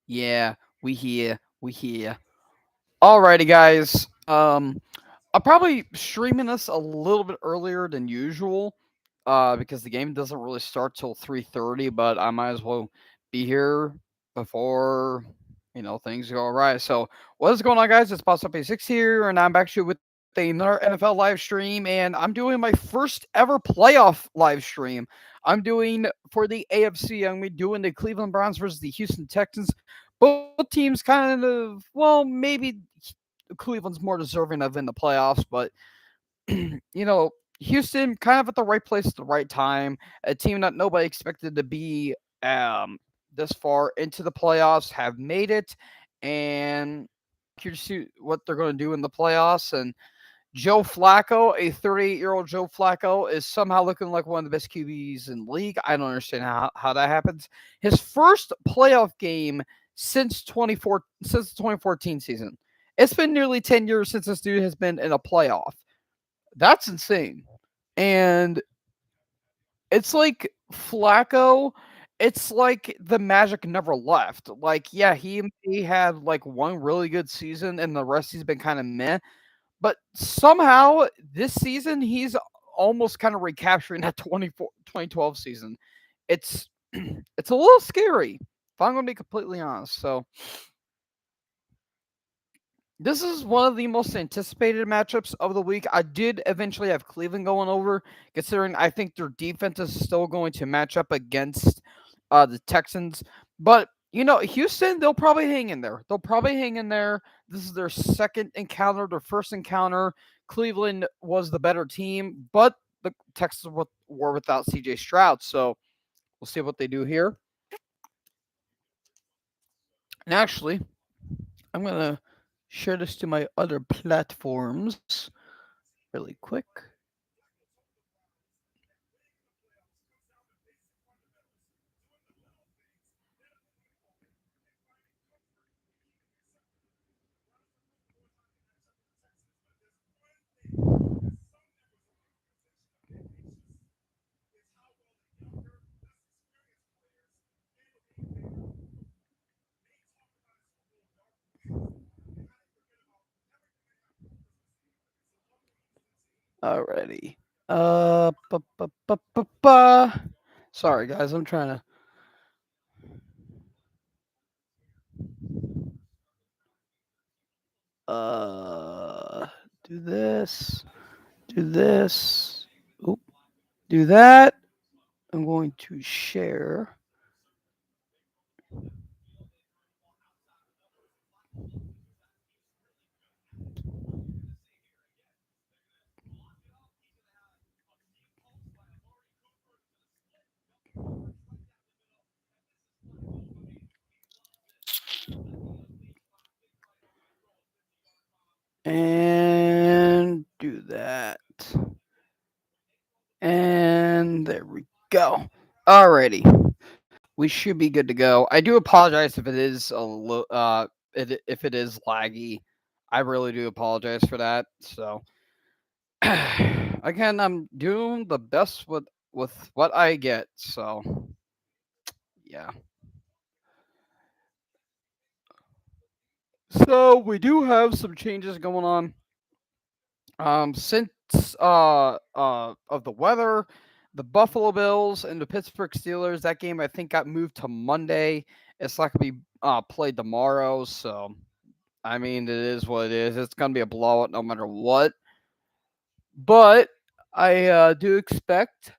Yeah, we here. We here. Alrighty, guys. I'll probably streaming this a little bit earlier than usual, because the game doesn't really start till 3:30. But I might as well be here before things go right. So what is going on, guys? It's Boss Up A6 here, and I'm actually with another NFL live stream, and I'm doing my first ever playoff live stream. I'm doing for the AFC. I'm doing the Cleveland Browns versus the Houston Texans. Both teams kind of, well, maybe Cleveland's more deserving of in the playoffs, but Houston kind of at the right place at the right time. A team that nobody expected to be um, this far into the playoffs have made it, and curious to see what they're going to do in the playoffs. And Joe Flacco, a 38-year-old Joe Flacco, is somehow looking like one of the best QBs in the league. I don't understand how that happens. His first playoff game since the 2014 season. It's been nearly 10 years since this dude has been in a playoff. That's insane. And it's like Flacco, it's like the magic never left. Like, yeah, he had like one really good season and the rest he's been kind of meh. But somehow this season he's almost kind of recapturing that 2012 season. It's it's a little scary, if I'm going to be completely honest. So this is one of the most anticipated matchups of the week. I did eventually have Cleveland going over, considering I think their defense is still going to match up against the Texans. But Houston, they'll probably hang in there. They'll probably hang in there. This is their second encounter, their first encounter. Cleveland was the better team, but the Texans were without CJ Stroud. So we'll see what they do here. And actually, I'm gonna share this to my other platforms really quick. Alrighty. Ba, ba, ba, ba, ba. Sorry, guys. I'm trying to. Uh, do this. Do this. Oop. Do that. I'm going to share. And do that. And there we go. Alrighty. We should be good to go. I do apologize if it is if it is laggy. I really do apologize for that. So again, I'm doing the best with what I get. So yeah. So we do have some changes going on. Since of the weather, the Buffalo Bills and the Pittsburgh Steelers, that game I think got moved to Monday. It's not gonna be played tomorrow. So I mean, it is what it is. It's gonna be a blowout no matter what. But I I do expect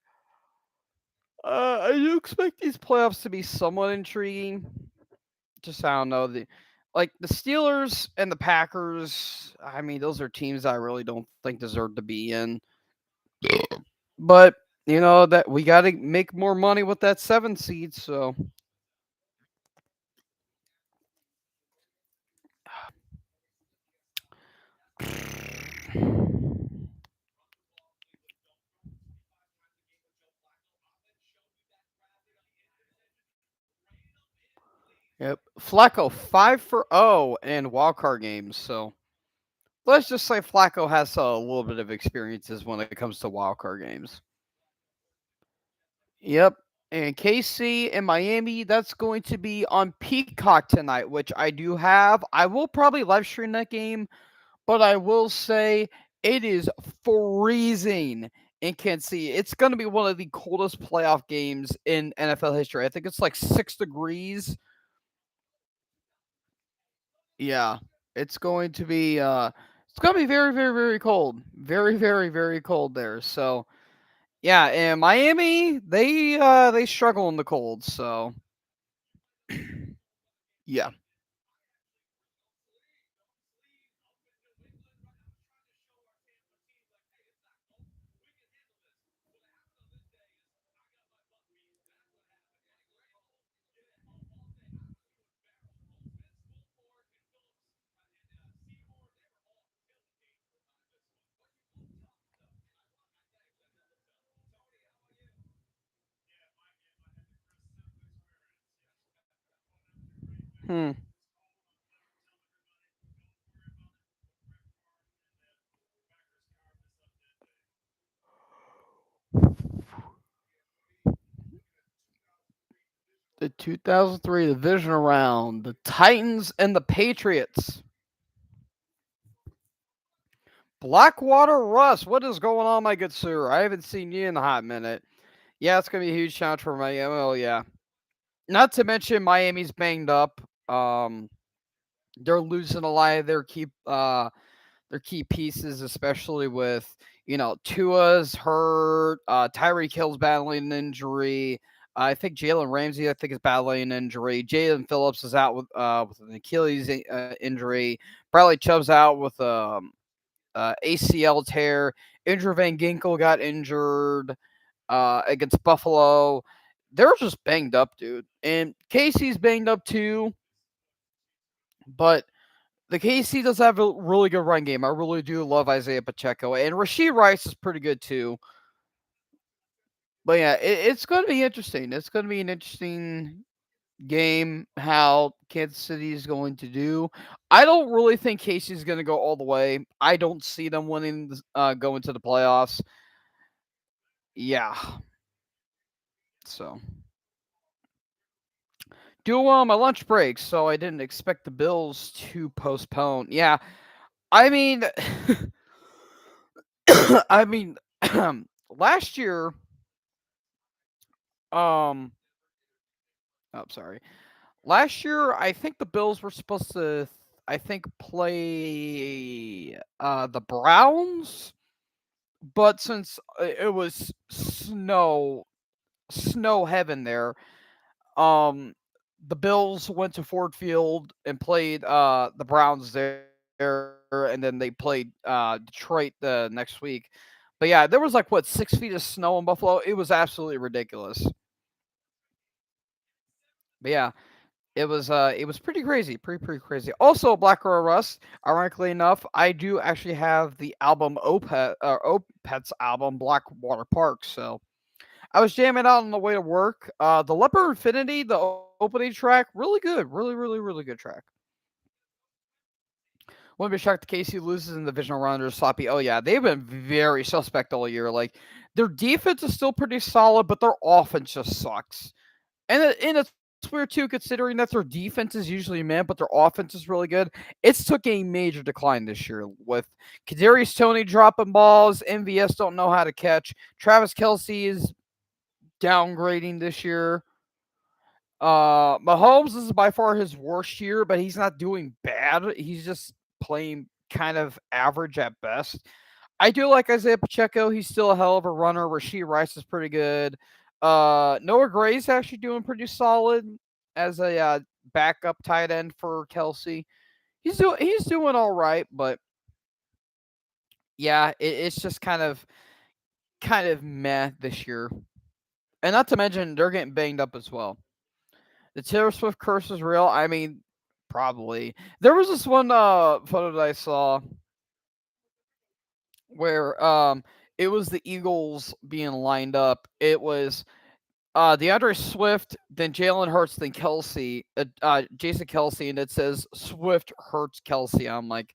these playoffs to be somewhat intriguing. Just I don't know the Steelers and the Packers. I mean, those are teams I really don't think deserve to be in. But that we got to make more money with that 7 seed. So yep, Flacco 5 for 0 in wildcard games. So let's just say Flacco has a little bit of experiences when it comes to wildcard games. Yep. And KC and Miami, that's going to be on Peacock tonight, which I do have. I will probably live stream that game, but I will say it is freezing in Kansas City. It's going to be one of the coldest playoff games in NFL history. I think it's like 6 degrees. Yeah, it's going to be very, very, very cold. Very, very, very cold there. So yeah, and Miami, they struggle in the cold. So yeah. Hmm. The 2003 division round, the Titans and the Patriots. Blackwater Russ, what is going on, my good sir? I haven't seen you in a hot minute. Yeah, it's gonna be a huge challenge for Miami. Oh yeah. Not to mention Miami's banged up. They're losing a lot of their key pieces, especially with Tua's hurt, Tyreek Hill's battling an injury. I think Jalen Ramsey, I think, is battling an injury. Jalen Phillips is out with an Achilles injury. Bradley Chubb's out with ACL tear. Andrew Van Ginkel got injured against Buffalo. They're just banged up, dude. And Casey's banged up too, but the KC does have a really good run game. I really do love Isaiah Pacheco, and Rasheed Rice is pretty good too. But yeah, it's going to be interesting. It's going to be an interesting game how Kansas City is going to do. I don't really think Casey's going to go all the way. I don't see them winning, going to the playoffs. Yeah, so do well on my lunch break, so I didn't expect the Bills to postpone. Yeah, I mean, I mean, last year, um, oh, sorry. Last year, I think the Bills were supposed to, I think, play the Browns, but since it was snow heaven there, um, the Bills went to Ford Field and played the Browns there, and then they played Detroit the next week. But yeah, there was like what 6 feet of snow in Buffalo. It was absolutely ridiculous. But yeah, it was pretty crazy, pretty crazy. Also, Black Girl Rust. Ironically enough, I do actually have the album Opeth's album Blackwater Park. So I was jamming out on the way to work. The Leopard Infinity, the opening track, really good, really good track. Wouldn't be shocked if Casey loses in the divisional round or sloppy. Oh yeah, they've been very suspect all year. Like their defense is still pretty solid, but their offense just sucks. And it's weird too, considering that their defense is usually mid, but their offense is really good. It's took a major decline this year with Kadarius Toney dropping balls. MVS don't know how to catch. Travis Kelsey is downgrading this year. Mahomes is by far his worst year, but he's not doing bad. He's just playing kind of average at best. I do like Isaiah Pacheco. He's still a hell of a runner. Rasheed Rice is pretty good. Noah Gray's actually doing pretty solid as a backup tight end for Kelsey. He's doing all right, but yeah, it's just kind of meh this year. And not to mention they're getting banged up as well. The Taylor Swift curse is real. I mean, probably. There was this one photo that I saw where it was the Eagles being lined up. It was DeAndre Swift, then Jalen Hurts, then Kelsey, Jason Kelsey, and it says Swift Hurts Kelsey. I'm like,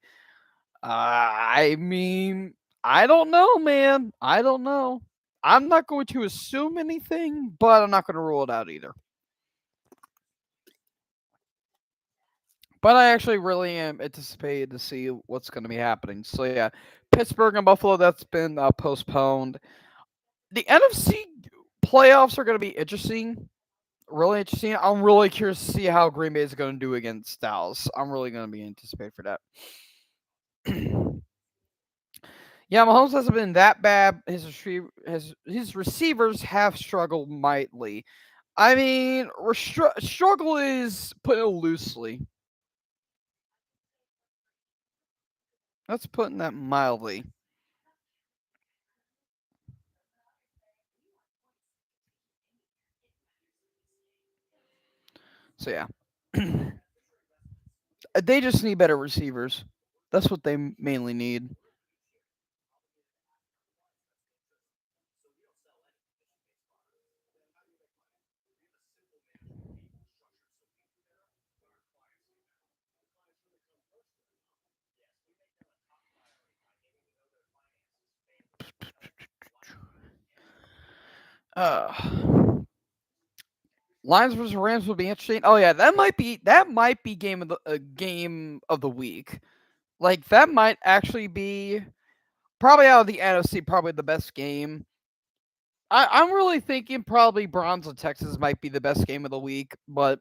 I mean, I don't know, man. I don't know. I'm not going to assume anything, but I'm not going to rule it out either. But I actually really am anticipated to see what's going to be happening. So yeah, Pittsburgh and Buffalo, that's been postponed. The NFC playoffs are going to be interesting, really interesting. I'm really curious to see how Green Bay is going to do against Dallas. I'm really going to be anticipated for that. Yeah, Mahomes hasn't been that bad. His receivers have struggled mightily. I mean, struggle is putting it loosely. That's putting that mildly. So yeah, they just need better receivers. That's what they mainly need. Uh, Lions versus Rams would be interesting. Oh yeah, that might be game of the week. Like that might actually be probably out of the NFC, probably the best game. I'm really thinking probably Browns and Texas might be the best game of the week, but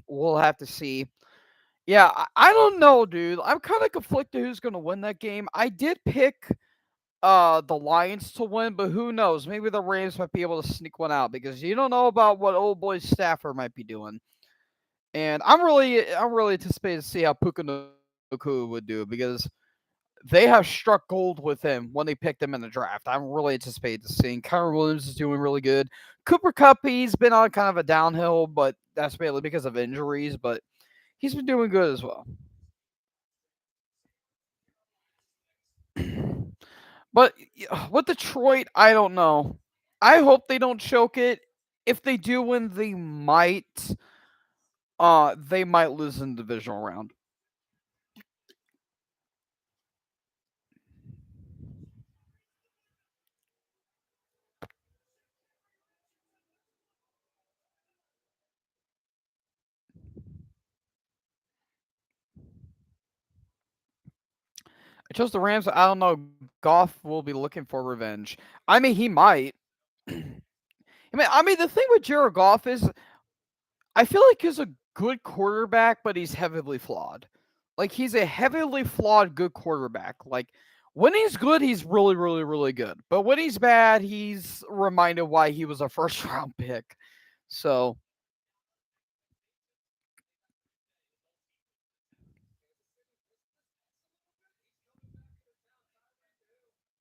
we'll have to see. Yeah, I don't know, dude. I'm kind of conflicted who's going to win that game. I did pick the Lions to win, but who knows? Maybe the Rams might be able to sneak one out because you don't know about what old boy Stafford might be doing. And I'm really anticipating to see how Puka Nacua would do because they have struck gold with him when they picked him in the draft. I'm really anticipating to seeing Kyron Williams is doing really good. Cooper Cup, he's been on kind of a downhill, but that's mainly because of injuries, but he's been doing good as well. But with Detroit, I don't know. I hope they don't choke it. If they do win, they might lose in the divisional round. I chose the Rams. I don't know. Goff will be looking for revenge. I mean, he might. I mean, the thing with Jared Goff is, I feel like he's a good quarterback, but he's heavily flawed. Like he's a heavily flawed good quarterback. Like when he's good, he's really, really, really good. But when he's bad, he's reminded why he was a first round pick. So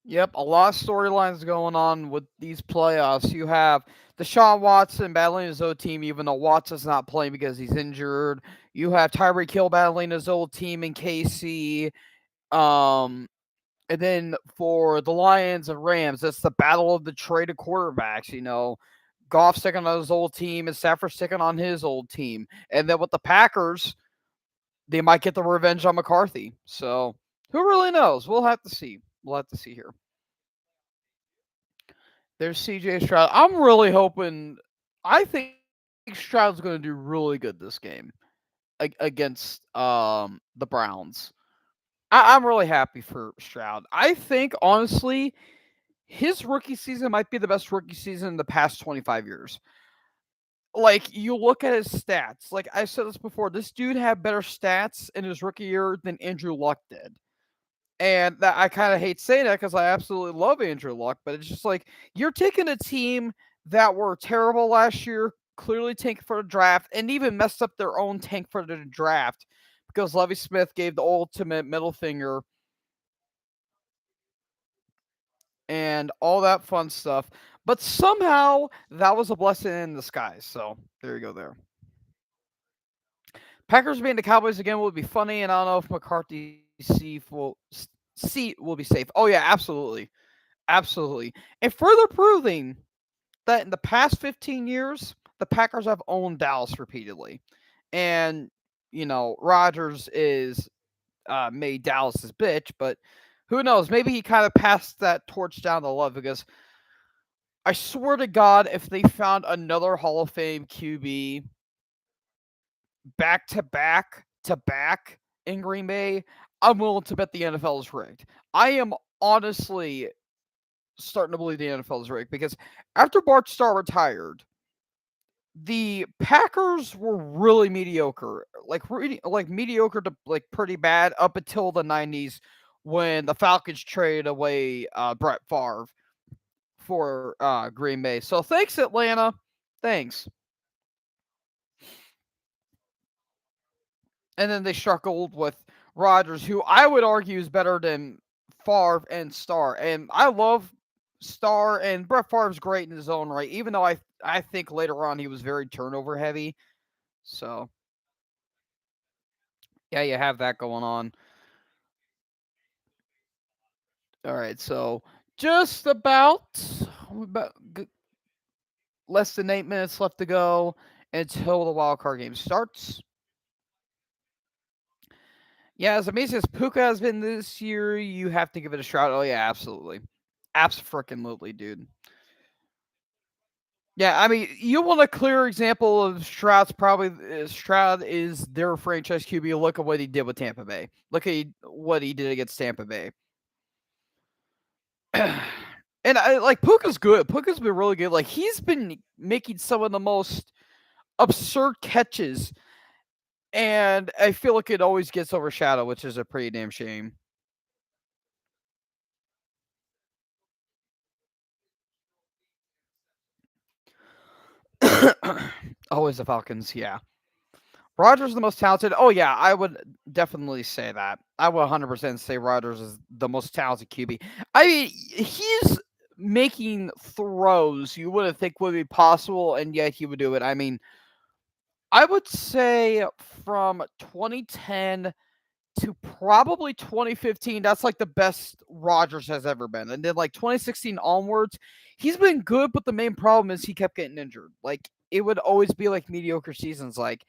yep, a lot of storylines going on with these playoffs. You have Deshaun Watson battling his old team, even though Watson's not playing because he's injured. You have Tyreek Hill battling his old team in KC. Um, and then for the Lions and Rams, it's the battle of the traded quarterbacks. Goff sticking on his old team and Stafford sticking on his old team. And then with the Packers, they might get the revenge on McCarthy. So who really knows? We'll have to see. We'll have to see here. There's CJ Stroud. I'm really hoping. I think Stroud's going to do really good this game against the Browns. I'm really happy for Stroud. I think honestly, his rookie season might be the best rookie season in the past 25 years. Like you look at his stats. Like I said this before, this dude had better stats in his rookie year than Andrew Luck did. And that I kind of hate saying that because I absolutely love Andrew Luck, but it's just like you're taking a team that were terrible last year, clearly tanked for the draft, and even messed up their own tank for the draft because Levy Smith gave the ultimate middle finger and all that fun stuff. But somehow that was a blessing in disguise. So there you go. There, Packers beating the Cowboys again would be funny, and I don't know if McCarthy's seat will be safe. Oh yeah, absolutely, absolutely, and further proving that in the past 15 years, the Packers have owned Dallas repeatedly. And, Rodgers is made Dallas his bitch, but who knows? Maybe he kind of passed that torch down to Love because I swear to God, if they found another Hall of Fame QB back to back in Green Bay, I'm willing to bet the NFL is rigged. I am honestly starting to believe the NFL is rigged because after Bart Starr retired, the Packers were really mediocre, like mediocre to like pretty bad up until the '90s when the Falcons traded away Brett Favre for Green Bay. So thanks, Atlanta. Thanks. And then they struggled with Rodgers, who I would argue is better than Favre and Starr. And I love Starr, and Brett Favre's great in his own right, even though I think later on he was very turnover heavy. So yeah, you have that going on. All right, so just about less than 8 minutes left to go until the wild card game starts. Yeah, as amazing as Puka has been this year, you have to give it a shot. Oh yeah, absolutely, abso-freaking-lutely, dude. Yeah, I mean, you want a clear example of Stroud's probably Stroud is their franchise QB. Look at what he did with Tampa Bay. Look at what he did against Tampa Bay. And I like Puka's good. Puka's been really good. Like he's been making some of the most absurd catches, and I feel like it always gets overshadowed, which is a pretty damn shame. Always the Falcons, yeah. Rodgers is the most talented. Oh yeah, I would definitely say that. I would 100% say Rodgers is the most talented QB. I mean, he's making throws you wouldn't think would be possible, and yet he would do it. I mean, I would say from 2010 to probably 2015, that's like the best Rodgers has ever been. And then like 2016 onwards, he's been good, but the main problem is he kept getting injured. Like it would always be like mediocre seasons. Like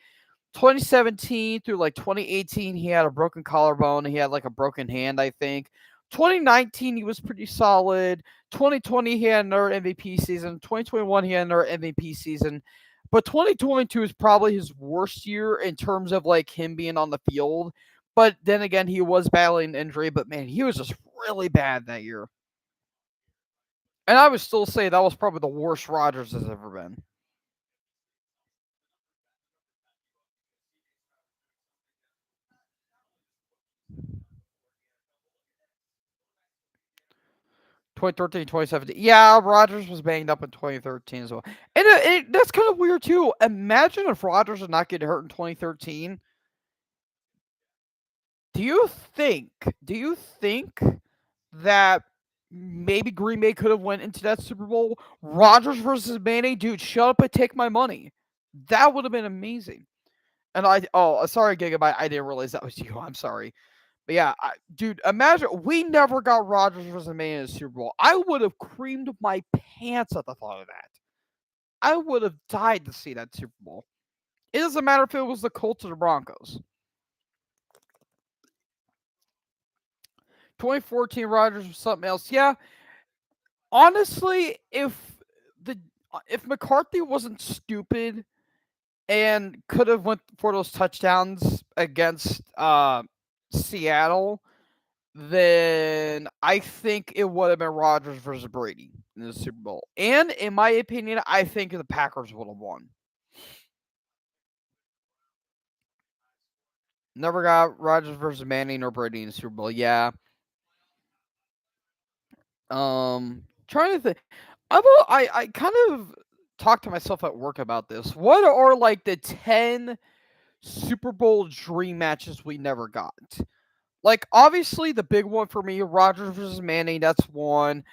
2017 through like 2018, he had a broken collarbone. He had like a broken hand, I think. 2019, he was pretty solid. 2020, he had another MVP season. 2021, he had another MVP season. But 2022 is probably his worst year in terms of like him being on the field. But then again, he was battling injury. But man, he was just really bad that year. And I would still say that was probably the worst Rodgers has ever been. 2013, 2017. Yeah, Rodgers was banged up in 2013 as well. And that's kind of weird too. Imagine if Rodgers did not get hurt in 2013. Do you think do you think that maybe Green Bay could have went into that Super Bowl? Rodgers versus Manning, dude, shut up and take my money. That would have been amazing. And sorry, Gigabyte, I didn't realize that was you. I'm sorry. But yeah, dude, imagine we never got Rodgers versus Manning in the Super Bowl. I would have creamed my pants at the thought of that. I would have died to see that Super Bowl. It doesn't matter if it was the Colts or the Broncos. 2014 Rodgers was something else. Yeah, honestly, the if McCarthy wasn't stupid and could have went for those touchdowns against Seattle, then I think it would have been Rodgers versus Brady in the Super Bowl. And in my opinion, I think the Packers would have won. Never got Rodgers versus Manning or Brady in the Super Bowl. Yeah. Trying to think. I kind of talked to myself at work about this. What are like the 10 Super Bowl dream matches we never got? Like obviously the big one for me, Rodgers versus Manning, that's one.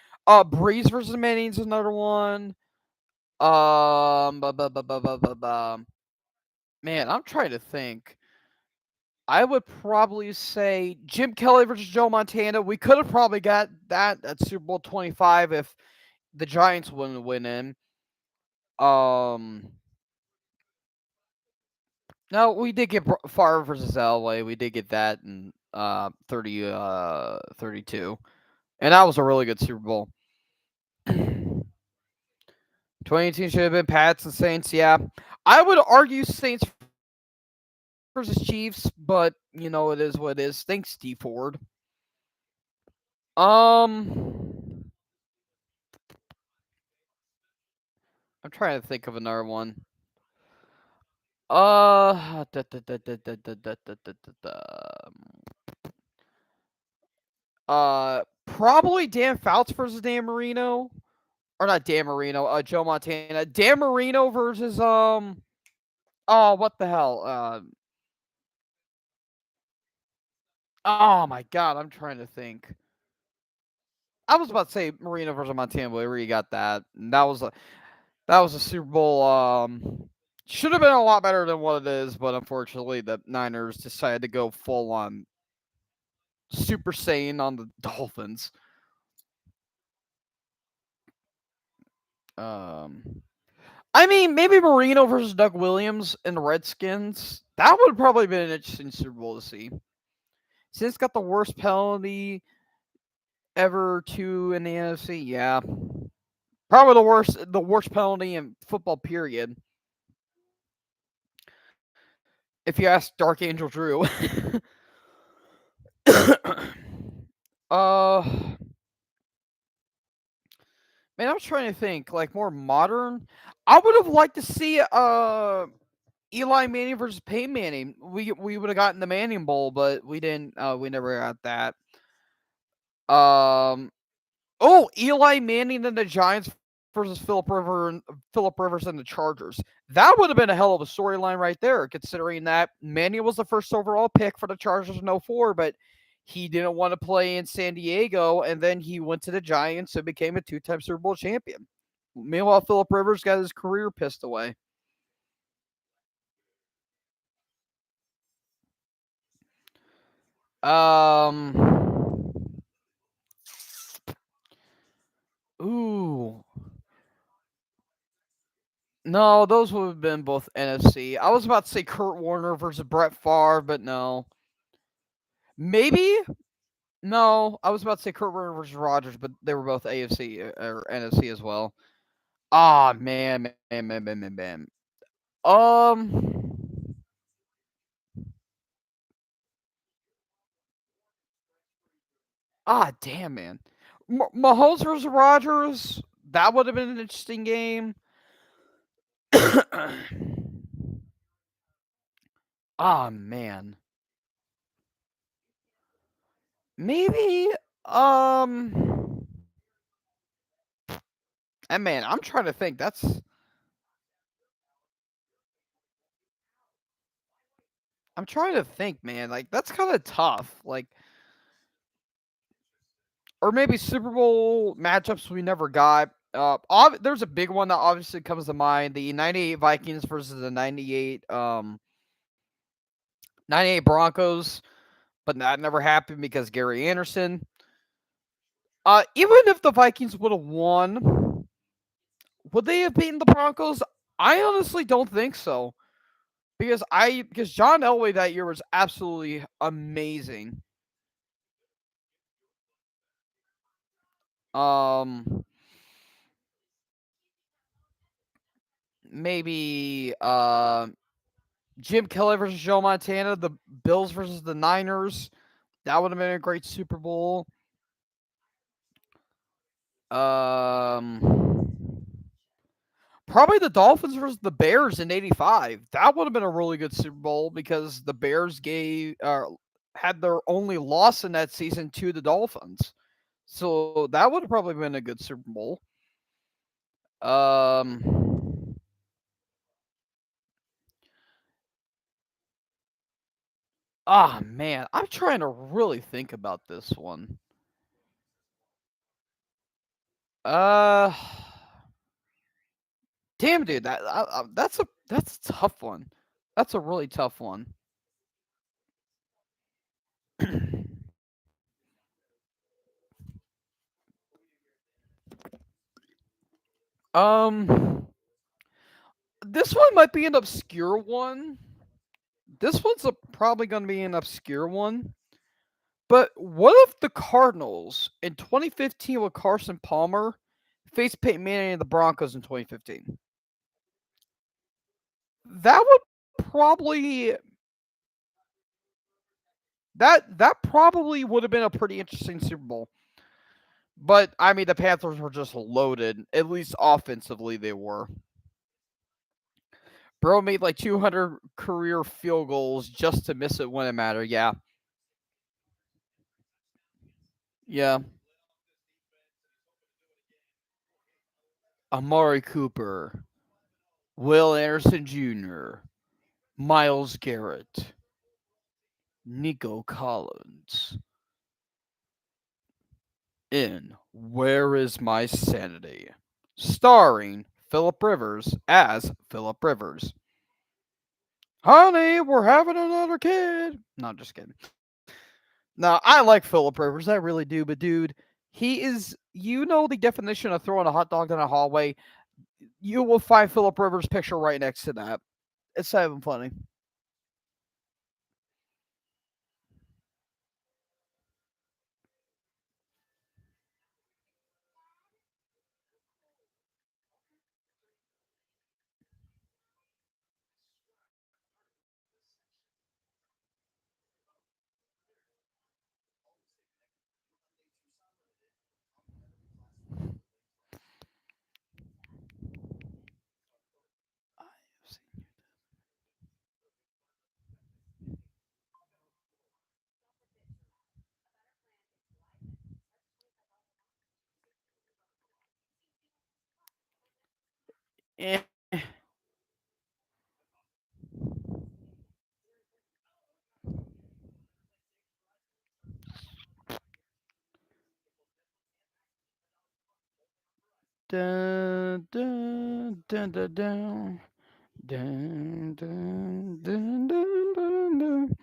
Breeze versus Manning's another one. Bu- bu- bu- bu- bu- bu- bu- Man, I'm trying to think. I would probably say Jim Kelly versus Joe Montana. We could have probably got that at Super Bowl 25 if the Giants wouldn't win in. Um, no, we did get Favre versus LA. We did get that in 32. And that was a really good Super Bowl. 2018 should have been Pats and Saints. Yeah, I would argue Saints versus Chiefs, but it is what it is. Thanks, Steve Ford. Um, I'm trying to think of another one. Probably Dan Fouts versus Dan Marino, or not Dan Marino. Joe Montana. Dan Marino versus Oh, what the hell? Oh my God, I'm trying to think. I was about to say Marino versus Montana, but where you got that? And that was a Super Bowl. Should have been a lot better than what it is, but unfortunately, the Niners decided to go full on Super Saiyan on the Dolphins. Um, I mean, maybe Marino versus Doug Williams and the Redskins. That would probably been an interesting Super Bowl to see. Since got the worst penalty ever to in the NFC, yeah, probably the worst penalty in football period. If you ask Dark Angel Drew. uh, Man, I was trying to think like more modern. I would have liked to see Eli Manning versus Peyton Manning. We would have gotten the Manning Bowl, but we didn't. We never got that. Um. Oh, Eli Manning and the Giants versus Philip Rivers and the Chargers. That would have been a hell of a storyline right there, considering that Manning was the first overall pick for the Chargers in '04, but he didn't want to play in San Diego, and then he went to the Giants and became a two-time Super Bowl champion. Meanwhile, Philip Rivers got his career pissed away. Um. Ooh. No, those would have been both NFC. I was about to say Kurt Warner versus Brett Favre, but no. Maybe? No, I was about to say Kurt Warner versus Rodgers, but they were both AFC or NFC as well. Ah, man, man, man, man, man, man. Um. Damn, man. Mahomes versus Rodgers. That would have been an interesting game. Man. Maybe. Um. And man, I'm trying to think. I'm trying to think, man. Like that's kind of tough. Like, or maybe Super Bowl matchups we never got. There's a big one that obviously comes to mind: the '98 Vikings versus the '98 Broncos. But that never happened because Gary Anderson. Even if the Vikings would have won, would they have beaten the Broncos? I honestly don't think so. Because John Elway that year was absolutely amazing. Um, Maybe Jim Kelly versus Joe Montana, the Bills versus the Niners. That would have been a great Super Bowl. Um, Probably the Dolphins versus the Bears in '85. That would have been a really good Super Bowl because the Bears had their only loss in that season to the Dolphins. So that would have probably been a good Super Bowl. Um, Man, I'm trying to really think about this one. Uh, Damn, dude, that's a tough one. That's a really tough one. um, this one might be an obscure one. This one's probably going to be an obscure one. But what if the Cardinals in 2015 with Carson Palmer Faced Peyton Manning and the Broncos in 2015. That would probably that probably would have been a pretty interesting Super Bowl. But I mean, the Panthers were just loaded. At least offensively, they were. Bro made like 200 career field goals just to miss it when it mattered. Yeah, yeah. Amari Cooper, Will Anderson Jr., Miles Garrett, Nico Collins in Where Is My Sanity? Starring Philip Rivers as Philip Rivers. Honey, we're having another kid. No, just kidding. No, I like Philip Rivers. I really do. But, dude, he is, the definition of throwing a hot dog down a hallway. You will find Philip Rivers' picture right next to that. It's not even funny. Eh. Dun, dun, dun, dun, dun. Dun, dun, dun, dun, dun, dun.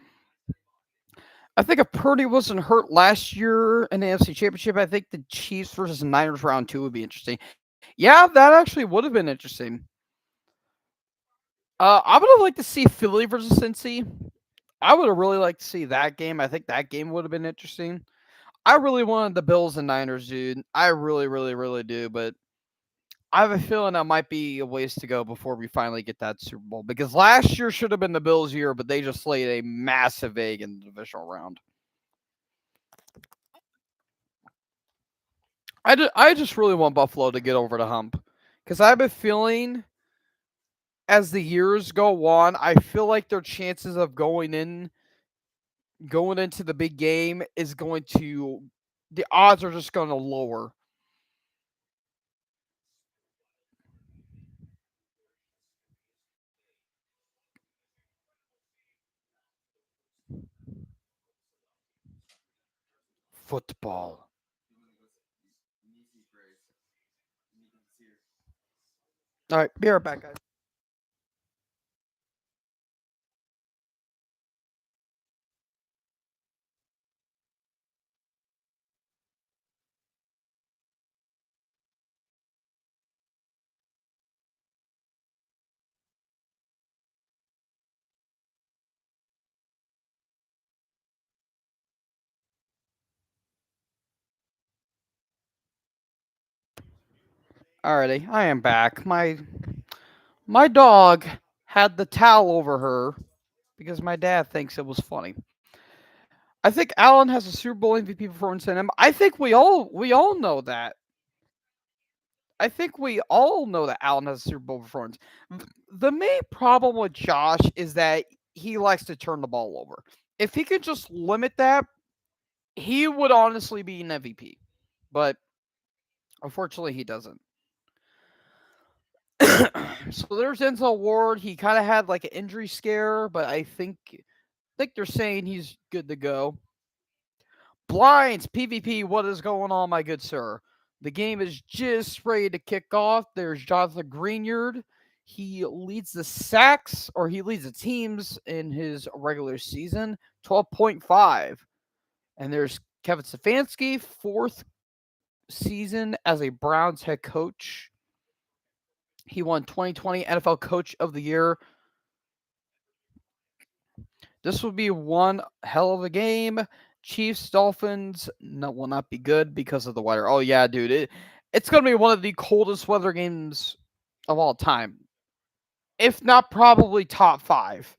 I think if Purdy wasn't hurt last year in the AFC Championship, I think the Chiefs versus Niners round two would be interesting. Yeah, that actually would have been interesting. I would have liked to see Philly versus Cincy. I would have really liked to see that game. I think that game would have been interesting. I really wanted the Bills and Niners, dude. I really, really, really do. But I have a feeling that might be a ways to go before we finally get that Super Bowl. Because last year should have been the Bills' year, but they just laid a massive egg in the divisional round. I just really want Buffalo to get over the hump. Because I have a feeling as the years go on, I feel like their chances of going into the big game is going to the odds are just going to lower. Football. All right, be right back, guys. Alrighty, I am back. My dog had the towel over her because my dad thinks it was funny. I think Allen has a Super Bowl MVP performance in him. I think we all know that. I think we all know that Allen has a Super Bowl performance. The main problem with Josh is that he likes to turn the ball over. If he could just limit that, he would honestly be an MVP. But unfortunately, he doesn't. So there's Denzel Ward. He kind of had like an injury scare, but I think they're saying he's good to go. Blinds, PvP, what is going on, my good sir? The game is just ready to kick off. There's Jonathan Greenyard. He leads the sacks, or he leads the teams in his regular season, 12.5. And there's Kevin Stefanski, fourth season as a Browns head coach. He won 2020 NFL Coach of the Year. This will be one hell of a game. Chiefs Dolphins will not be good because of the weather. Oh yeah, dude. It's going to be one of the coldest weather games of all time, if not probably top five.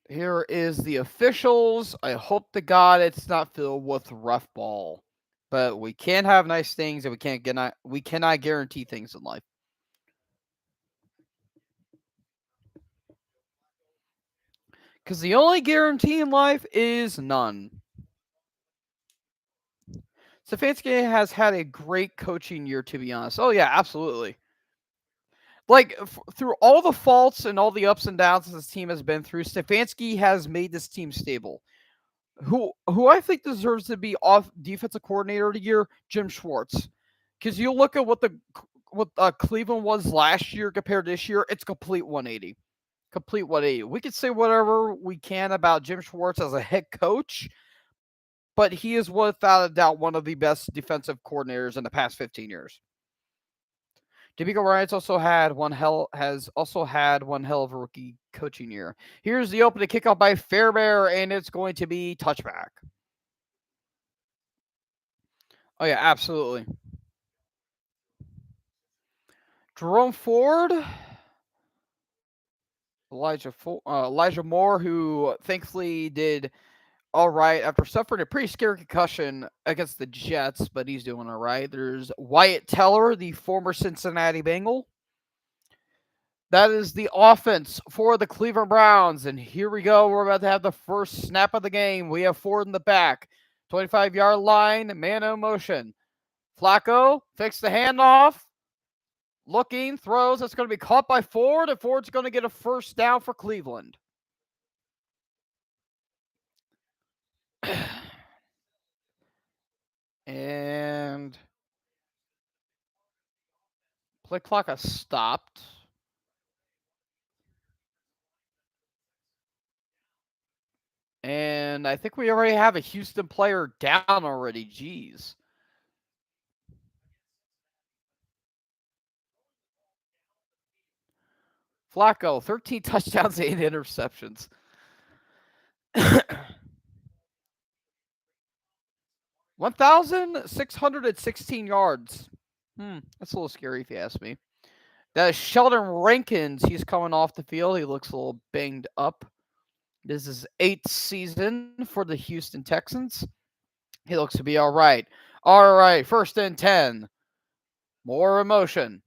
Here is the officials. I hope to God it's not filled with rough ball, but we can't have nice things, and we cannot guarantee things in life. Because the only guarantee in life is none. Stefanski has had a great coaching year, to be honest. Oh yeah, absolutely. Like through all the faults and all the ups and downs this team has been through, Stefanski has made this team stable. Who I think deserves to be off defensive coordinator of the year, Jim Schwartz, because you look at what Cleveland was last year compared to this year, it's complete 180. Complete 180. We could say whatever we can about Jim Schwartz as a head coach, but he is without a doubt one of the best defensive coordinators in the past 15 years. D'Amico Ryan's has also had one hell of a rookie coaching year. Here's the opening kickoff by Fairbear, and it's going to be touchback. Oh yeah, absolutely. Jerome Ford, Elijah Moore, who thankfully did all right after suffering a pretty scary concussion against the Jets, but he's doing all right. There's Wyatt Teller, the former Cincinnati Bengal. That is the offense for the Cleveland Browns. And here we go. We're about to have the first snap of the game. We have Ford in the back. 25-yard line, man in motion. Flacco fakes the handoff. Looking, throws. That's going to be caught by Ford, and Ford's going to get a first down for Cleveland. And play clock has stopped. And I think we already have a Houston player down already. Jeez. Flacco, 13 touchdowns, 8 interceptions. 1,616 yards. That's a little scary if you ask me. That is Sheldon Rankins. He's coming off the field. He looks a little banged up. This is 8th season for the Houston Texans. He looks to be all right. All right, 1st and 10. More emotion.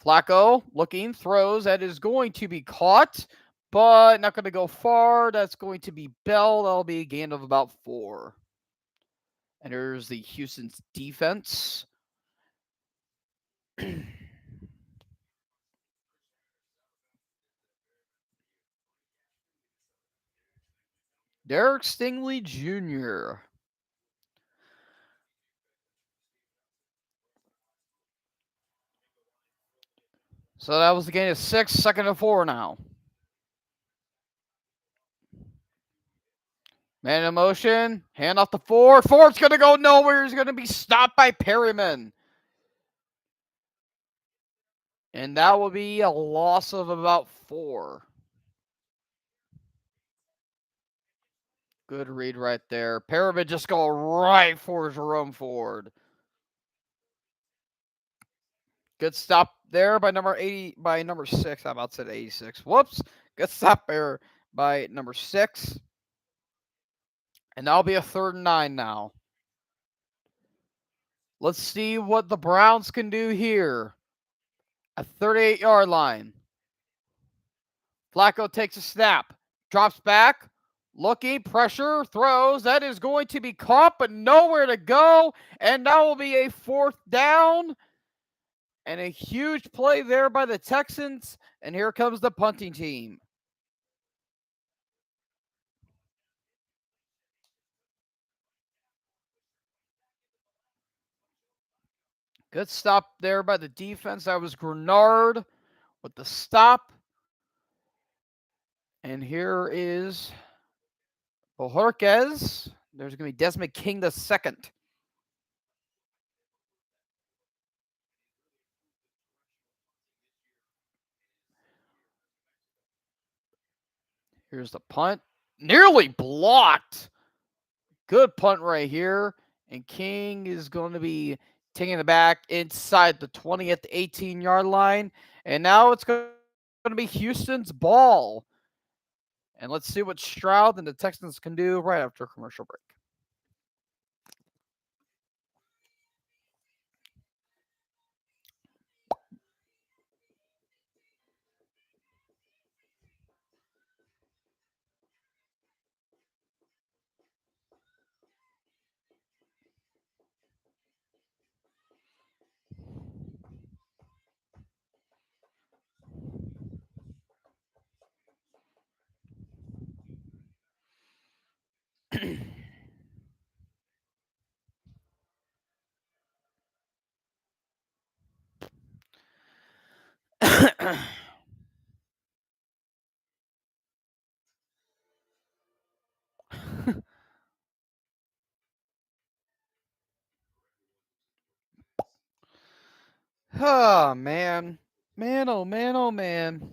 Flacco looking, throws. That is going to be caught, but not going to go far. That's going to be Bell. That'll be a gain of about 4. And there's the Houston's defense. Derek Stingley Jr. So that was the gain of 6, 2nd and 4 now. Man in motion, hand off the 4. Ford's going to go nowhere. He's going to be stopped by Perryman. And that will be a loss of about 4. Good read right there. Perryman just go right for Jerome Ford. Good stop there by number 6. I'm about to say 86. Whoops. Good stop there by number 6. And that'll be a 3rd and 9 now. Let's see what the Browns can do here. A 38-yard line. Flacco takes a snap. Drops back. Looking, pressure, throws. That is going to be caught, but nowhere to go. And that will be a 4th down. And a huge play there by the Texans. And here comes the punting team. Good stop there by the defense. That was Grenard with the stop. And here is Bojorquez. There's going to be Desmond King the second. Here's the punt. Nearly blocked. Good punt right here. And King is going to be taking it back inside the 20 at the 18-yard line. And now it's going to be Houston's ball. And let's see what Stroud and the Texans can do right after a commercial break. Oh, man. Man, oh, man, oh, man.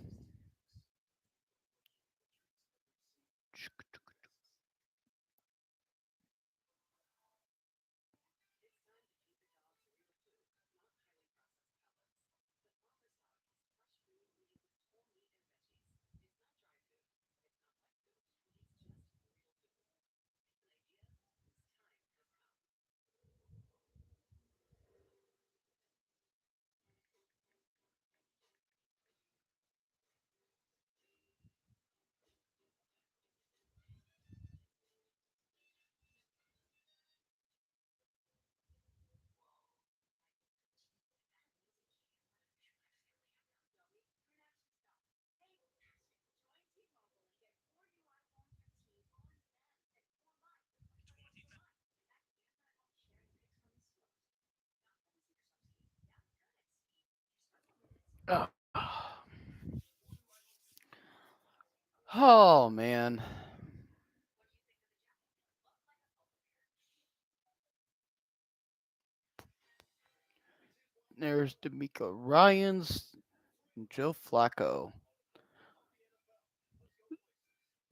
Oh, oh man. There's D'Amico Ryans and Joe Flacco.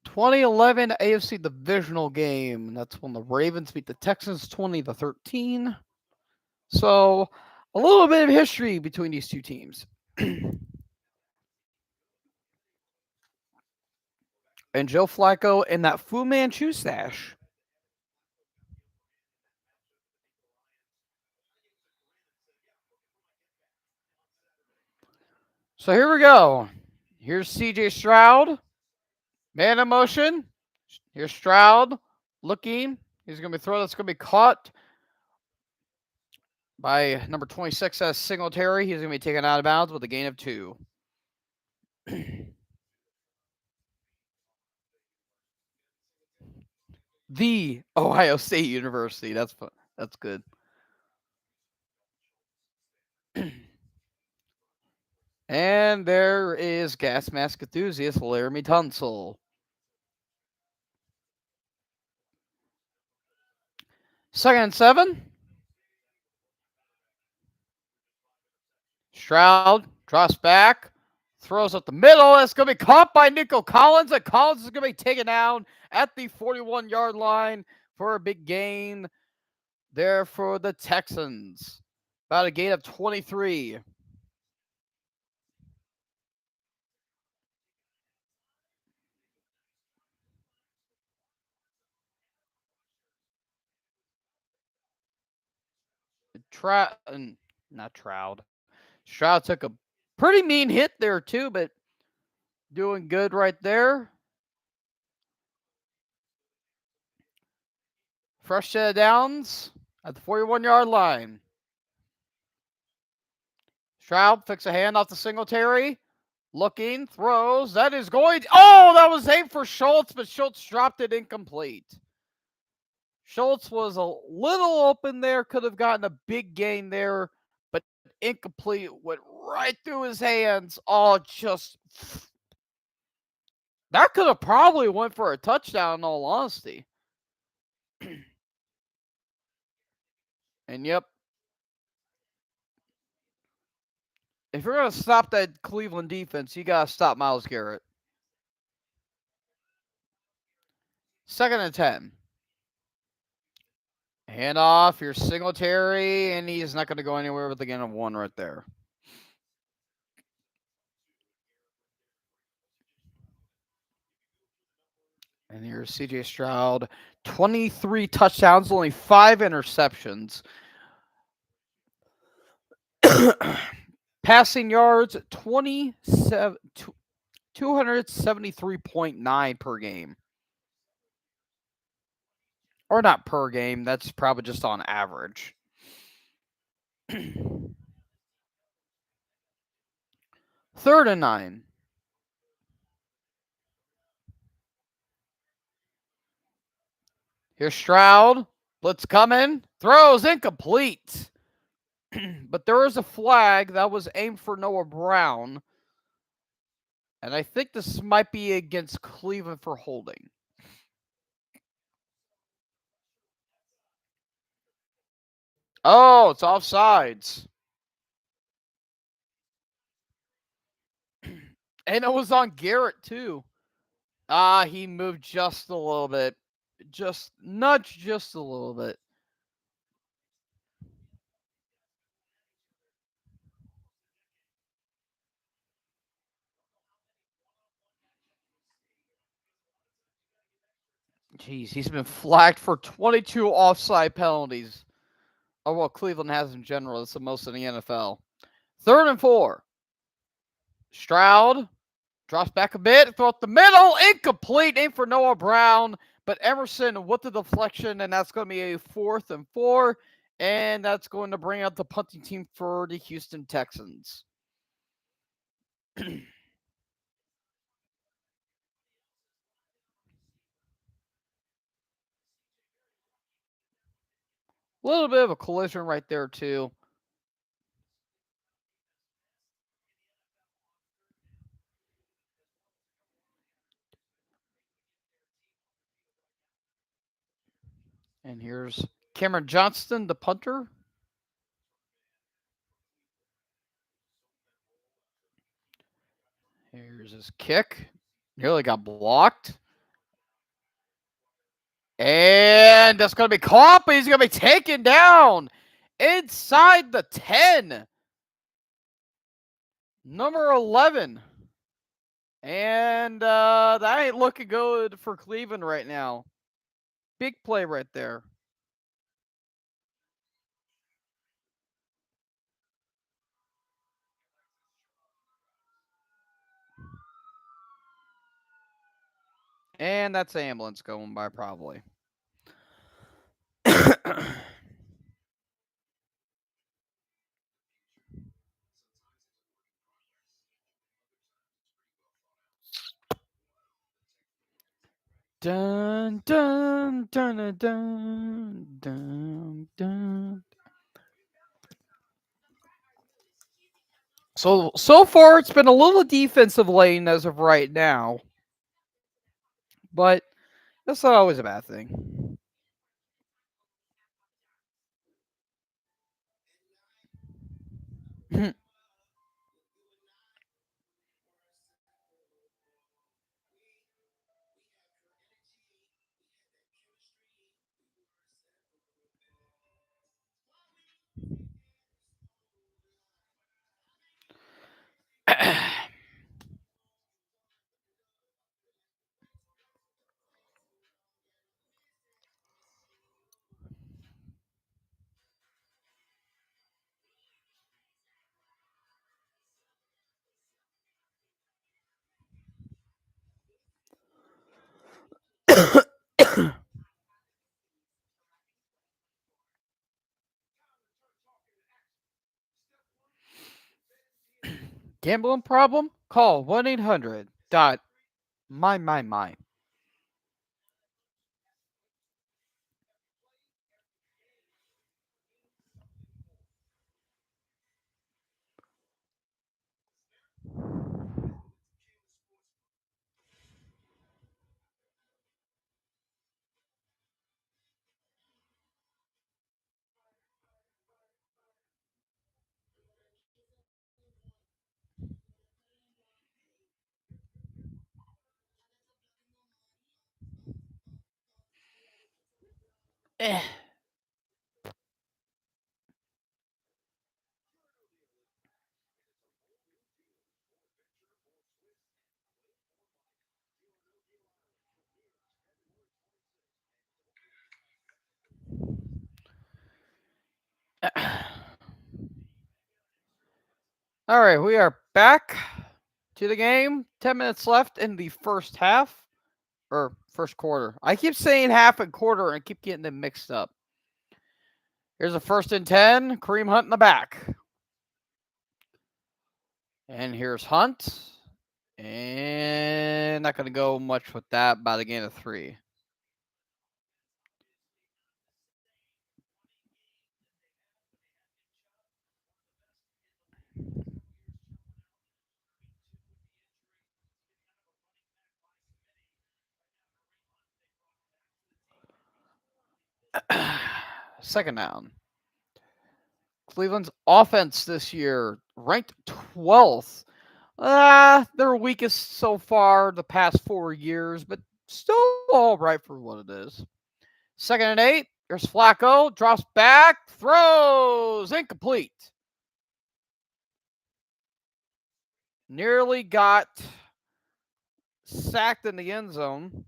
2011 AFC divisional game. That's when the Ravens beat the Texans 20-13. So, a little bit of history between these two teams. And Joe Flacco and that Fu Manchu stash. So here we go. Here's CJ Stroud. Man in motion. Here's Stroud looking. He's going to be thrown. That's going to be caught by number 26 as Singletary. He's going to be taken out of bounds with a gain of 2. The Ohio State University. That's fun. That's good. And there is gas mask enthusiast Laramie Tunsil. Second and 7. Stroud drops back, throws up the middle. It's going to be caught by Nico Collins, and Collins is going to be taken down at the 41-yard line for a big gain there for the Texans. About a gain of 23. Not Trout. Stroud took a pretty mean hit there too, but doing good right there. Fresh set of downs at the 41-yard line. Stroud flicks a hand off the Singletary. Looking, throws. That is going. Oh, that was aimed for Schultz, but Schultz dropped it incomplete. Schultz was a little open there, could have gotten a big gain there, but incomplete. Went right through his hands. Oh, just. That could have probably went for a touchdown, in all honesty. And yep. If you're going to stop that Cleveland defense, you got to stop Myles Garrett. Second and 10. Hand off your Singletary, and he's not going to go anywhere with the gain of 1 right there. And here's CJ Stroud. 23 touchdowns, only 5 interceptions. Passing yards, 273.9 per game. Or not per game, that's probably just on average. Third and 9. Here's Stroud. Blitz coming. Throws incomplete. But there is a flag that was aimed for Noah Brown. And I think this might be against Cleveland for holding. Oh, it's offsides. And it was on Garrett, too. He moved just a little bit. Just nudge just a little bit. Jeez, he's been flagged for 22 offside penalties. Oh, well, Cleveland has in general. That's the most in the NFL. Third and 4. Stroud drops back a bit, throw up the middle, incomplete, aim for Noah Brown, but Emerson with the deflection, and that's going to be a 4th and 4, and that's going to bring out the punting team for the Houston Texans. A little bit of a collision right there, too. And here's Cameron Johnston, the punter. Here's his kick. Nearly got blocked. And that's going to be caught, but he's going to be taken down inside the 10. Number 11. And that ain't looking good for Cleveland right now. Big play right there. And that's the ambulance going by, probably. Dun dun dun dun dun dun dun. So far it's been a little defensive lane as of right now, but that's not always a bad thing. Gambling problem? Call 1-800 dot my. Eh. All right, we are back to the game. 10 minutes left in the first half or first quarter. I keep saying half and quarter and keep getting them mixed up. Here's a 1st and 10. Kareem Hunt in the back. And here's Hunt. And not going to go much with that by the gain of 3. Second down. Cleveland's offense this year ranked 12th. Their weakest so far the past 4 years, but still all right for what it is. 2nd and 8. Here's Flacco. Drops back. Throws. Incomplete. Nearly got sacked in the end zone,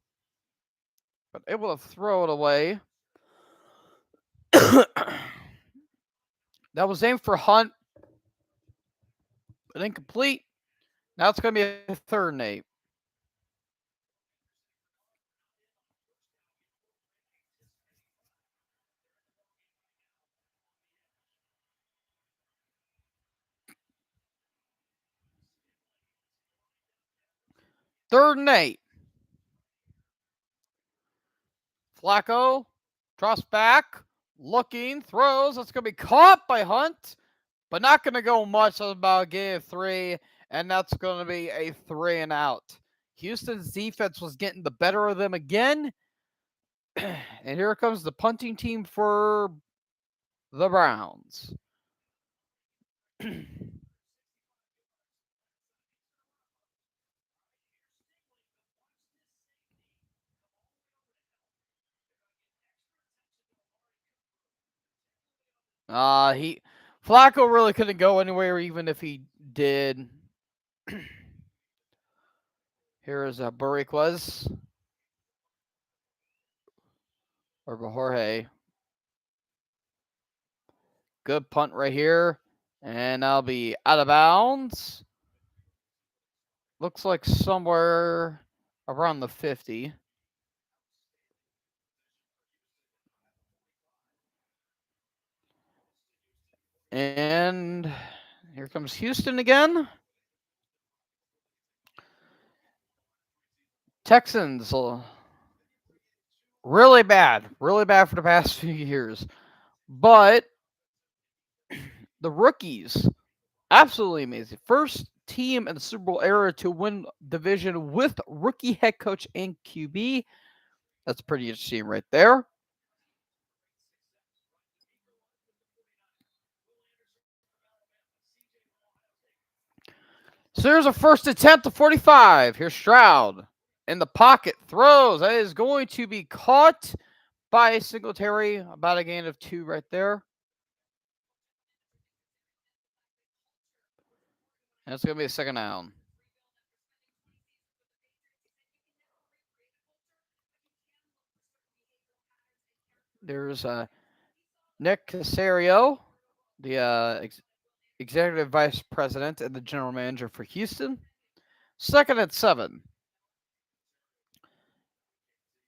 but able to throw it away. That was aimed for Hunt, but incomplete. Now it's going to be a 3rd and 8. Third and 8. Flacco drops back, looking, throws. That's going to be caught by Hunt, but not going to go much. That's about a gain of 3, and that's going to be a 3-and-out. Houston's defense was getting the better of them again. And here comes the punting team for the Browns. Flacco really couldn't go anywhere, even if he did. Here is Bariquez or Jorge. Good punt right here, and I'll be out of bounds. Looks like somewhere around the 50. And here comes Houston again. Texans, really bad for the past few years. But the rookies, absolutely amazing. First team in the Super Bowl era to win division with rookie head coach and QB. That's pretty interesting right there. So there's a first attempt to 45. Here's Stroud in the pocket, throws. That is going to be caught by Singletary. About a gain of 2 right there. And it's going to be a 2nd down. There's Nick Casario, the executive vice president and the general manager for Houston. 2nd and 7.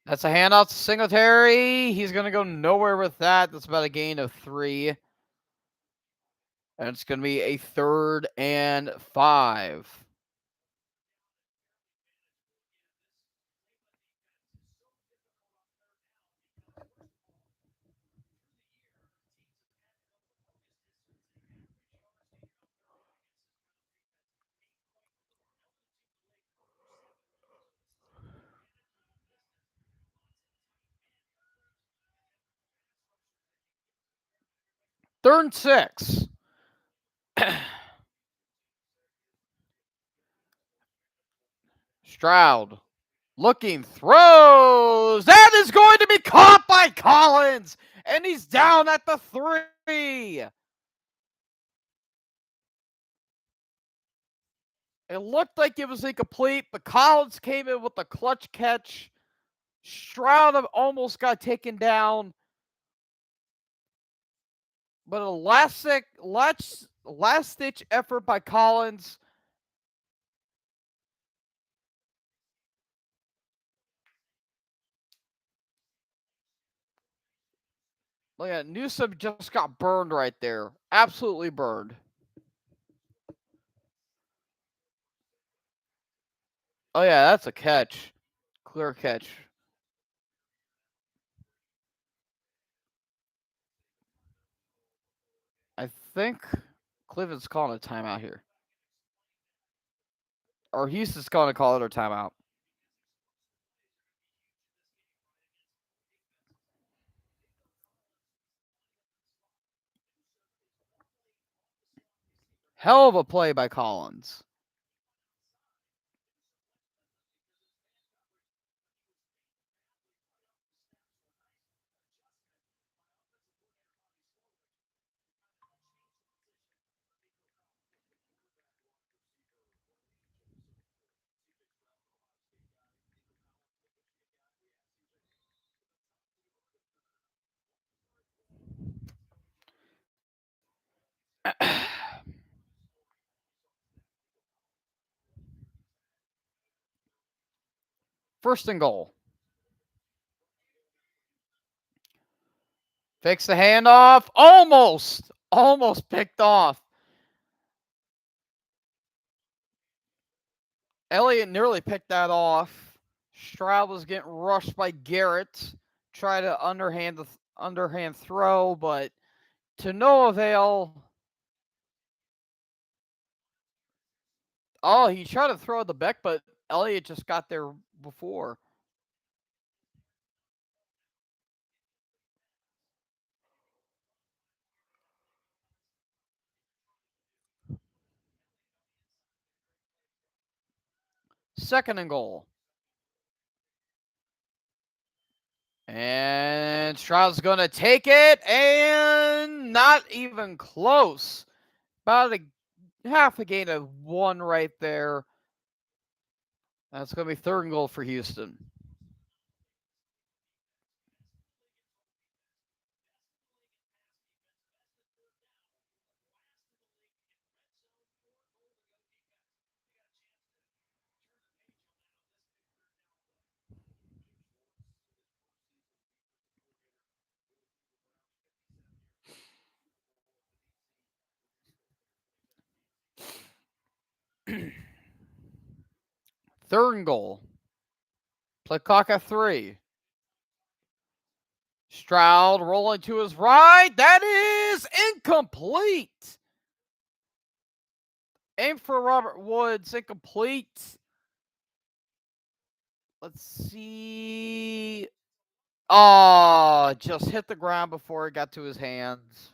That's a handout to Singletary. He's going to go nowhere with that. That's about a gain of 3. And it's going to be a 3rd and 5. Third and 6. Stroud looking, throws. That is going to be caught by Collins. And he's down at the 3. It looked like it was incomplete, but Collins came in with a clutch catch. Stroud almost got taken down. But a last last ditch effort by Collins. Look at Newsom just got burned right there. Absolutely burned. Oh yeah, that's a catch. Clear catch. I think Cleveland's calling a timeout here. Or Houston's going to call it a timeout. Hell of a play by Collins. First and goal. Fix the handoff. Almost picked off. Elliott nearly picked that off. Stroud was getting rushed by Garrett. Try to underhand throw, but to no avail. Oh, he tried to throw the back, but Elliott just got there before. Second and goal. And Stroud's going to take it, and not even close. About a half a gain of one right there. That's going to be third and goal for Houston. Third and goal. Play clock at 3. Stroud rolling to his right. That is incomplete. Aim for Robert Woods. Incomplete. Let's see. Oh, just hit the ground before it got to his hands.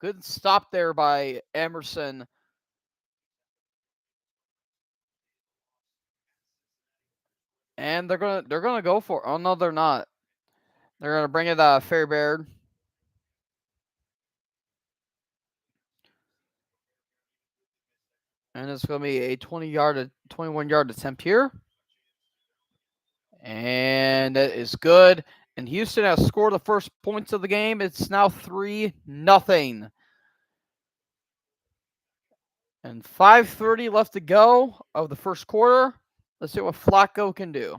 Good stop there by Emerson. And they're gonna go for it. Oh no, they're not. They're gonna bring it Fairbairn. And it's gonna be a 21-yard attempt here. And that is good. And Houston has scored the first points of the game. It's now 3-0. And 5:30 left to go of the first quarter. Let's see what Flacco can do.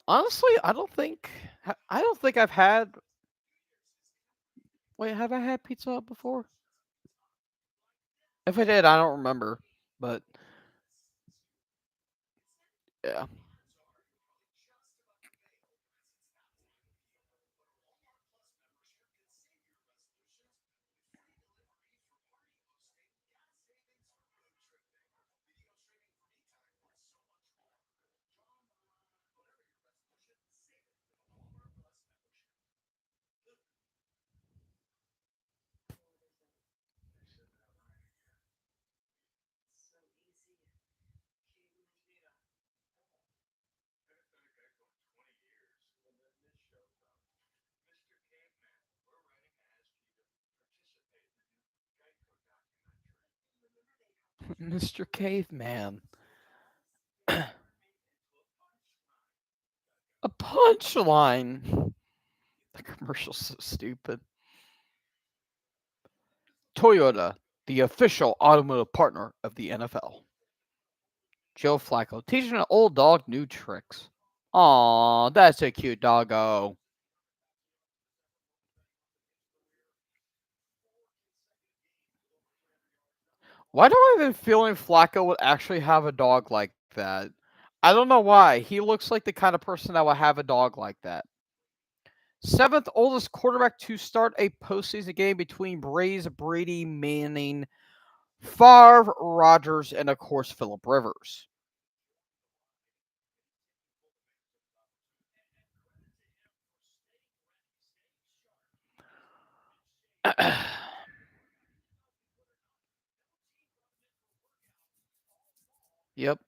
Honestly, I don't think I've had. Wait, have I had Pizza Hut before? If I did, I don't remember. But yeah. Mr. Caveman. A punchline. The commercial's so stupid. Toyota, the official automotive partner of the NFL. Joe Flacco teaching an old dog new tricks. Aw, that's a cute doggo. Why do I have a feeling Flacco would actually have a dog like that? I don't know why. He looks like the kind of person that would have a dog like that. Seventh oldest quarterback to start a postseason game between Braves, Brady, Manning, Favre, Rodgers, and of course Philip Rivers. Yep.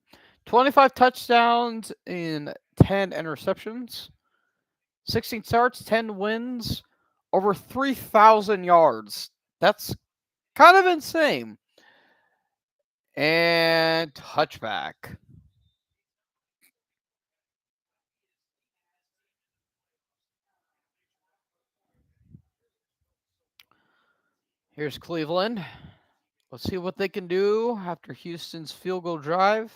25 touchdowns in 10 interceptions, 16 starts, 10 wins, over 3,000 yards. That's kind of insane. And touchback. Here's Cleveland. Let's see what they can do after Houston's field goal drive.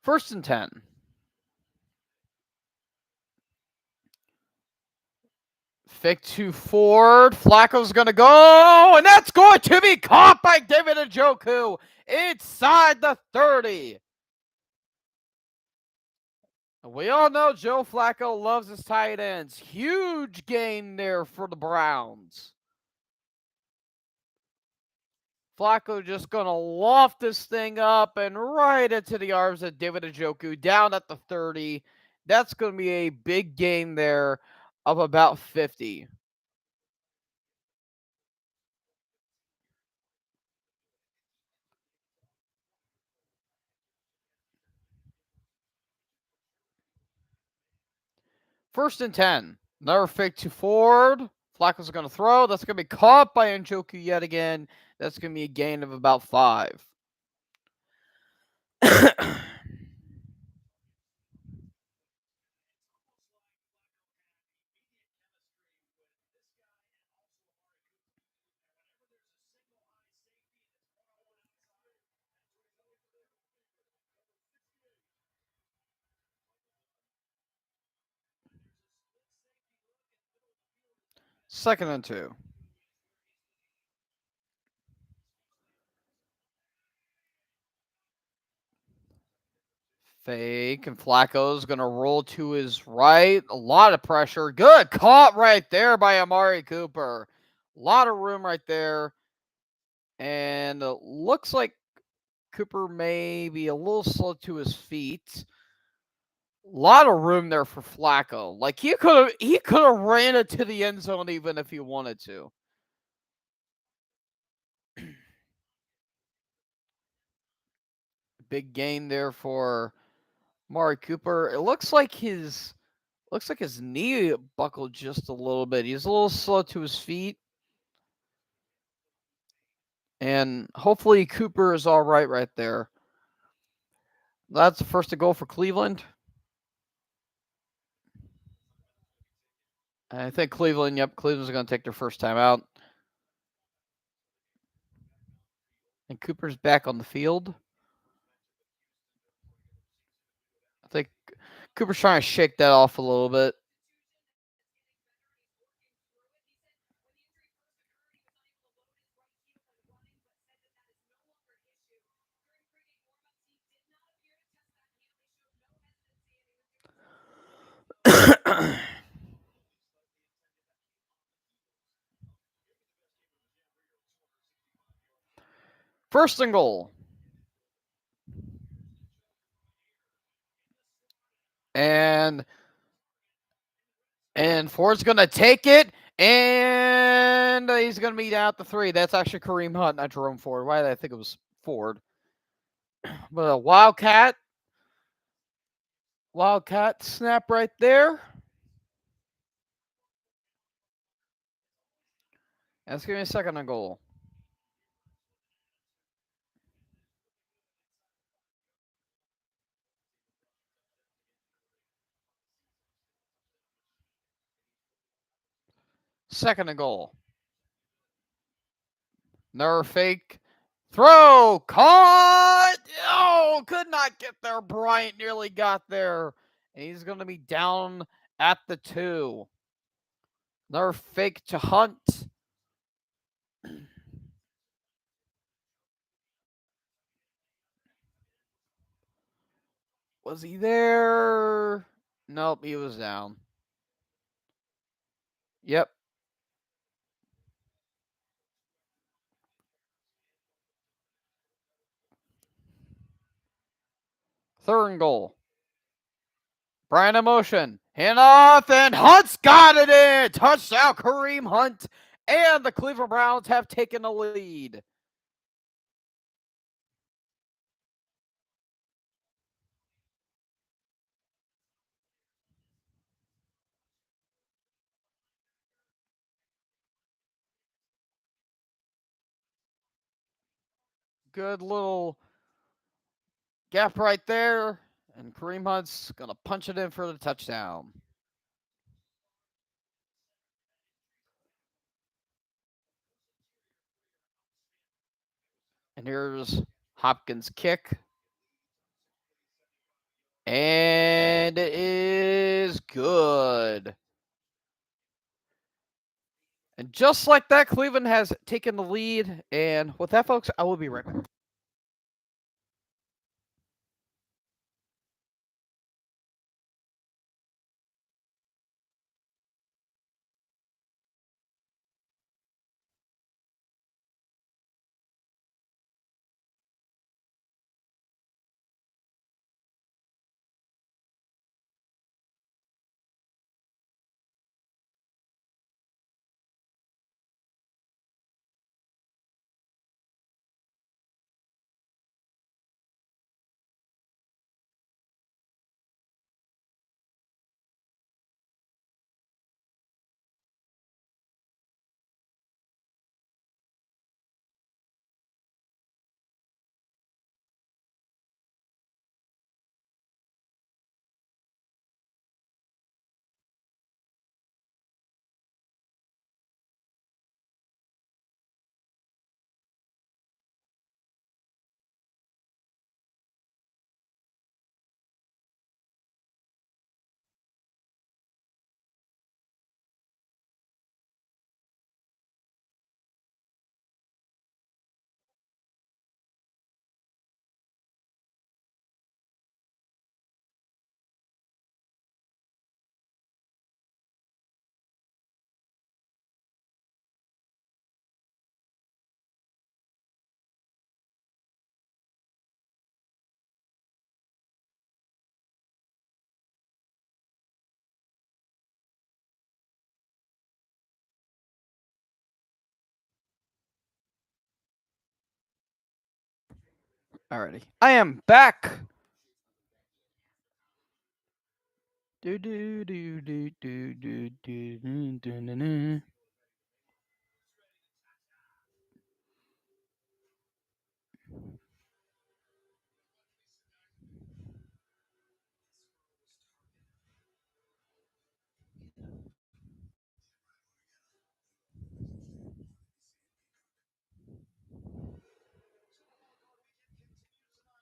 First and 10. Fake to Ford. Flacco's going to go, and that's going to be caught by David Njoku inside the 30. We all know Joe Flacco loves his tight ends. Huge gain there for the Browns. Flacco just going to loft this thing up and right into the arms of David Njoku down at the 30. That's going to be a big gain there of about 50. First and 10. Another fake to Ford. Flacco's going to throw. That's going to be caught by Njoku yet again. That's going to be a gain of about 5. Second and 2. Fake, and Flacco's going to roll to his right. A lot of pressure. Good caught right there by Amari Cooper. A lot of room right there. And it looks like Cooper may be a little slow to his feet. A lot of room there for Flacco. Like he could have ran it to the end zone even if he wanted to. Big gain there for Amari Cooper. It looks like his knee buckled just a little bit. He's a little slow to his feet. And hopefully Cooper is all right there. That's the first to goal for Cleveland. I think Cleveland's going to take their first time out. And Cooper's back on the field. I think Cooper's trying to shake that off a little bit. First and goal. And Ford's going to take it. And he's going to meet out the 3. That's actually Kareem Hunt, not Jerome Ford. Why did I think it was Ford? But a Wildcat snap right there. Let's give me a second on goal. Second and goal. Another fake throw. Caught. Oh, could not get there. Bryant nearly got there. And he's going to be down at the 2. Another fake to Hunt. Was he there? Nope, he was down. Yep. Third and goal. Bryant in motion. Hand off, and Hunt's got it in. Touchdown, Kareem Hunt. And the Cleveland Browns have taken the lead. Good little gap right there. And Kareem Hunt's going to punch it in for the touchdown. And here's Hopkins' kick. And it is good. And just like that, Cleveland has taken the lead. And with that, folks, I will be right back. Alrighty. I am back. Do do do do do do do do do do.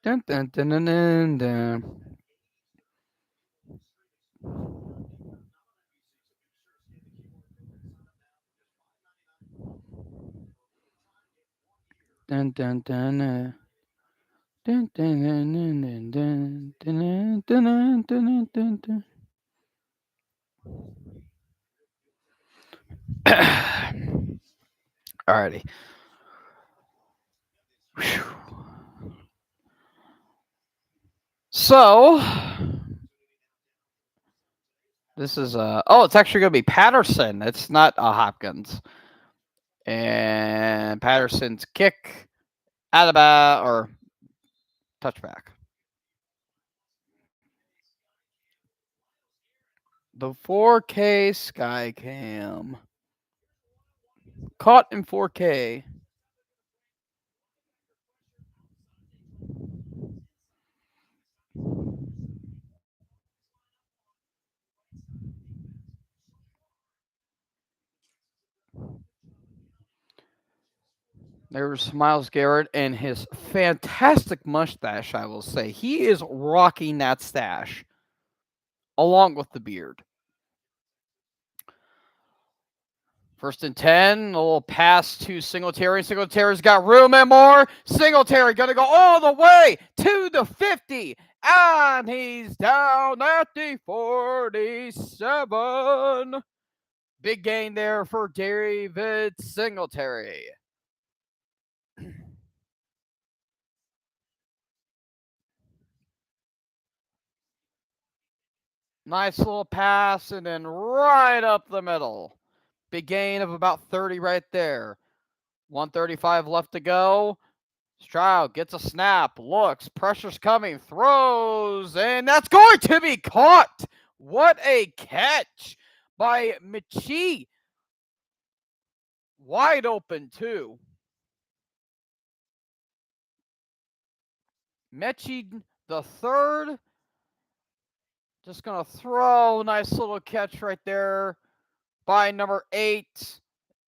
Dun dun dun dun dun dun. Dun dun dun dun. Dun dun dun dun dun dun dun dun dun dun dun. Alrighty. Whew. So this is it's actually gonna be Patterson. It's not Hopkins. And Patterson's kick out of or touchback. The 4K Skycam. Caught in 4K. There's Myles Garrett and his fantastic mustache, I will say. He is rocking that stash along with the beard. First and 10, a little pass to Singletary. Singletary's got room and more. Singletary going to go all the way to the 50. And he's down at the 47. Big gain there for David Singletary. Nice little pass, and then right up the middle. Big gain of about 30 right there. 135 left to go. Stroud gets a snap, looks, pressure's coming, throws, and that's going to be caught. What a catch by Mechie. Wide open, too. Mechie the third. Just going to throw. Nice little catch right there by number 8.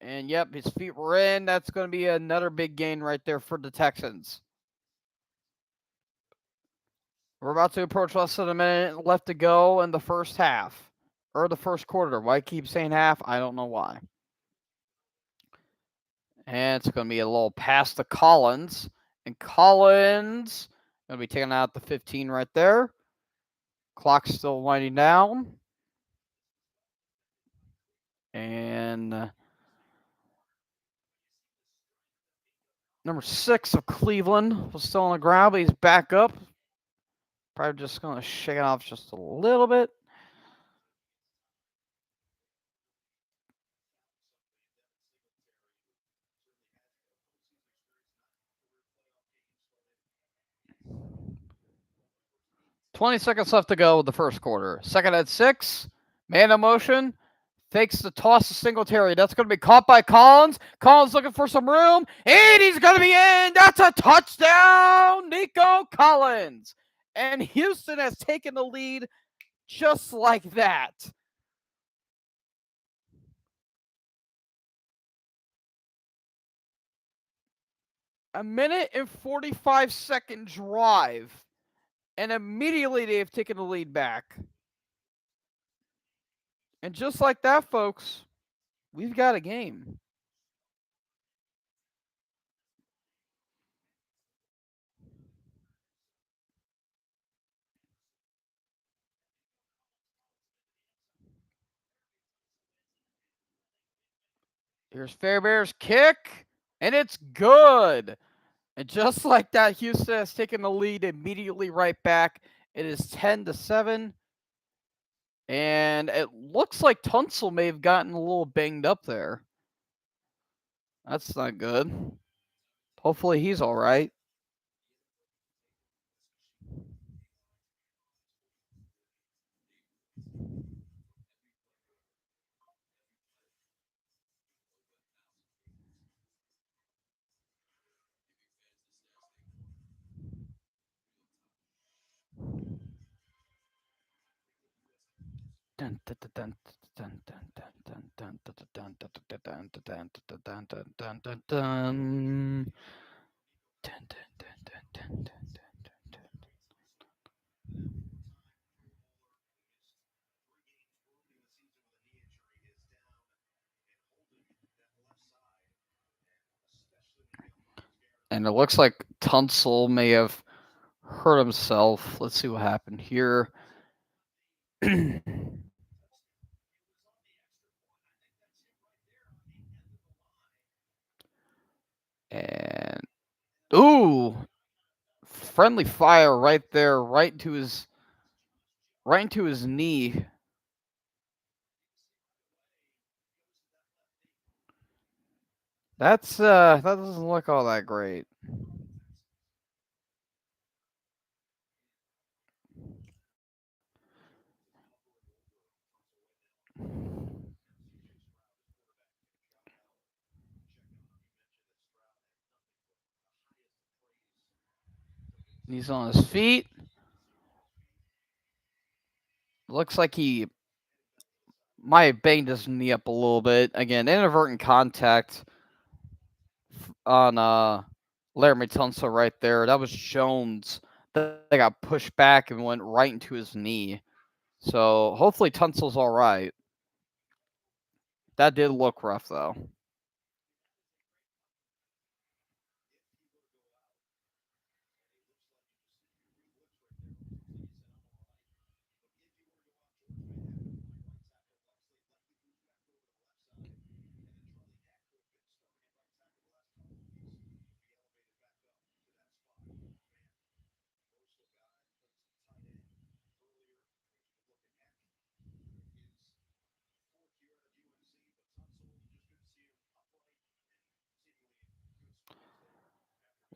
And yep, his feet were in. That's going to be another big gain right there for the Texans. We're about to approach less than a minute left to go in the first half. Or the first quarter. Why I keep saying half? I don't know why. And it's going to be a little pass to Collins. And Collins going to be taking out the 15 right there. Clock's still winding down. And number 6 of Cleveland was still on the ground, but he's back up. Probably just going to shake it off just a little bit. $20 left to go with the first quarter. Second at 6. Man in motion. Fakes the toss to Singletary. That's going to be caught by Collins. Collins looking for some room. And he's going to be in. That's a touchdown. Nico Collins. And Houston has taken the lead just like that. A minute and 45-second drive. And immediately they've taken the lead back. And just like that, folks, we've got a game. Here's Fairbairn's kick, and it's good. And just like that, Houston has taken the lead immediately right back. It is 10-7. And it looks like Tunsil may have gotten a little banged up there. That's not good. Hopefully he's all right. And it looks like Tunsil may have hurt himself. Let's see what happened here. And ooh, friendly fire right there, right into his knee. That doesn't look all that great. He's on his feet. Looks like he might have banged his knee up a little bit. Again, inadvertent contact on Laramie Tunsil right there. That was Jones that got pushed back and went right into his knee. So hopefully Tunsil's all right. That did look rough though.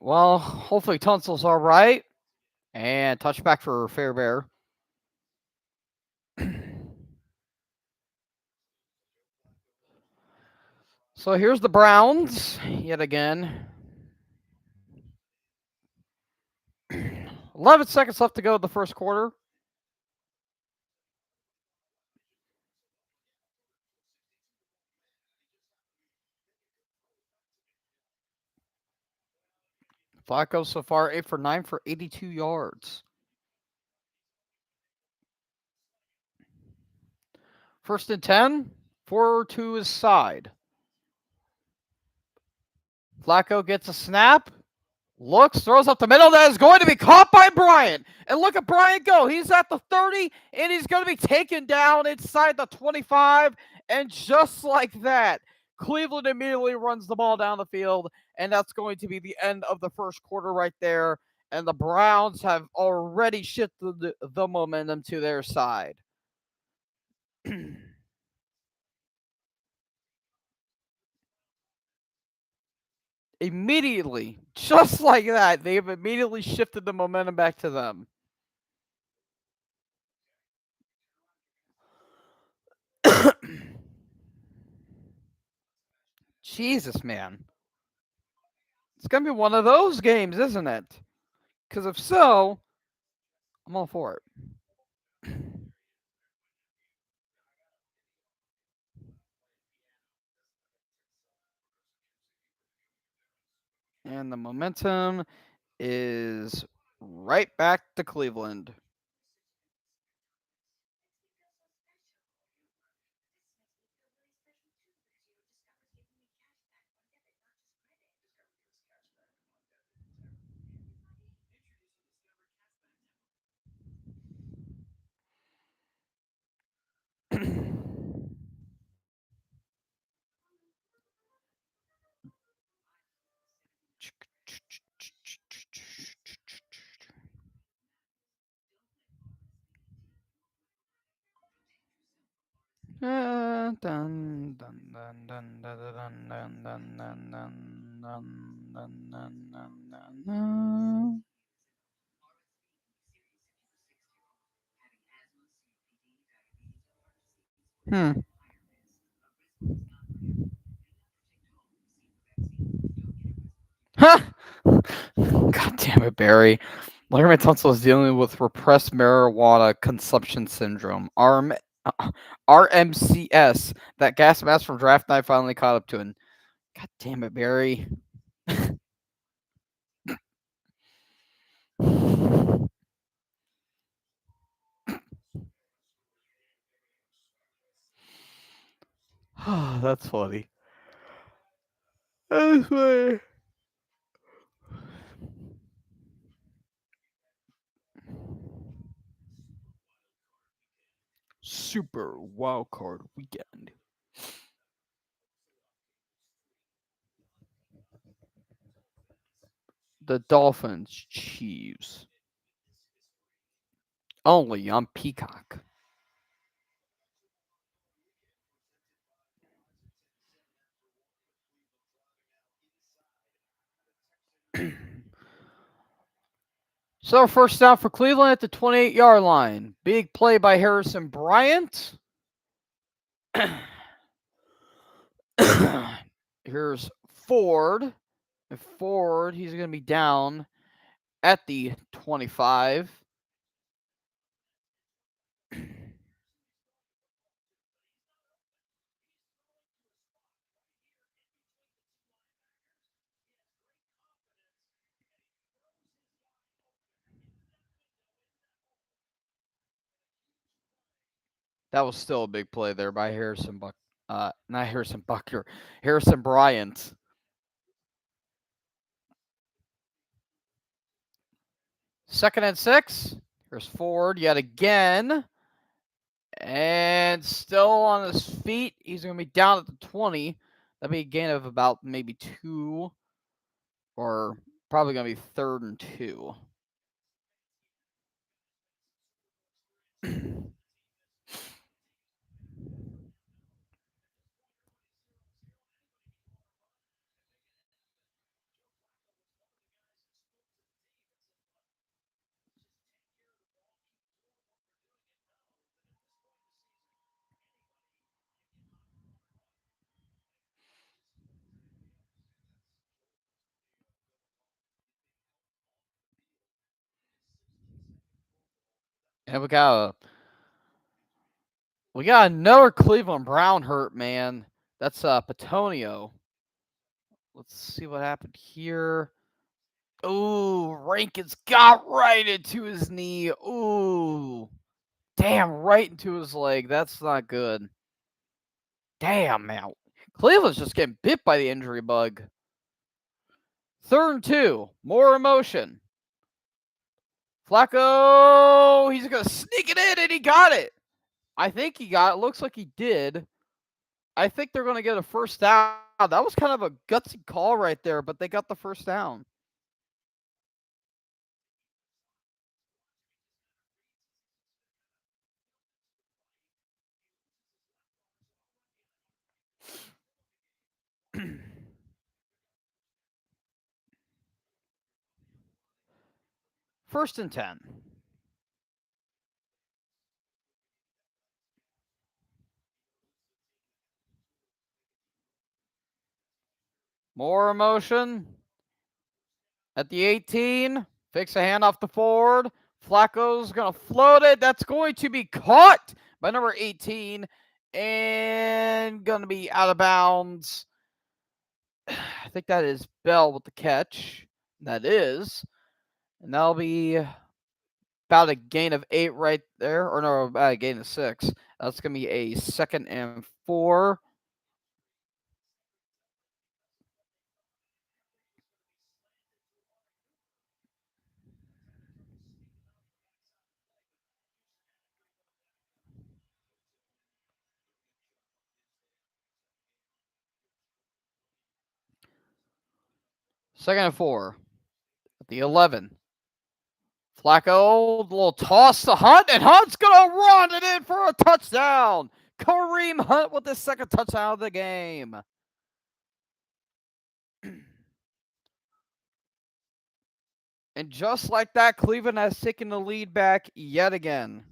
Well, hopefully Tunsil's all right. And touchback for Fairbear. So here's the Browns yet again. 11 seconds left to go in the first quarter. Flacco so far 8 for 9 for 82 yards. First and 10, 4 to his side. Flacco gets a snap, looks, throws up the middle. That is going to be caught by Bryant. And look at Bryant go. He's at the 30, and he's going to be taken down inside the 25. And just like that, Cleveland immediately runs the ball down the field, and that's going to be the end of the first quarter right there. And the Browns have already shifted the momentum to their side. Immediately, just like that, they've immediately shifted the momentum back to them. Jesus, man. It's going to be one of those games, isn't it? Because if so, I'm all for it. And the momentum is right back to Cleveland. Dun, dun, dun, dun, dun, dun, dun, dun, dun, dun, dun, dun, dun, dun, dun. Hmm. Ha! God damn it, Barry. Larry Tunsil is dealing with repressed marijuana consumption syndrome, RMCS. That gas mask from draft night finally caught up to him. God damn it, Barry. That's funny. That's funny. Super wild card weekend. The Dolphins, Chiefs. Only on Peacock. So first down for Cleveland at the 28-yard line. Big play by Harrison Bryant. Here's Ford. Ford, he's going to be down at the 25. That was still a big play there by not Harrison Buckner, Harrison Bryant. Second and 6. Here's Ford yet again. And still on his feet. He's going to be down at the 20. That'd be a gain of about maybe 2, or probably going to be 3rd and 2. And we got another Cleveland Brown hurt, man. That's Petonio. Let's see what happened here. Ooh, Rankins got right into his knee. Ooh. Damn, right into his leg. That's not good. Damn, man. Cleveland's just getting bit by the injury bug. 3rd and 2. More emotion. Flacco, he's going to sneak it in, and he got it. I think he got it. Looks like he did. I think they're going to get a first down. That was kind of a gutsy call right there, but they got the first down. First and 10. More emotion. At the 18, fakes a handoff to Ford. Flacco's going to float it. That's going to be caught by number 18 and going to be out of bounds. I think that is Bell with the catch. That is. And that'll be about a gain of 8 right there. Or no, about a gain of 6. That's going to be a 2nd and 4. Second and 4. At the 11. Flacco, little toss to Hunt, and Hunt's going to run it in for a touchdown. Kareem Hunt with his 2nd touchdown of the game. And just like that, Cleveland has taken the lead back yet again.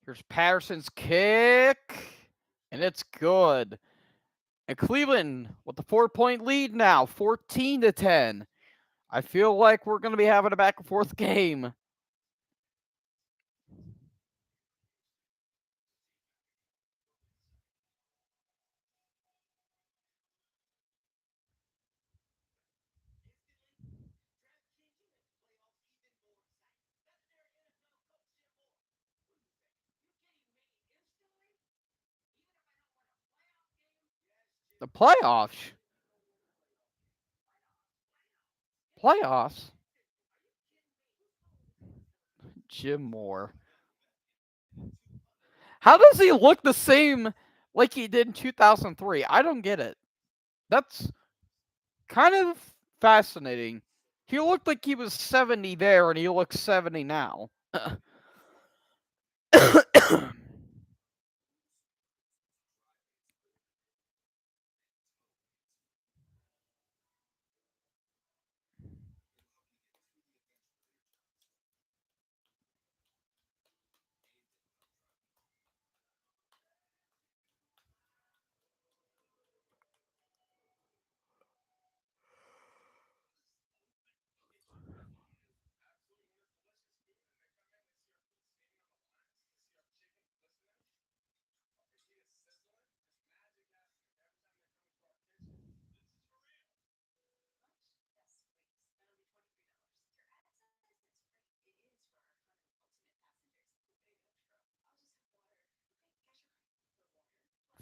Here's Patterson's kick, and it's good. And Cleveland with the 4-point lead now, 14-10. I feel like we're going to be having a back and forth game. The playoffs. Playoffs. Jim Moore. How does he look the same like he did in 2003? I don't get it. That's kind of fascinating. He looked like he was 70 there, and he looks 70 now.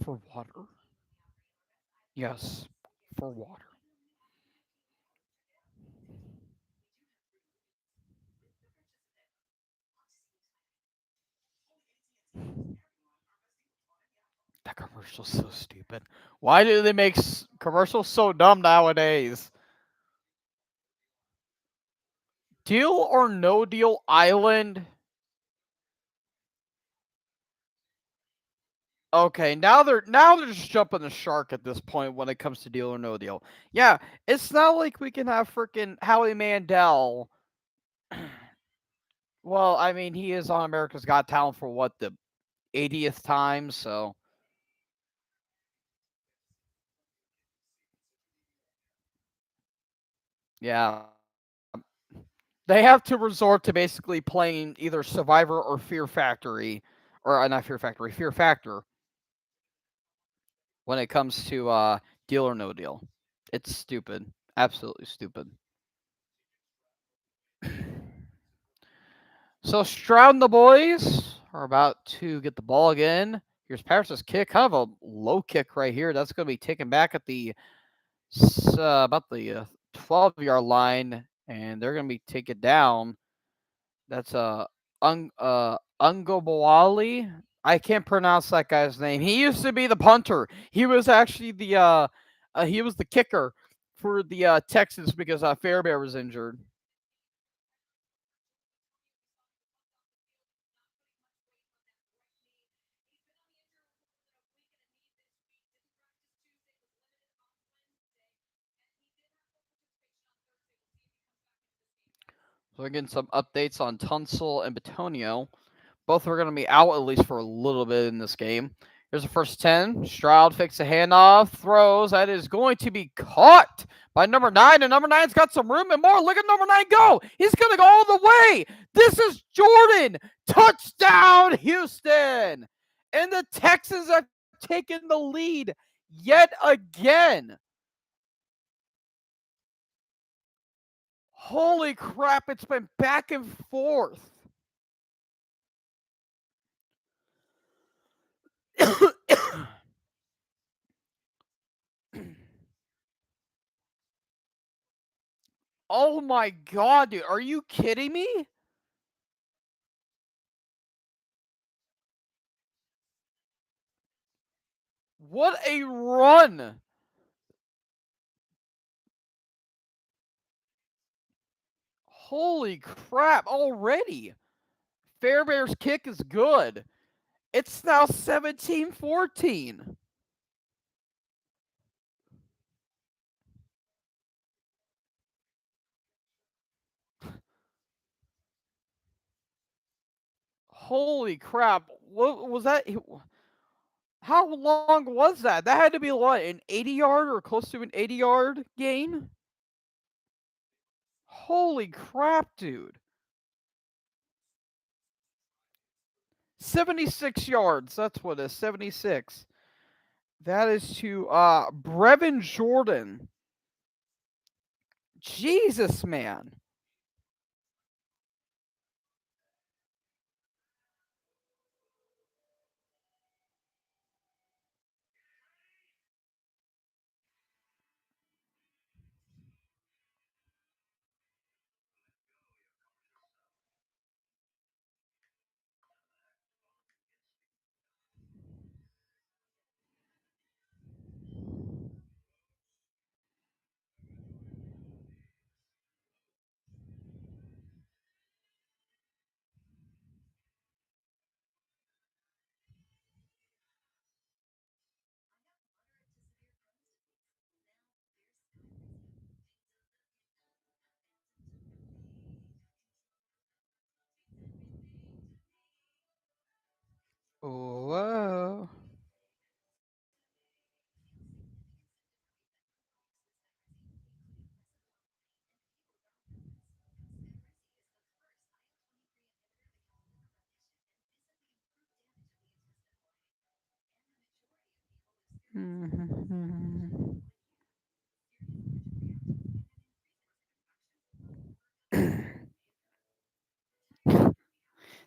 For water. Yes. For water. That commercial's so stupid. Why do they make commercials so dumb nowadays? Deal or no deal island. Okay, now they're just jumping the shark at this point when it comes to deal or no deal. Yeah, it's not like we can have freaking Howie Mandel. Well, I mean, he is on America's Got Talent for what, the 80th time, so yeah. They have to resort to basically playing either Survivor or Fear Factory, or not Fear Factory, Fear Factor when it comes to deal or no deal. It's stupid, absolutely stupid. So Stroud and the boys are about to get the ball again. Here's Patterson's kick, kind of a low kick right here. That's going to be taken back at the about the 12-yard line, and they're going to be taken down. That's Ungobowale. I can't pronounce that guy's name. He used to be the punter. He was actually he was the kicker for the Texans because Fairbairn was injured. So we're getting some updates on Tunsil and Batonio. Both are going to be out at least for a little bit in this game. Here's the first 10. Stroud fakes a handoff, throws. That is going to be caught by number 9. And number 9's got some room and more. Look at number 9 go. He's going to go all the way. This is Jordan. Touchdown, Houston. And the Texans have taken the lead yet again. Holy crap, it's been back and forth. Oh my god, dude. Are you kidding me? What a run. Holy crap, already. Fairbairn's kick is good. It's now 17-14. Holy crap. What was that? How long was that? That had to be what, an 80-yard or close to an 80-yard gain? Holy crap, dude. 76 yards. That's what it is. 76. That is to Brevin Jordan. Jesus, man. Whoa.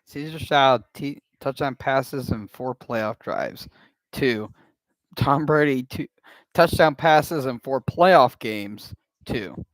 Caesar Stroud touchdown passes and 4 playoff drives. 2. Tom Brady 2 touchdown passes in 4 playoff games too.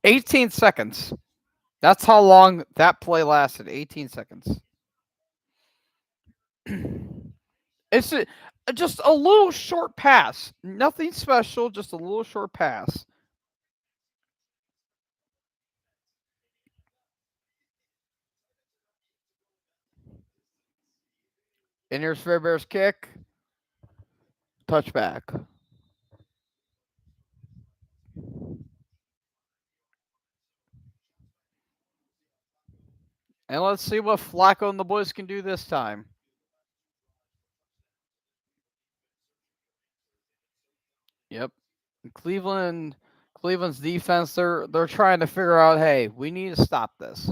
18 seconds. That's how long that play lasted. 18 seconds. It's just a little short pass. Nothing special, just a little short pass. And here's Fairbear's kick. Touchback. And let's see what Flacco and the boys can do this time. Yep. Cleveland Cleveland's defense, they're trying to figure out, hey, we need to stop this.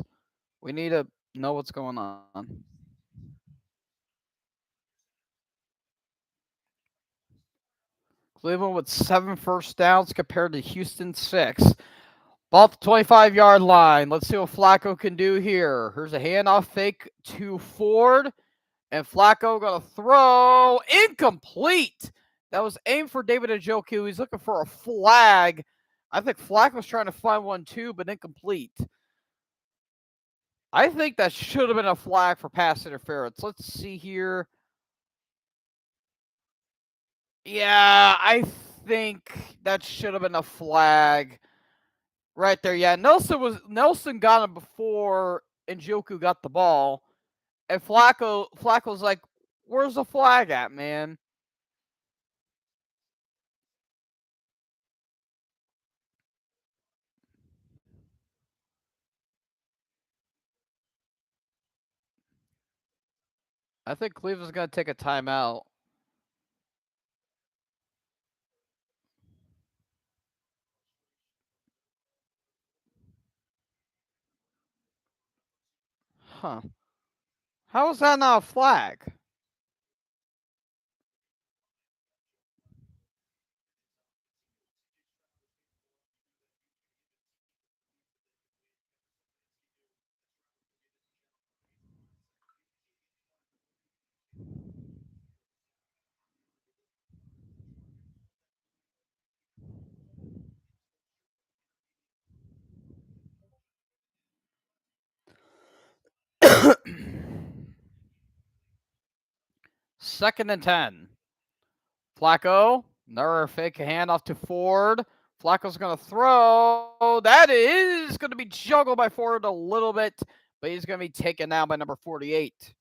We need to know what's going on. Cleveland with 7 first downs compared to Houston 6. Ball at the 25-yard line. Let's see what Flacco can do here. Here's a handoff fake to Ford. And Flacco going to throw. Incomplete. That was aimed for David Njoku. He's looking for a flag. I think Flacco's trying to find one too, but incomplete. I think that should have been a flag for pass interference. Let's see here. Yeah, I think that should have been a flag right there. Yeah, Nelson got him before Njoku got the ball, and Flacco's like, "Where's the flag at, man?" I think Cleveland's gonna take a timeout. Huh? How is that not a flag? 2nd and 10. Flacco, another fake handoff to Ford. Flacco's going to throw. That is going to be juggled by Ford a little bit, but he's going to be taken down by number 48.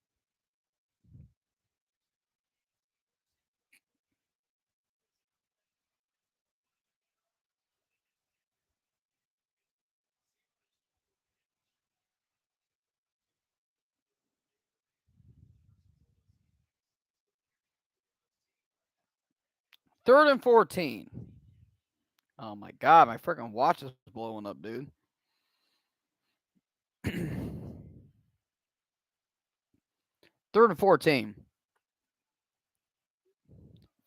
Third and 14. Oh my God, my freaking watch is blowing up, dude. Third and 14.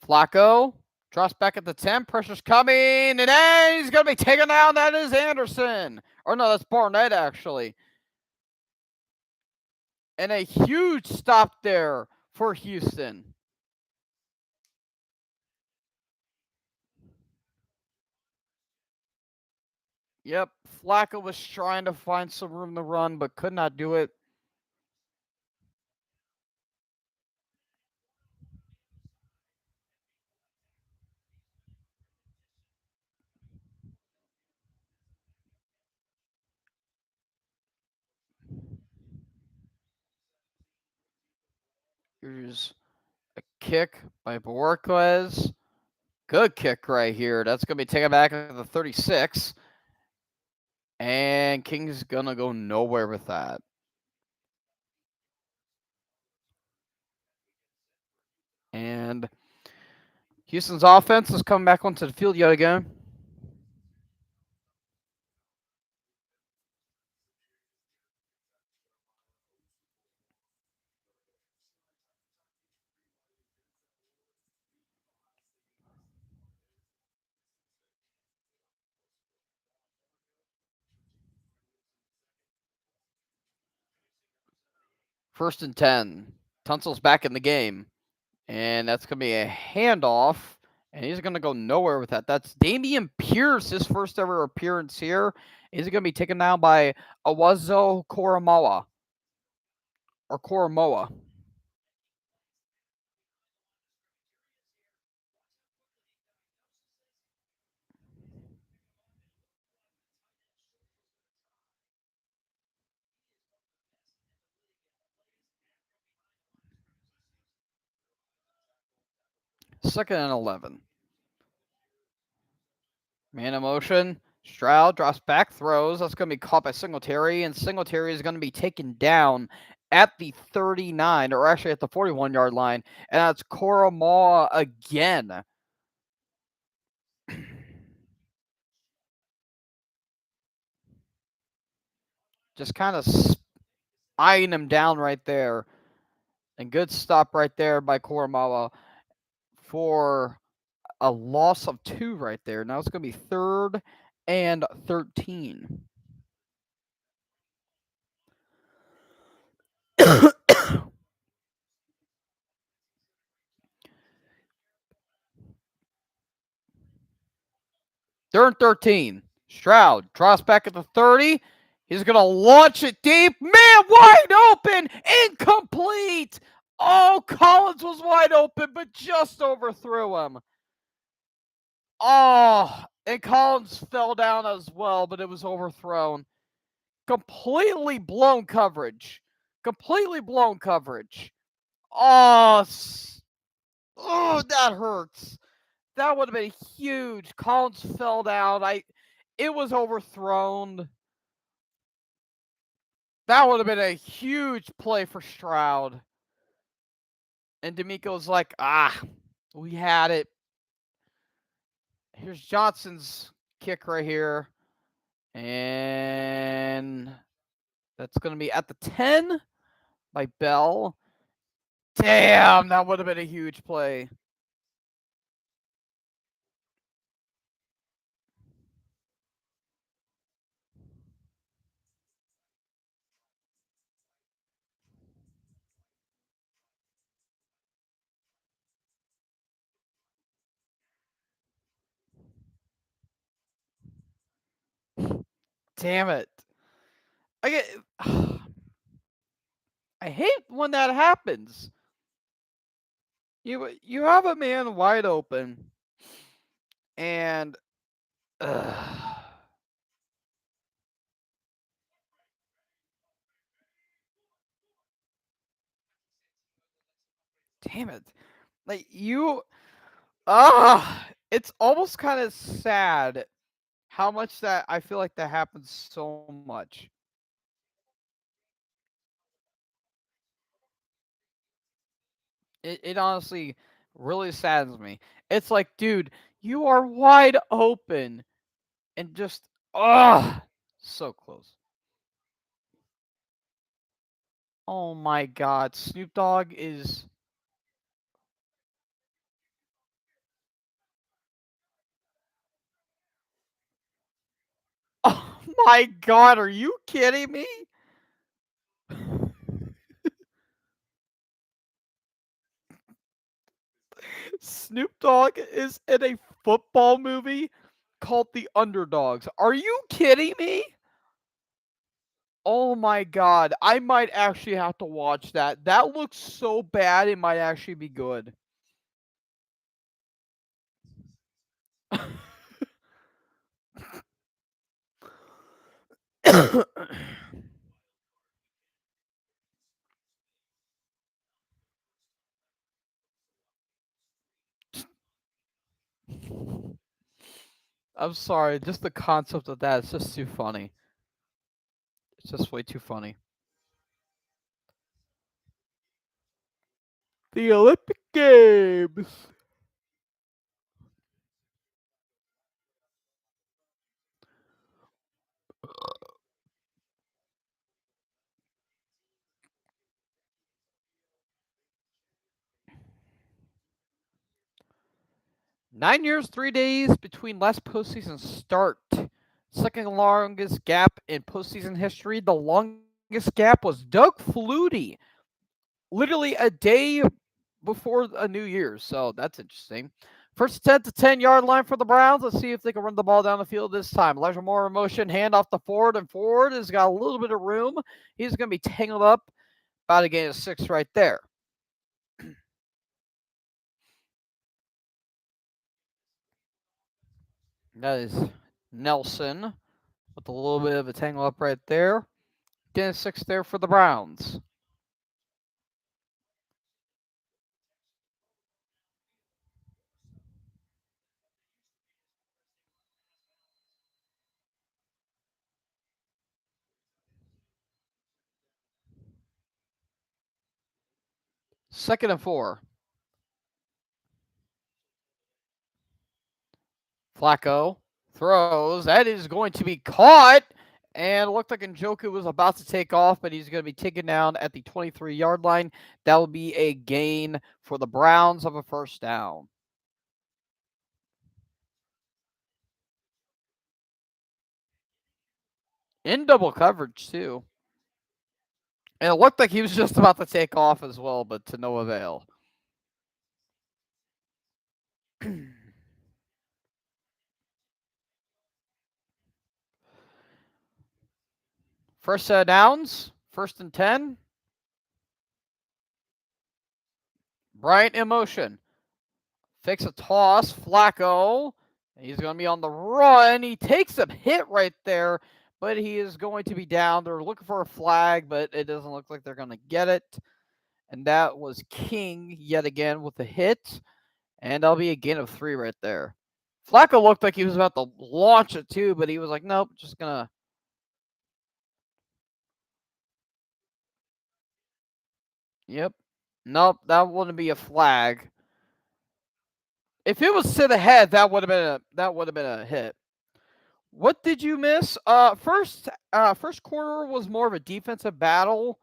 Flacco drops back at the 10. Pressure's coming, and then he's going to be taken down. That is Anderson. Or no, that's Barnett, actually. And a huge stop there for Houston. Yep, Flacco was trying to find some room to run, but could not do it. Here's a kick by Borquez. Good kick right here. That's going to be taken back at the 36. And King's going to go nowhere with that. And Houston's offense is coming back onto the field yet again. First and 10. Tunsil's back in the game. And that's going to be a handoff. And he's going to go nowhere with that. That's Damian Pierce, his first ever appearance here. He's going to be taken down by Awazo Koromoa. Or Koromoa. Second and 11. Man in motion. Stroud drops back, throws. That's going to be caught by Singletary, and Singletary is going to be taken down at the 39, or actually at the 41-yard line, and that's Koromoa again. Just kind of eyeing him down right there. And good stop right there by Koromoa for a loss of 2 right there. Now it's going to be 3rd and 13. Third and 13. Stroud drops back at the 30. He's going to launch it deep. Man, wide open. Incomplete. Oh, Collins was wide open, but just overthrew him. Oh, and Collins fell down as well, but it was overthrown. Completely blown coverage. Completely blown coverage. Oh, that hurts. That would have been huge. Collins fell down. It was overthrown. That would have been a huge play for Stroud. And D'Amico's like, we had it. Here's Johnson's kick right here. And that's going to be at the 10 by Bell. Damn, that would have been a huge play. Damn it. I get I hate when that happens. You have a man wide open and damn it. Like it's almost kind of sad how much that I feel like that happens so much. It honestly really saddens me. It's like, dude, you are wide open and just so close. Oh my god, Snoop Dogg is oh my god, are you kidding me? Snoop Dogg is in a football movie called The Underdogs. Are you kidding me? Oh my god, I might actually have to watch that. That looks so bad, it might actually be good. I'm sorry, just the concept of that is just too funny. It's just way too funny. The Olympic games. 9 years, 3 days between last postseason start. Second longest gap in postseason history. The longest gap was Doug Flutie, literally a day before a New Year's. So that's interesting. First 10 to 10 yard line for the Browns. Let's see if they can run the ball down the field this time. Elijah Moore in motion, hand off to Ford, and Ford has got a little bit of room. He's going to be tangled up about a gain of 6 right there. That is Nelson with a little bit of a tangle up right there. Gain of 6 there for the Browns. Second and 4. Flacco throws. That is going to be caught. And it looked like Njoku was about to take off, but he's going to be taken down at the 23-yard line. That will be a gain for the Browns of a first down. In double coverage, too. And it looked like he was just about to take off as well, but to no avail. First set of downs. First and 10. Bryant in motion. Fakes a toss. Flacco. He's going to be on the run. He takes a hit right there, but he is going to be down. They're looking for a flag, but it doesn't look like they're going to get it. And that was King yet again with a hit. And that'll be a gain of 3 right there. Flacco looked like he was about to launch it too, but he was like, nope, just going to. Yep. Nope, that wouldn't be a flag. If it was to the head, that would have been a hit. What did you miss? First quarter was more of a defensive battle,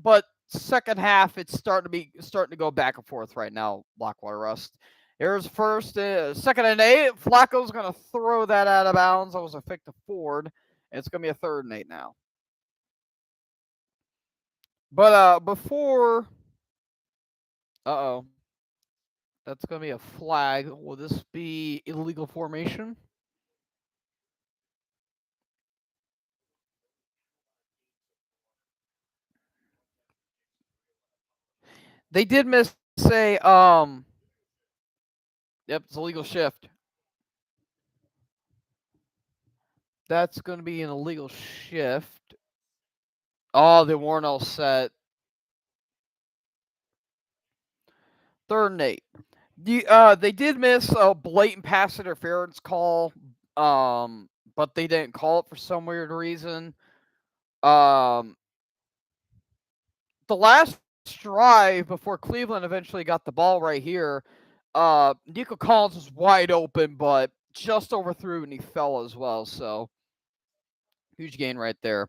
but second half it's starting to go back and forth right now. Blackwater Rust. Here's second and 8. Flacco's gonna throw that out of bounds. That was a fake to Ford. It's gonna be a 3rd and 8 now. But before, that's gonna be a flag. Will this be illegal formation? They did miss a Yep, it's a legal shift. That's going to be an illegal shift. Oh, they weren't all set. 3rd and 8. They did miss a blatant pass interference call, but they didn't call it for some weird reason. The last drive before Cleveland eventually got the ball right here, Nico Collins was wide open, but just overthrew and he fell as well. So huge gain right there.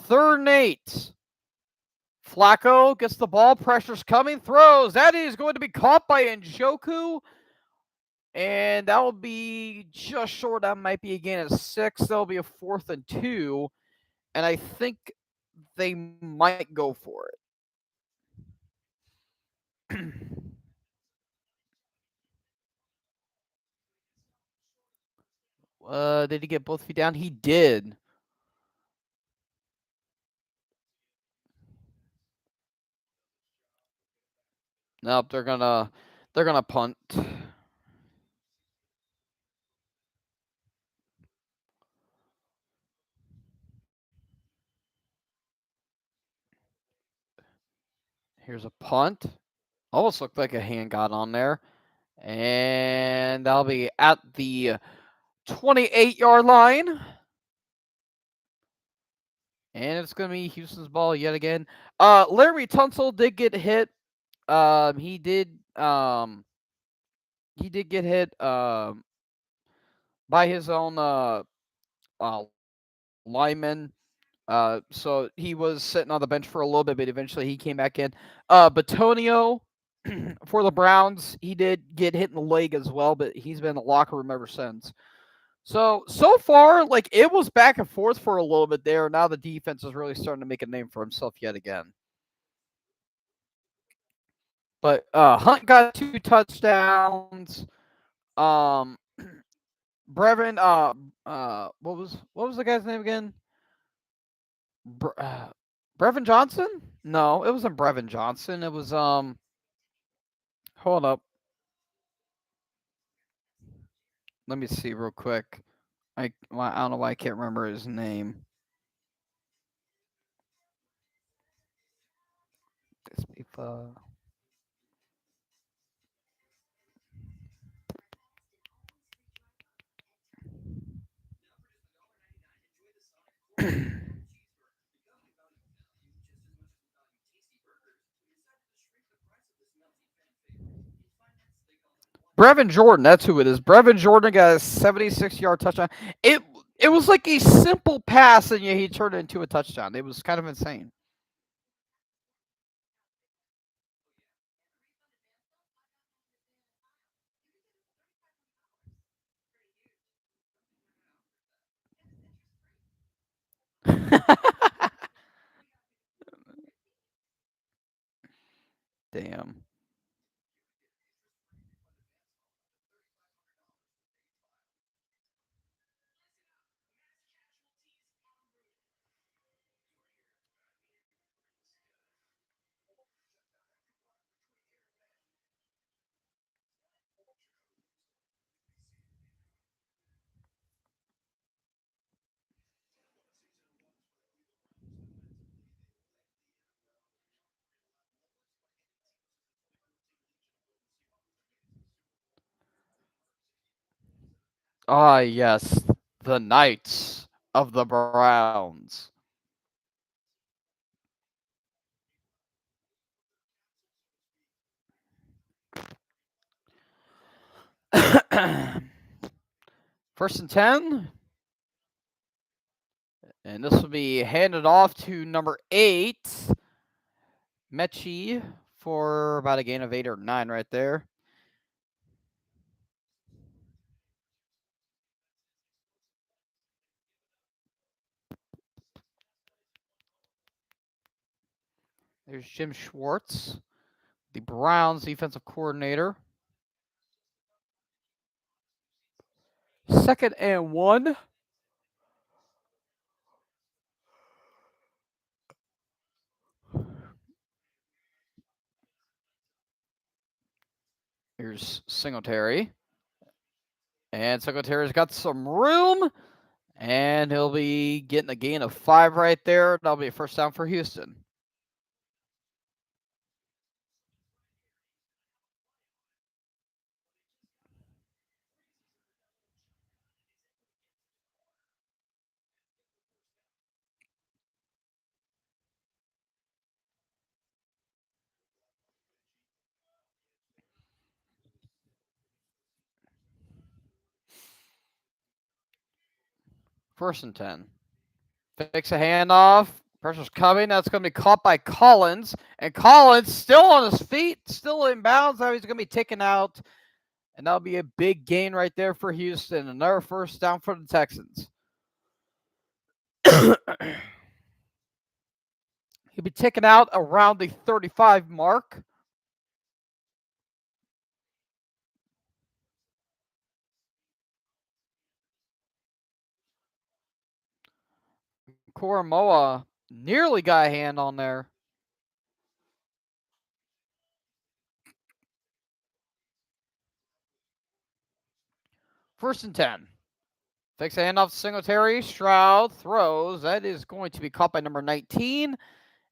3rd and 8. Flacco gets the ball, pressure's coming, throws. That is going to be caught by Njoku. And that will be just short. That might be a gain of 6. That'll be a 4th and 2. And I think they might go for it. Did he get both feet down? He did. Nope, they're gonna punt. Here's a punt. Almost looked like a hand got on there. And that'll be at the 28-yard line. And it's going to be Houston's ball yet again. Larry Tunsil did get hit. He did um he did get hit by his own lineman. So he was sitting on the bench for a little bit, but eventually he came back in. Batonio for the Browns, he did get hit in the leg as well, but he's been in the locker room ever since. So far, like it was back and forth for a little bit there. Now the defense is really starting to make a name for himself yet again. But Hunt got 2 touchdowns. Um, Brevin, what was the guy's name again? Bre- uh, Brevin Johnson? No, it wasn't Brevin Johnson. It was Hold up, let me see real quick. I don't know why I can't remember his name. This people. Brevin Jordan, that's who it is. Brevin Jordan got a 76-yard touchdown. It it was like a simple pass, and yet he turned it into a touchdown. It was kind of insane. Damn. Ah, yes, the Knights of the Browns. First and 10, and this will be handed off to number 8, Mechie, for about a gain of 8 or 9 right there. There's Jim Schwartz, the Browns defensive coordinator. Second and 1. Here's Singletary. And Singletary's got some room. And he'll be getting a gain of 5 right there. That'll be a first down for Houston. First and 10. Fakes a handoff. Pressure's coming. That's going to be caught by Collins. And Collins still on his feet, still in bounds. Now he's going to be taken out. And that'll be a big gain right there for Houston. Another first down for the Texans. He'll be taken out around the 35 mark. Koromoa nearly got a hand on there. First and 10. Takes a handoff to Singletary. Stroud throws. That is going to be caught by number 19.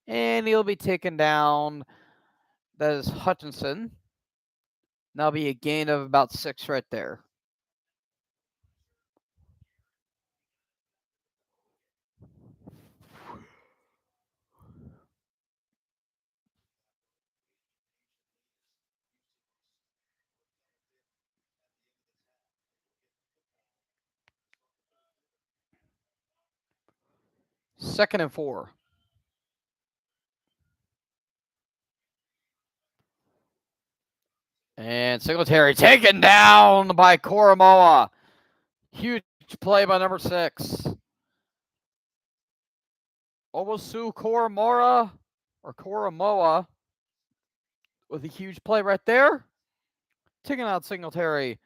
And he'll be taken down. That is Hutchinson. That'll be a gain of about 6 right there. Second and 4. And Singletary taken down by Koromoa. Huge play by number 6. Owosu Koromora or Koromoa with a huge play right there. Taking out Singletary.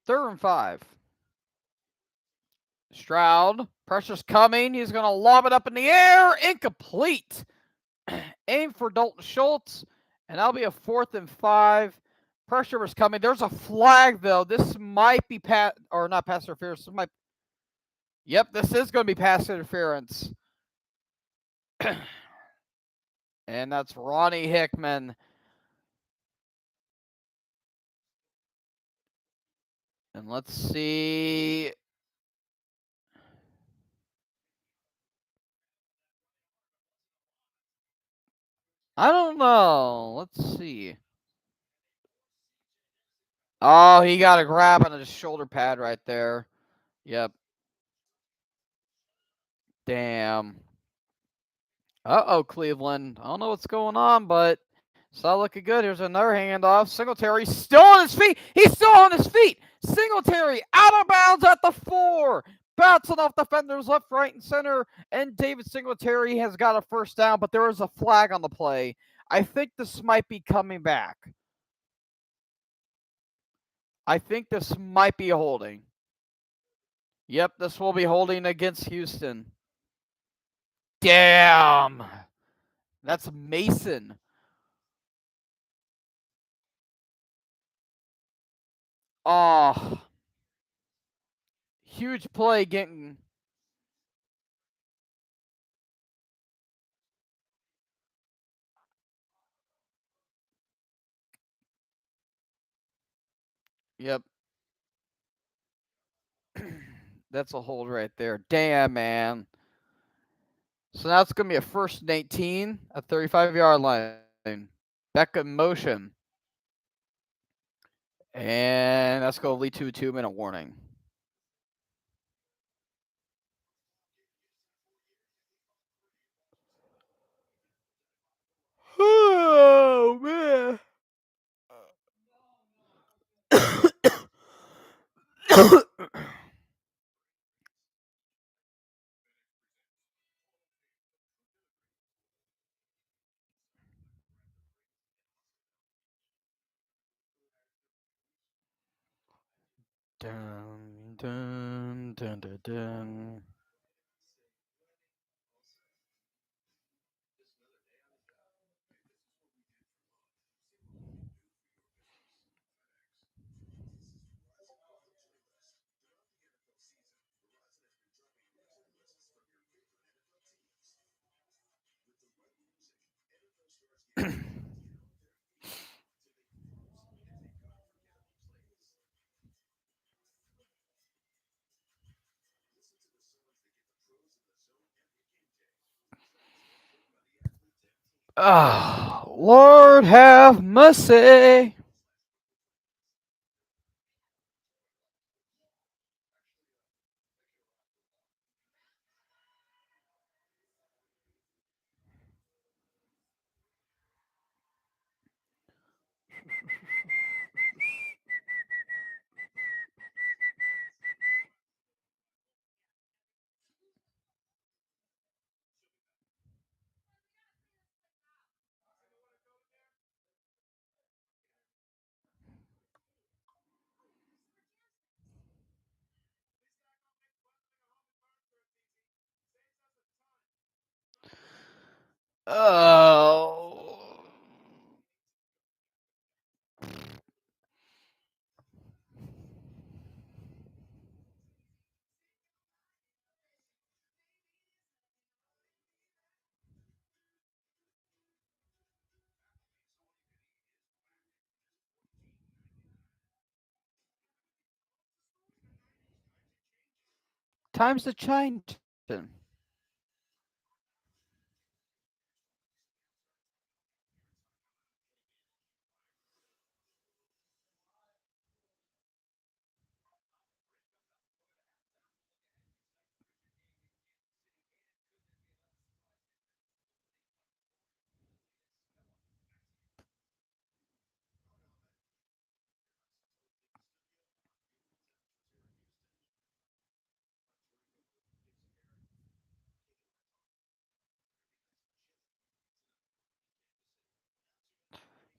Third and 5. Stroud. Pressure's coming. He's going to lob it up in the air. Incomplete. Aim for Dalton Schultz. And that'll be a 4th and 5. Pressure was coming. There's a flag, though. This might be pass interference. Yep, this is going to be pass interference. And that's Ronnie Hickman. And let's see. I don't know. Let's see. Oh, he got a grab on his shoulder pad right there. Yep. Damn. Uh-oh, Cleveland. I don't know what's going on, but it's not looking good. Here's another handoff. Singletary still on his feet. He's still on his feet. Singletary out of bounds at the 4. Bouncing off defenders left, right, and center. And David Singletary has got a first down, but there is a flag on the play. I think this might be coming back. I think this might be a holding. Yep, this will be holding against Houston. Damn. That's Mason. Oh. Huge play getting. Yep. That's a hold right there. Damn, man. So now it's going to be a 1st and 18 at 35-yard line. Back in motion. And that's going to lead to a 2-minute warning. Oh, man. Dun, dun, dun, dun, dun. Oh, Lord have mercy. Oh. Time's a changing.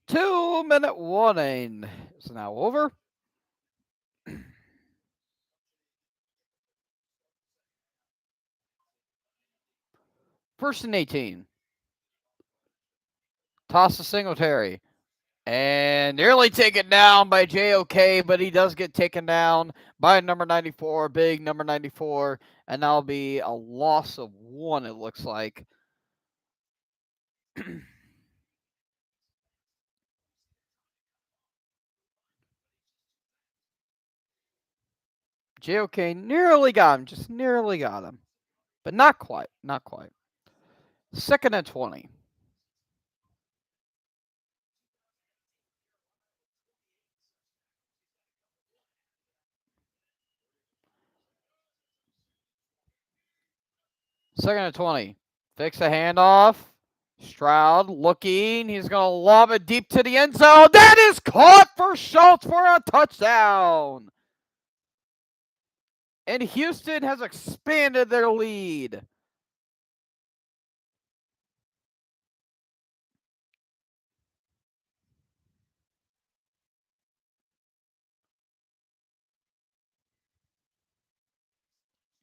2 minute warning is now over. First and 18. Toss to Singletary. And nearly taken down by JOK, but he does get taken down by number 94, big number 94, and that'll be a loss of 1, it looks like. JOK nearly got him, just nearly got him. But not quite, not quite. Second and 20. Second and 20. Fix a handoff. Stroud looking. He's going to lob it deep to the end zone. That is caught for Schultz for a touchdown. And Houston has expanded their lead.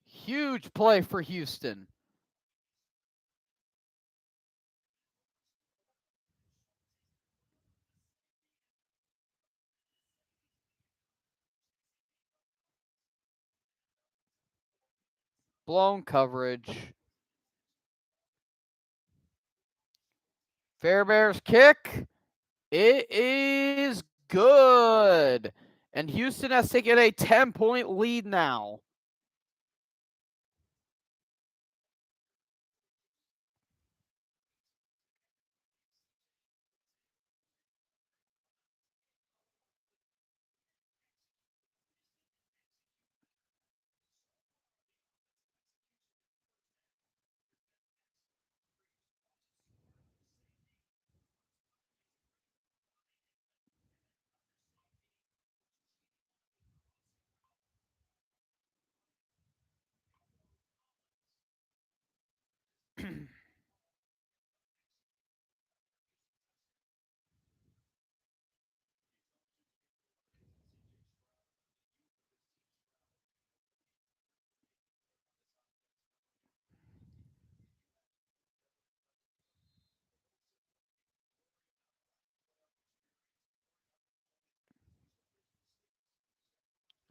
Huge play for Houston. Blown coverage. Fairbear's kick. It is good. And Houston has taken a 10-point lead now.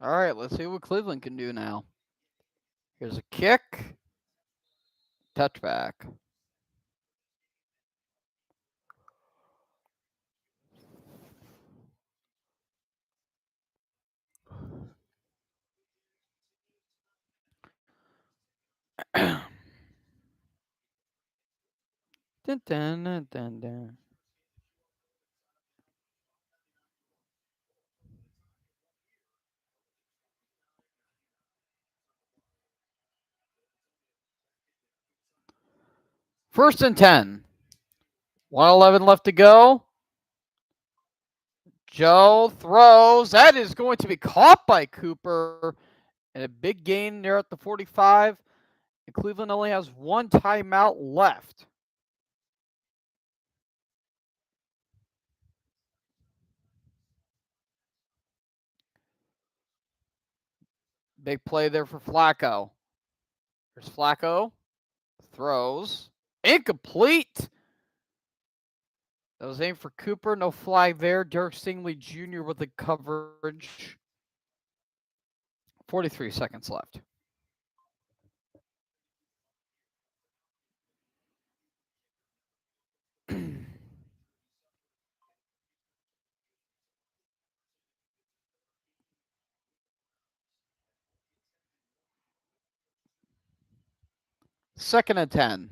All right, let's see what Cleveland can do now. Here's a kick. Touchback. Dun, dun, dun, dun, dun. First and 10. 1:11 left to go. Joe throws. That is going to be caught by Cooper. And a big gain there at the 45. And Cleveland only has one timeout left. Big play there for Flacco. Here's Flacco. Throws. Incomplete. That was aimed for Cooper. No flag there. Derek Stingley Jr. with the coverage. 43 seconds left. Second and 10.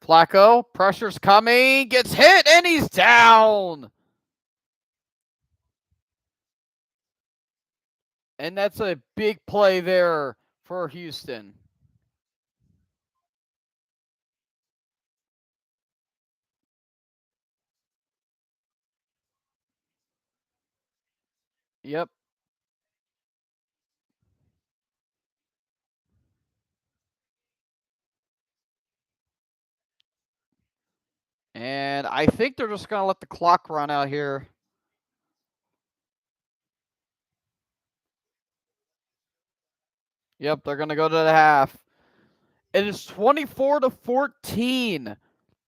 Flacco, pressure's coming, gets hit, and he's down. And that's a big play there for Houston. Yep. And I think they're just going to let the clock run out here. Yep, they're going to go to the half. It is 24-14.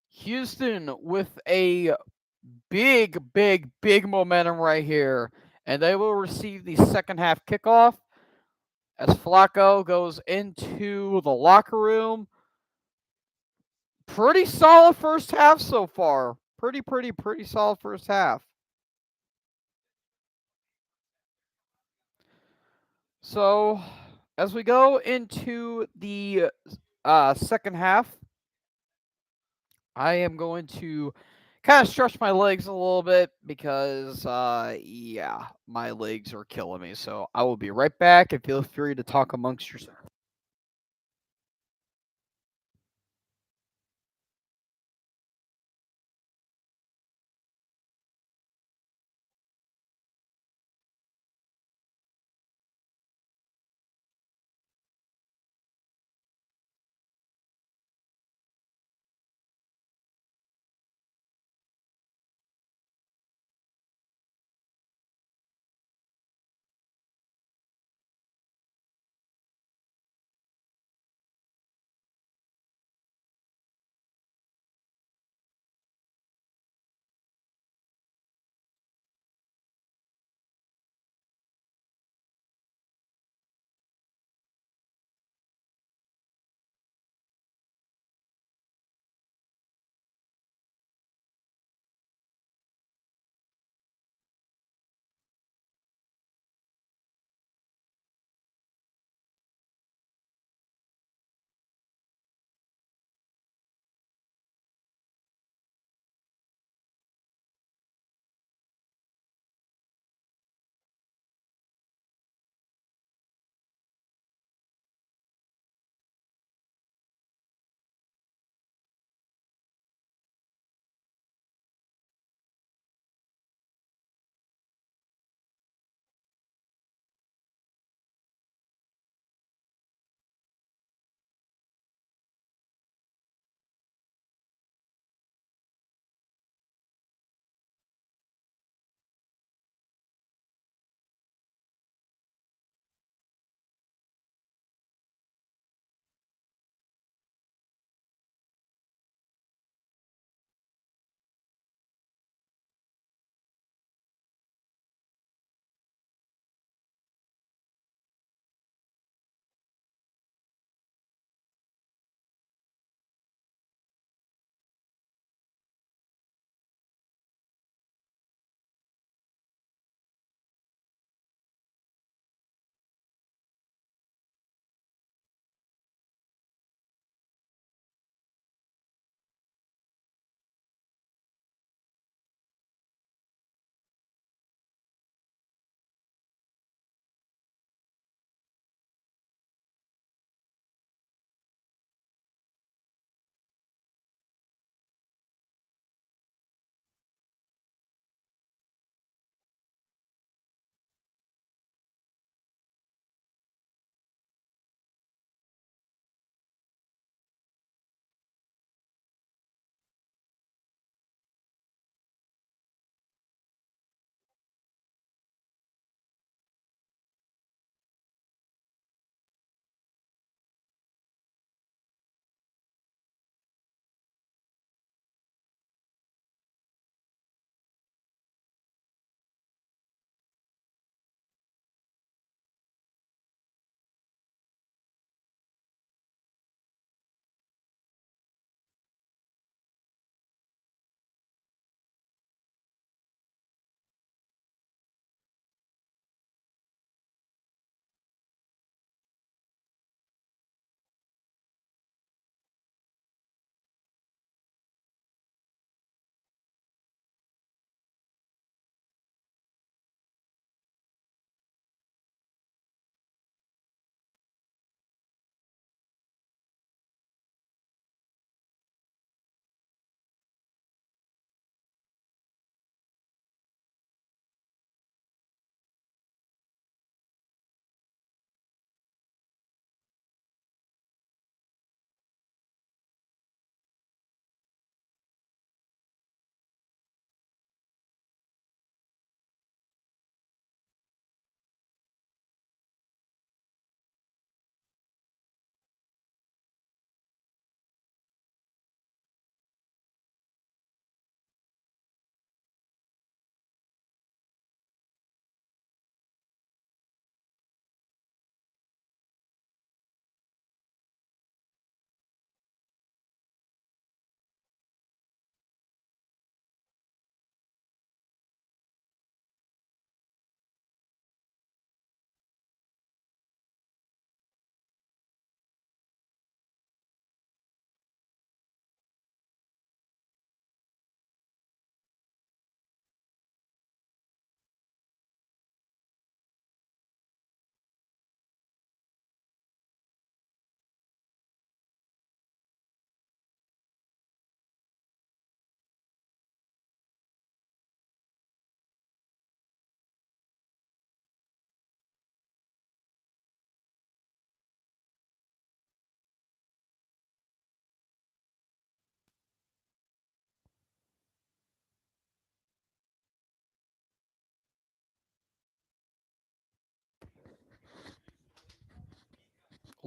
Houston with a big momentum right here. And they will receive the second half kickoff as Flacco goes into the locker room. Pretty solid first half so far. Pretty solid first half. So, as we go into the second half, I am going to kind of stretch my legs a little bit because, yeah, my legs are killing me. So, I will be right back and feel free to talk amongst yourselves.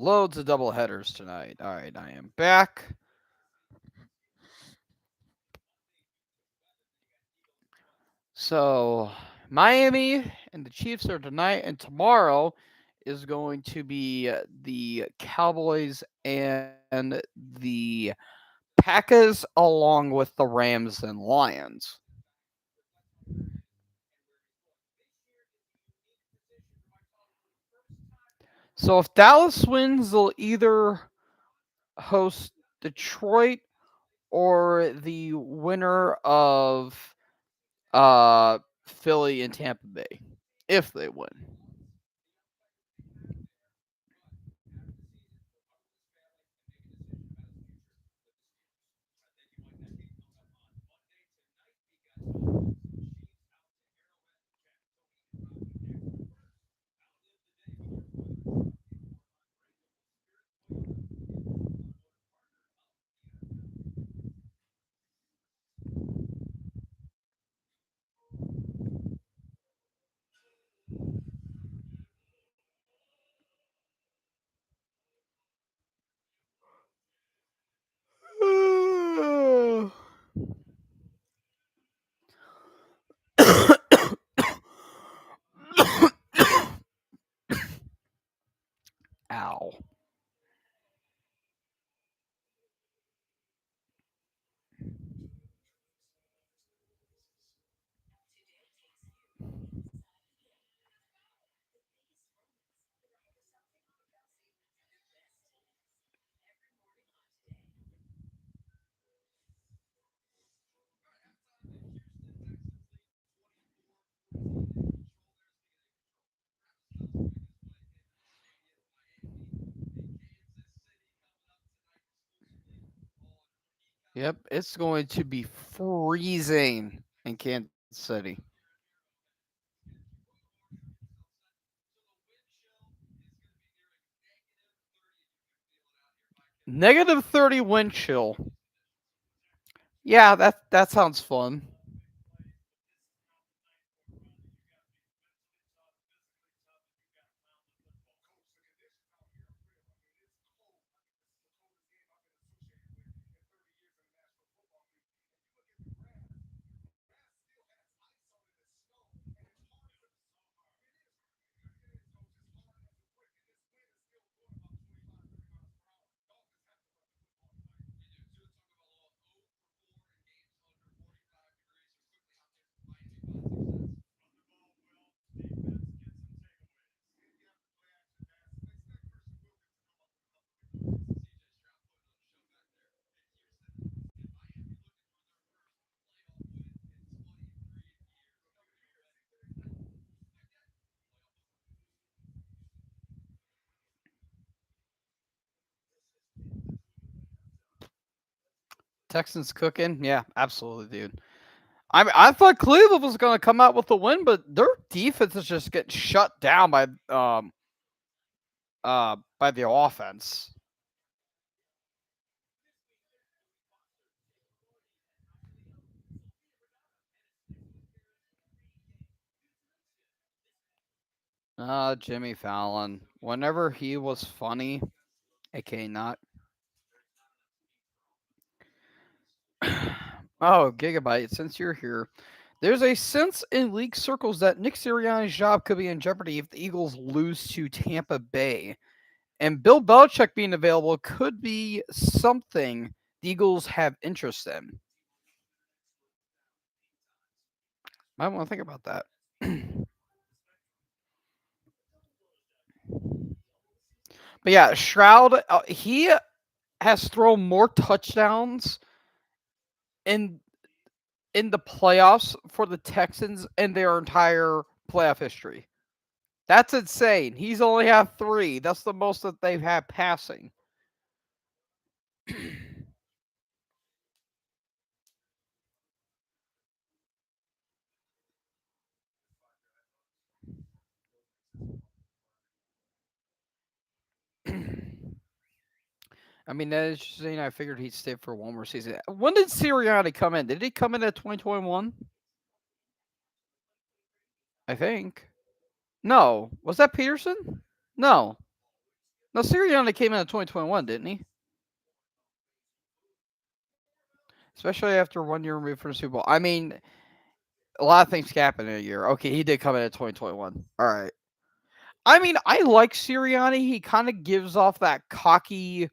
Loads of double headers tonight. All right, I am back. So, Miami and the Chiefs are tonight, and tomorrow is going to be the Cowboys and the Packers, along with the Rams and Lions. So, if Dallas wins, they'll either host Detroit or the winner of uh, Philly and Tampa Bay, if they win. Ow. Yep, it's going to be freezing in Kansas City. Negative 30 wind chill. Yeah, that sounds fun. Texans cooking? Yeah, absolutely, dude. I thought Cleveland was going to come out with the win, but their defense is just getting shut down by the offense. Jimmy Fallon. Whenever he was funny, aka not. Oh, Gigabyte, since you're here, there's a sense in league circles that Nick Sirianni's job could be in jeopardy if the Eagles lose to Tampa Bay. And Bill Belichick being available could be something the Eagles have interest in. Might want to think about that. But yeah, Shroud, he has thrown more touchdowns in in the playoffs for the Texans in their entire playoff history. That's insane. He's only had three. That's the most that they've had passing. I mean, that is interesting. I figured he'd stay for one more season. When did Sirianni come in? Did he come in at 2021? I think. No. Was that Peterson? No. No, Sirianni came in 2021, didn't he? Especially after 1 year removed from the Super Bowl. I mean, a lot of things can happen in a year. Okay, he did come in 2021. All right. I mean, I like Sirianni. He kind of gives off that cocky,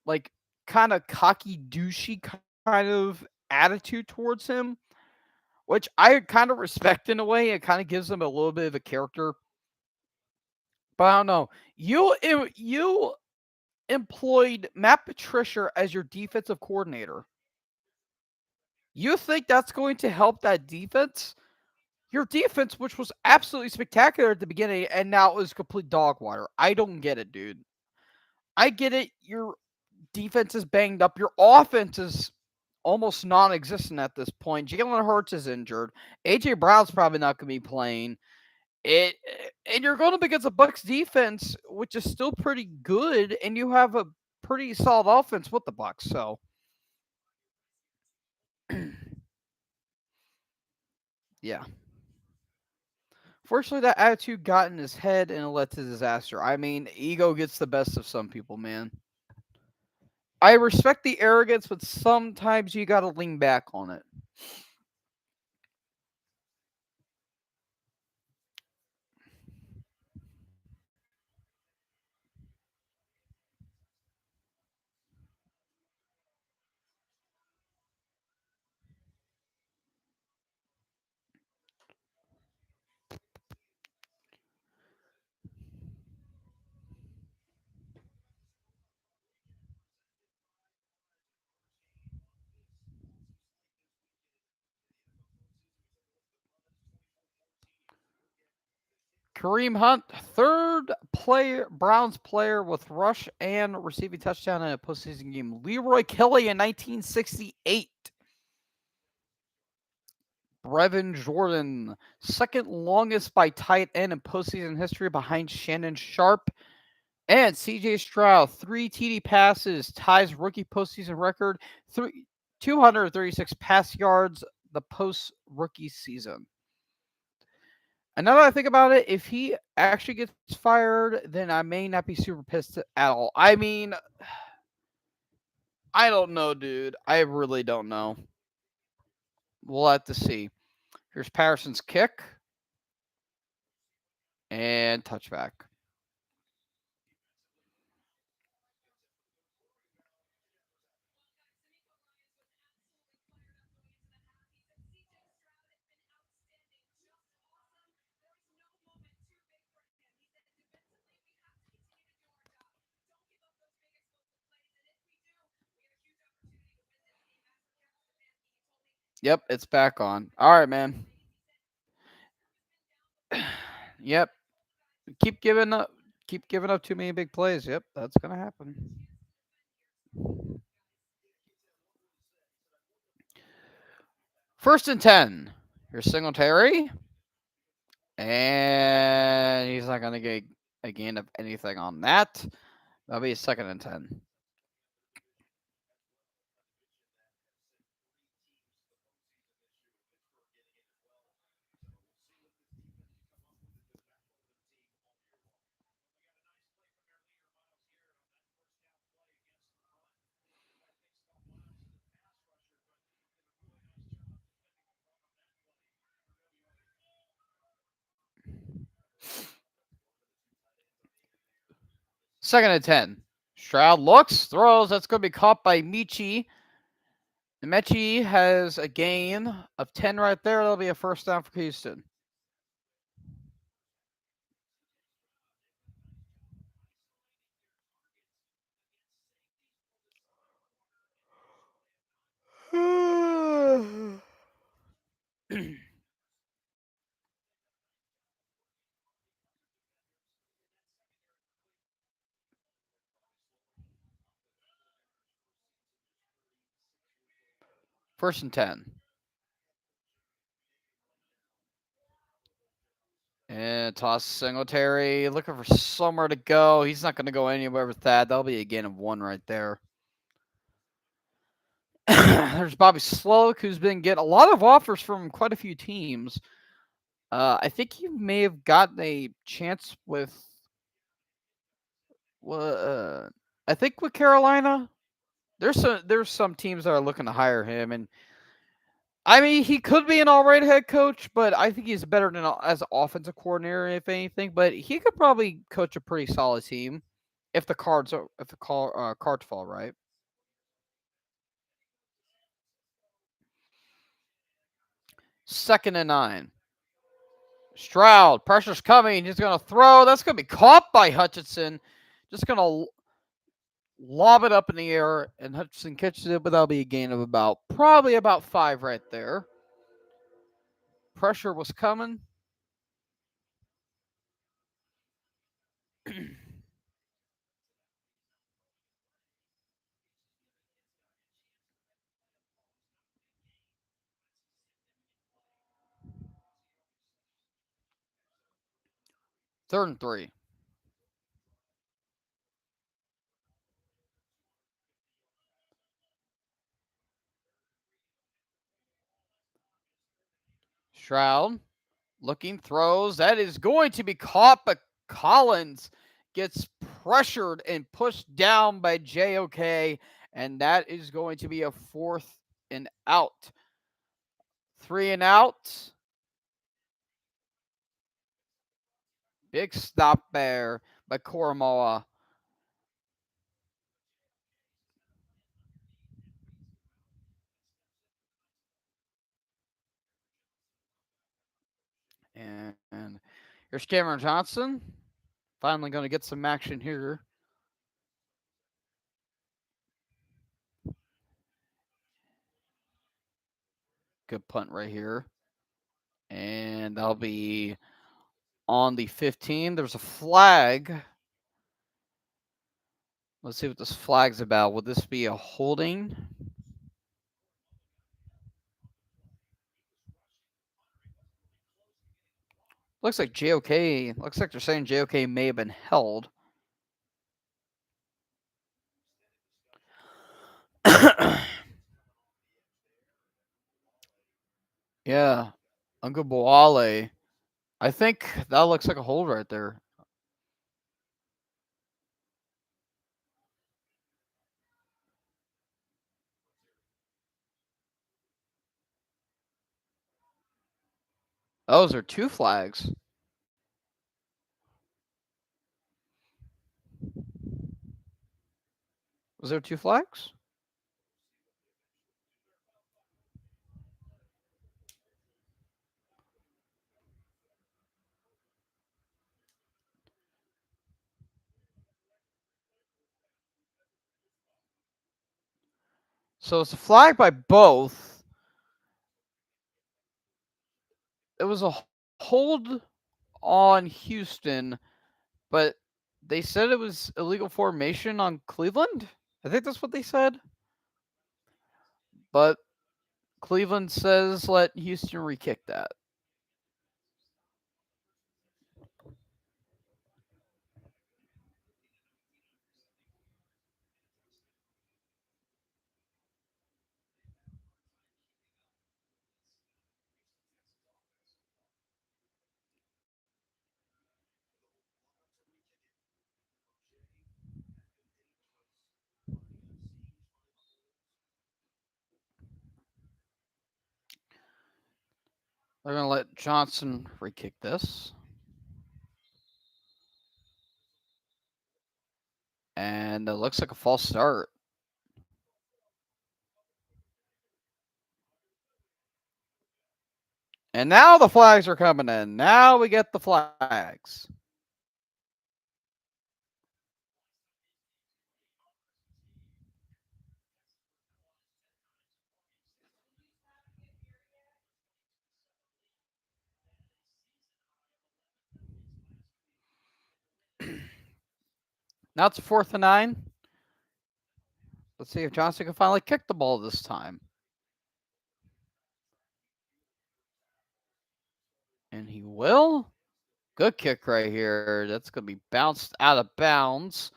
like, kind of cocky, douchey kind of attitude towards him, which I kind of respect in a way. It kind of gives him a little bit of a character. But I don't know. You employed Matt Patricia as your defensive coordinator. You think that's going to help that defense? Your defense, which was absolutely spectacular at the beginning, and now is complete dog water. I don't get it, dude. I get it. Your defense is banged up. Your offense is almost non-existent at this point. Jalen Hurts is injured. AJ Brown's probably not going to be playing. It and you're going up against a Bucks defense, which is still pretty good, and you have a pretty solid offense with the Bucks. So, yeah. Fortunately, that attitude got in his head and it led to disaster. I mean, ego gets the best of some people, man. I respect the arrogance, but sometimes you got to lean back on it. Kareem Hunt, third player, Browns player with rush and receiving touchdown in a postseason game. Leroy Kelly in 1968. Brevin Jordan, second longest by tight end in postseason history behind Shannon Sharp. And CJ Stroud, 3 TD passes, ties rookie postseason record, 236 pass yards the post rookie season. And now that I think about it, if he actually gets fired, then I may not be super pissed at all. I mean, I don't know, dude. I really don't know. We'll have to see. Here's Patterson's kick and touchback. Yep, it's back on. All right, man. Yep. Keep giving up. Keep giving up too many big plays. Yep, that's gonna happen. First and 10. Here's Singletary. And he's not going to get a gain of anything on that. That'll be a second and 10. Second and 10. Stroud looks, throws. That's going to be caught by Michi. And Mechie has a gain of 10 right there. That'll be a first down for Houston. First and 10. And toss Singletary. Looking for somewhere to go. He's not going to go anywhere with that. That'll be a gain of 1 right there. There's Bobby Sloak, who's been getting a lot of offers from quite a few teams. I think he may have gotten a chance with I think with Carolina, there's some teams that are looking to hire him, and I mean he could be an all right head coach, but I think he's better than as an offensive coordinator if anything. But he could probably coach a pretty solid team if cards fall right. 2nd and 9. Stroud, pressure's coming. He's gonna throw. That's gonna be caught by Hutchinson. Just gonna lob it up in the air, and Hutchinson catches it, but that'll be a gain of probably about 5 right there. Pressure was coming. 3rd and 3. Stroud looking, throws. That is going to be caught, but Collins gets pressured and pushed down by JOK, and that is going to be a 4th and out. 3 and out. Big stop there by Koromoa. And here's Cameron Johnson. Finally going to get some action here. Good punt right here. And that'll be on the 15. There's a flag. Let's see what this flag's about. Would this be a holding? Looks like JOK. Looks like they're saying JOK may have been held. Yeah. Uncle Boale. I think that looks like a hold right there. Those are 2 flags. Was there 2 flags? So it's a flag by both. It was a hold on Houston, but they said it was illegal formation on Cleveland. I think that's what they said. But Cleveland says let Houston re-kick that. They're going to let Johnson re-kick this. And it looks like a false start. And now the flags are coming in. Now we get the flags. Now it's 4th and 9. Let's see if Johnson can finally kick the ball this time. And he will. Good kick right here. That's going to be bounced out of bounds.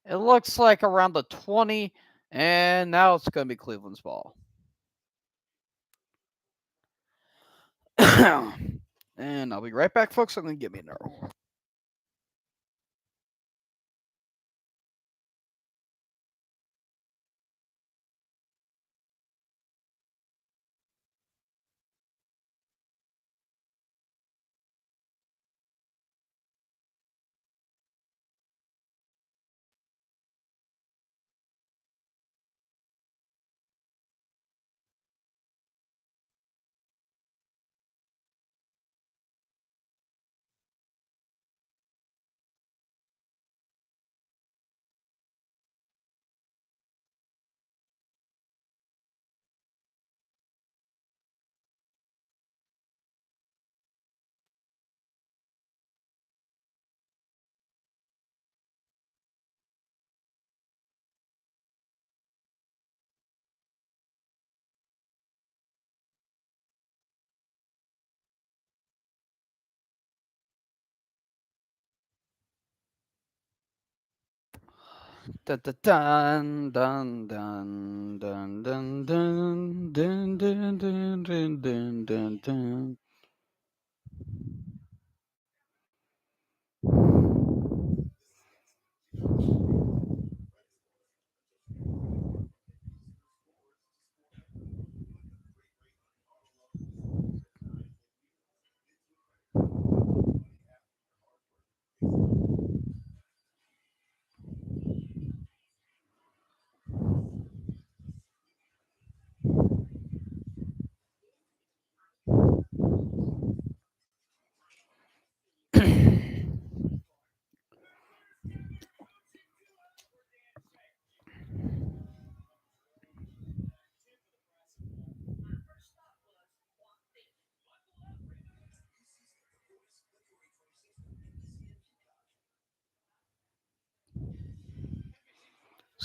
It looks like around the 20. And now it's going to be Cleveland's ball. And I'll be right back, folks. I'm going to get me a nerve. Dun dun dun dun dun dun dun dun dun dun dun dun dun dun.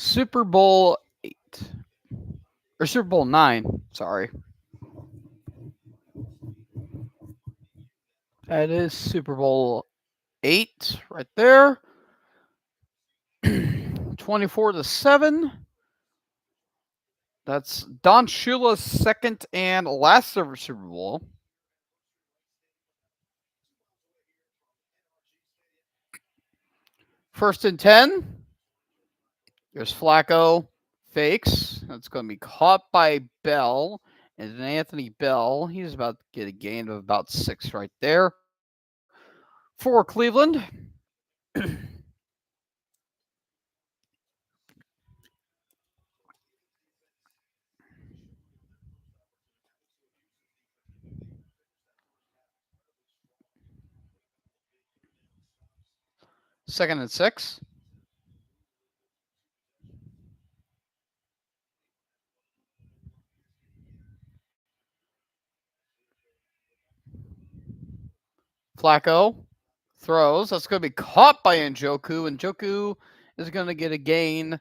Super Bowl 8 or Super Bowl 9. Sorry, that is Super Bowl 8 right there. 24-7. That's Don Shula's second and last ever Super Bowl. First and 10. There's Flacco. Fakes. That's going to be caught by Bell. And then Anthony Bell, he's about to get a gain of about 6 right there for Cleveland. Second and 6. Flacco throws. That's going to be caught by Njoku. Njoku is going to get a gain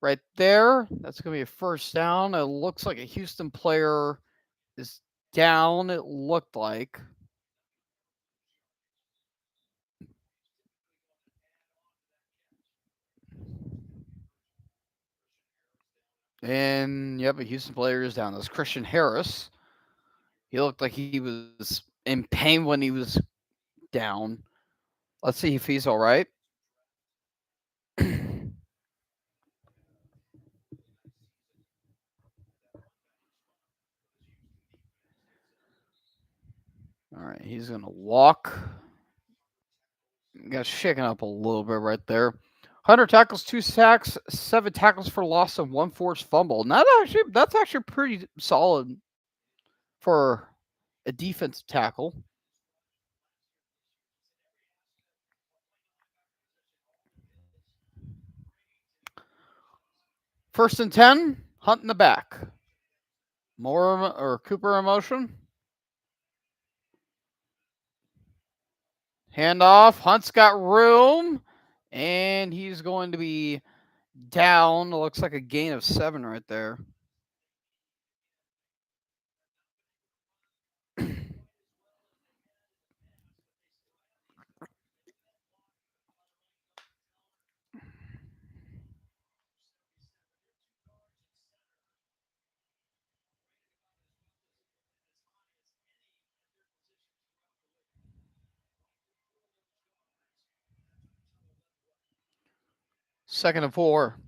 right there. That's going to be a first down. It looks like a Houston player is down, it looked like. And yep, a Houston player is down. That's Christian Harris. He looked like he was in pain when he was down. Let's see if he's all right. All right, he's going to walk. Got shaken up a little bit right there. 100 tackles, 2 sacks, 7 tackles for loss, and 1 forced fumble. That's actually pretty solid for a defensive tackle. First and 10, Hunt in the back. More or Cooper in motion. Handoff. Hunt's got room, and he's going to be down. Looks like a gain of 7 right there. Second and 4.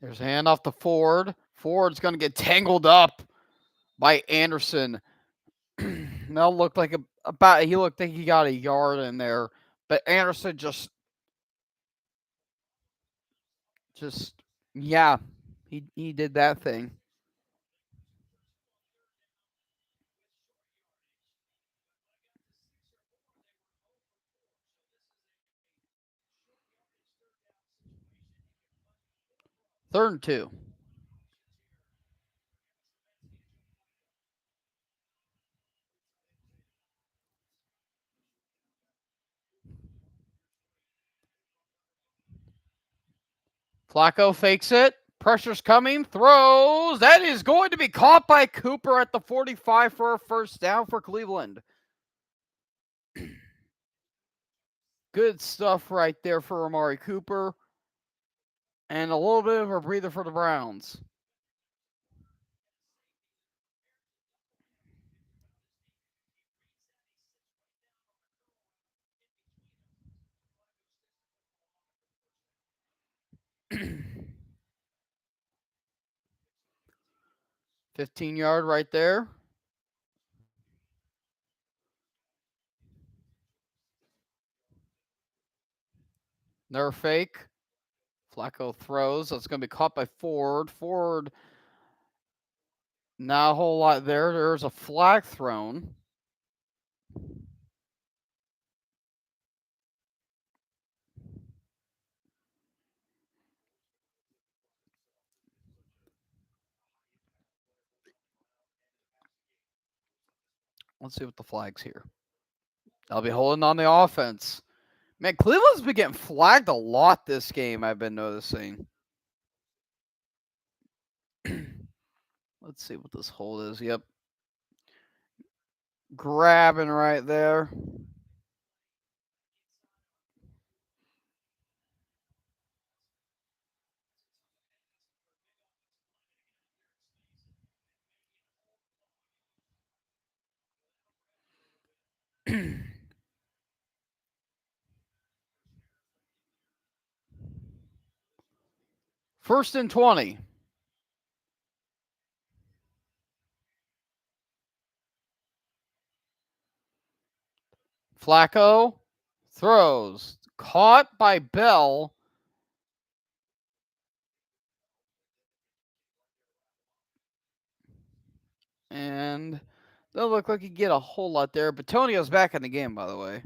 There's a handoff to Ford. Ford's going to get tangled up by Anderson. That looked like he looked like he got a yard in there, but Anderson just yeah, he did that thing. Third and 2. Flacco fakes it. Pressure's coming. Throws. That is going to be caught by Cooper at the 45 for a first down for Cleveland. Good stuff right there for Amari Cooper. And a little bit of a breather for the Browns. $15 right there. Another fake. Flacco throws. That's going to be caught by Ford. Ford, not a whole lot there. There's a flag thrown. Let's see what the flag's here. They'll be holding on the offense. Man, Cleveland's been getting flagged a lot this game, I've been noticing. Let's see what this hold is. Yep. Grabbing right there. First and 20. Flacco throws. Caught by Bell. And doesn't look like he get a whole lot there. But Tonio's back in the game, by the way.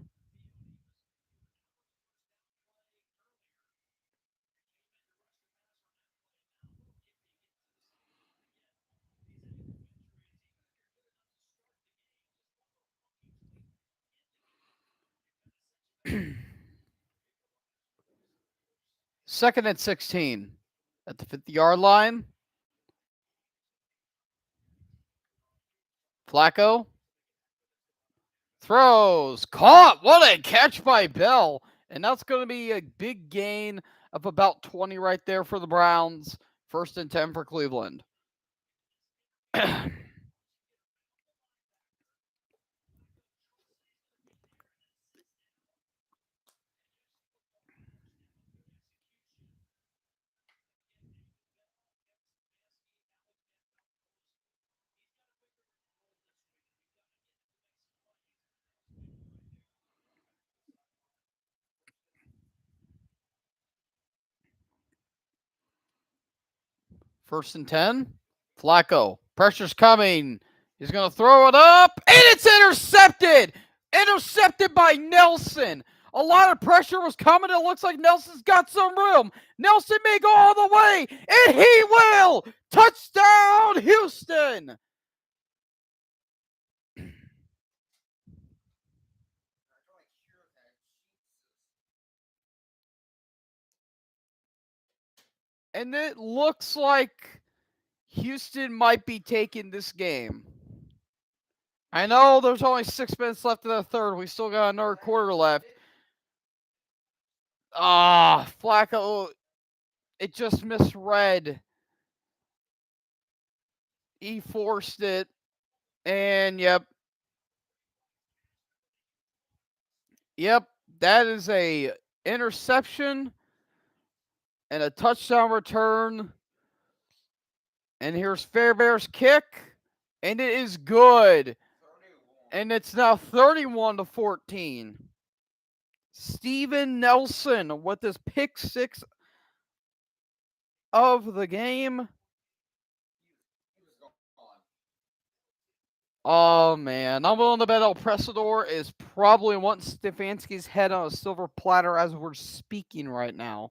Second and 16 at the 50-yard line. Flacco throws. Caught. What a catch by Bell. And that's going to be a big gain of about 20 right there for the Browns. First and 10 for Cleveland. First and 10. Flacco. Pressure's coming. He's going to throw it up. And it's intercepted. Intercepted by Nelson. A lot of pressure was coming. It looks like Nelson's got some room. Nelson may go all the way. And he will. Touchdown, Houston. And it looks like Houston might be taking this game. I know there's only 6 minutes left in the third. We still got another quarter left. Flacco, it just misread. He forced it. And yep. Yep. That is a interception and a touchdown return. And here's Fairbairn's kick. And it is good. And it's now 31-14. Steven Nelson with his pick six of the game. Oh, man. I'm willing to bet El Presador is probably wanting Stefanski's head on a silver platter as we're speaking right now.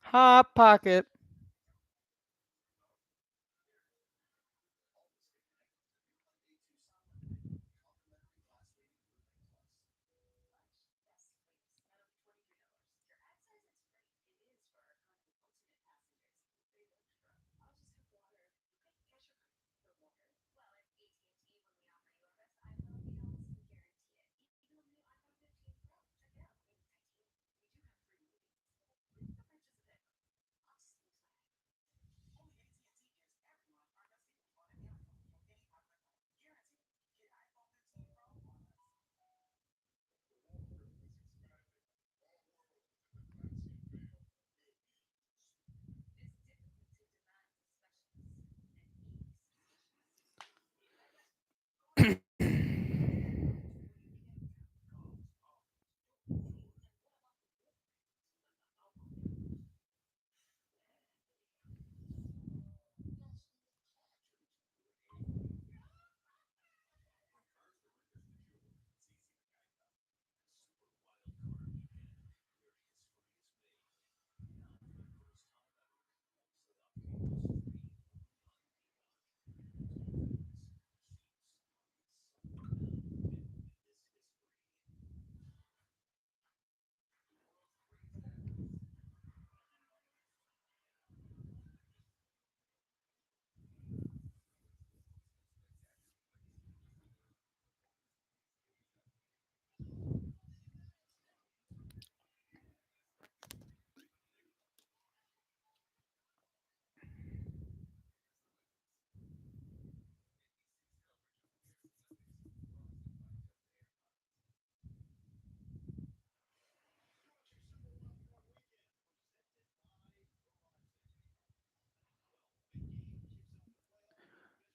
Hot pocket.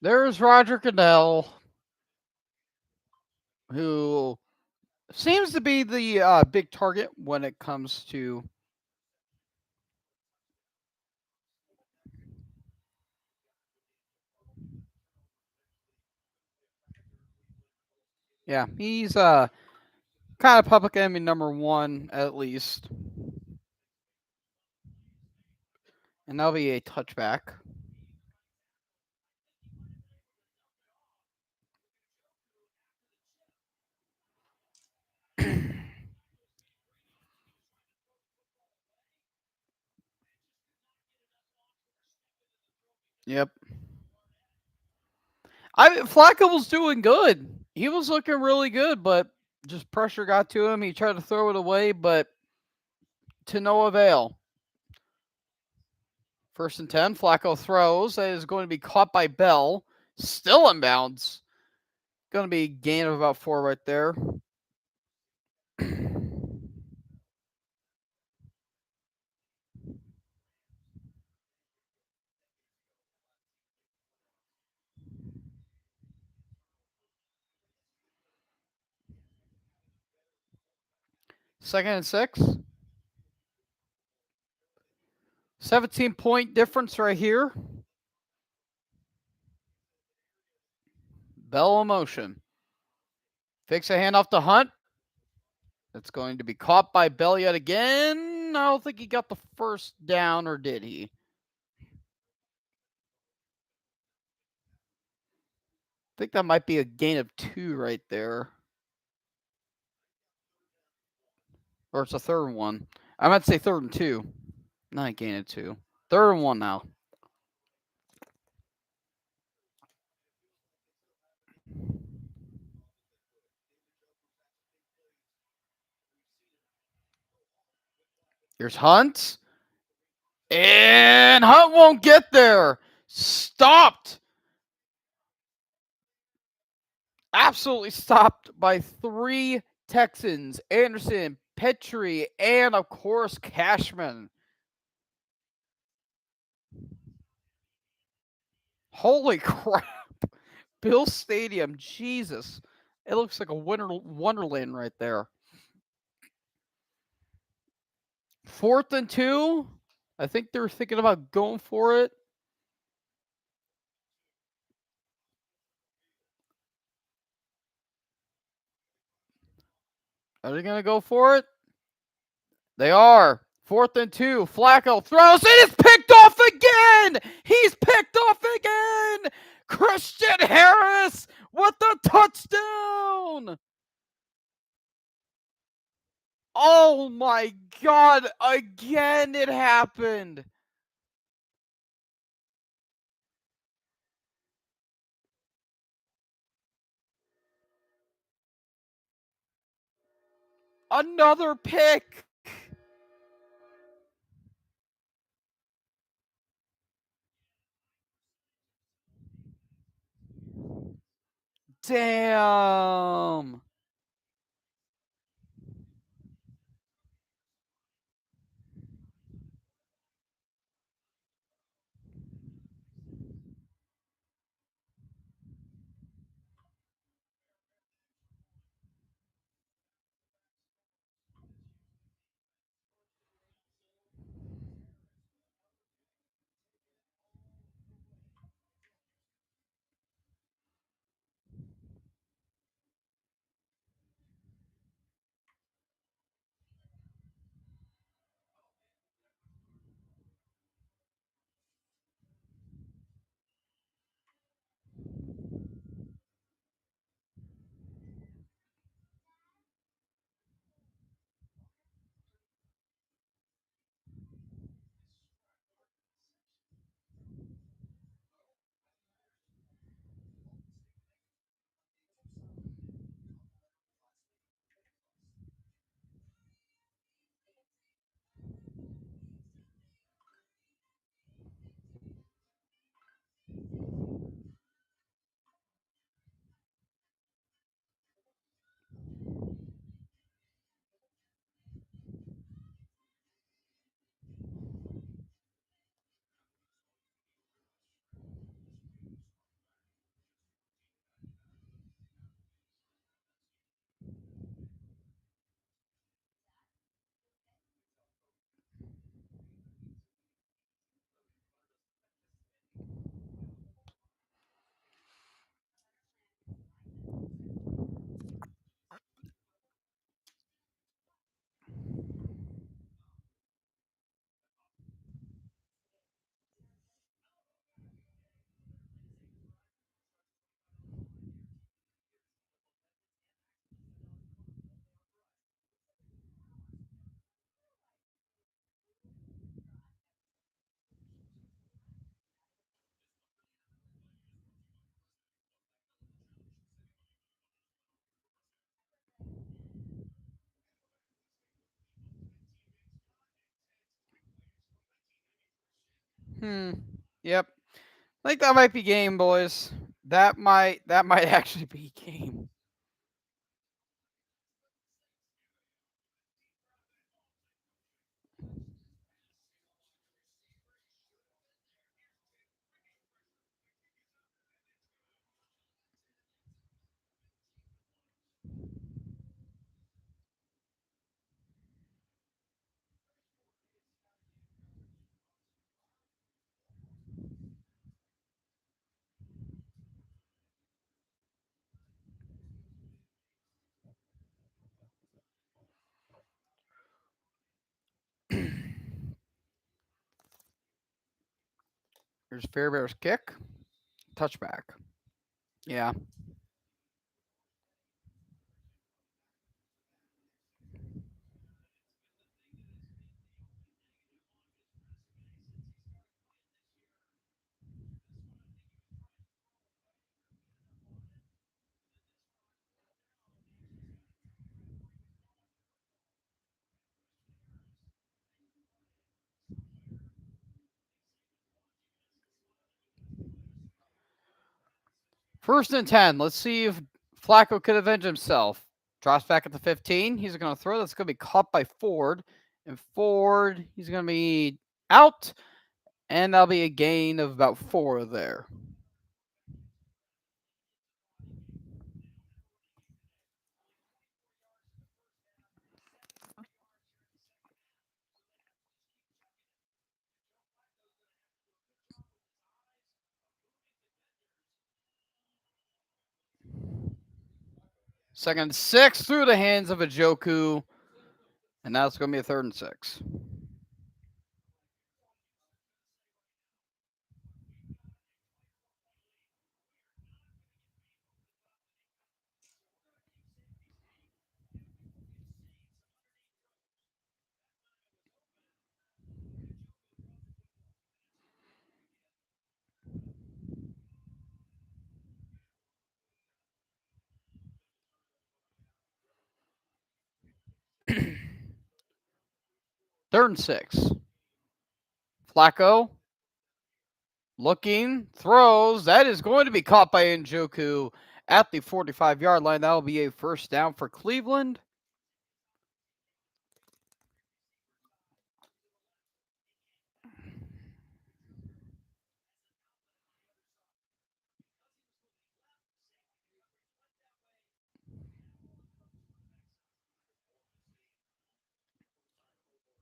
There's Roger Goodell, who seems to be the big target when it comes to. Yeah, he's kind of public enemy number one at least, and that'll be a touchback. Yep. Flacco was doing good. He was looking really good, but just pressure got to him. He tried to throw it away, but to no avail. 1st and 10. Flacco throws. That is going to be caught by Bell. Still in bounds. Going to be a gain of about 4 right there. 2nd and 6. 17-point difference right here. Bell in motion. Fakes a handoff to Hunt. That's going to be caught by Bell yet again. I don't think he got the first down, or did he? I think that might be a gain of 2 right there. Or it's a 3rd and 1. I might say 3rd and 2. Not a gain of 2. 3rd and 1 now. Here's Hunt. And Hunt won't get there. Stopped. Absolutely stopped by 3 Texans. Anderson, Petrie, and of course Cashman. Holy crap. Bill Stadium. Jesus. It looks like a wonderland right there. 4th and 2. I think they're thinking about going for it. Are they going to go for it? They are. 4th and 2. Flacco throws. It is picked off again. He's picked off again. Christian Harris with the touchdown. Oh my God. Again, it happened. Another pick. Damn. Yep. I think that might be game, boys. That might actually be game. Here's Fair Bear's kick. Touchback. Yeah. First and 10. Let's see if Flacco could avenge himself. Drops back at the 15. He's going to throw. That's going to be caught by Ford. And Ford, he's going to be out. And that'll be a gain of about 4 there. Second and 6 through the hands of a Joku. And now it's going to be a 3rd and 6. Third and 6. Flacco looking, throws. That is going to be caught by Njoku at the 45-yard line. That will be a first down for Cleveland.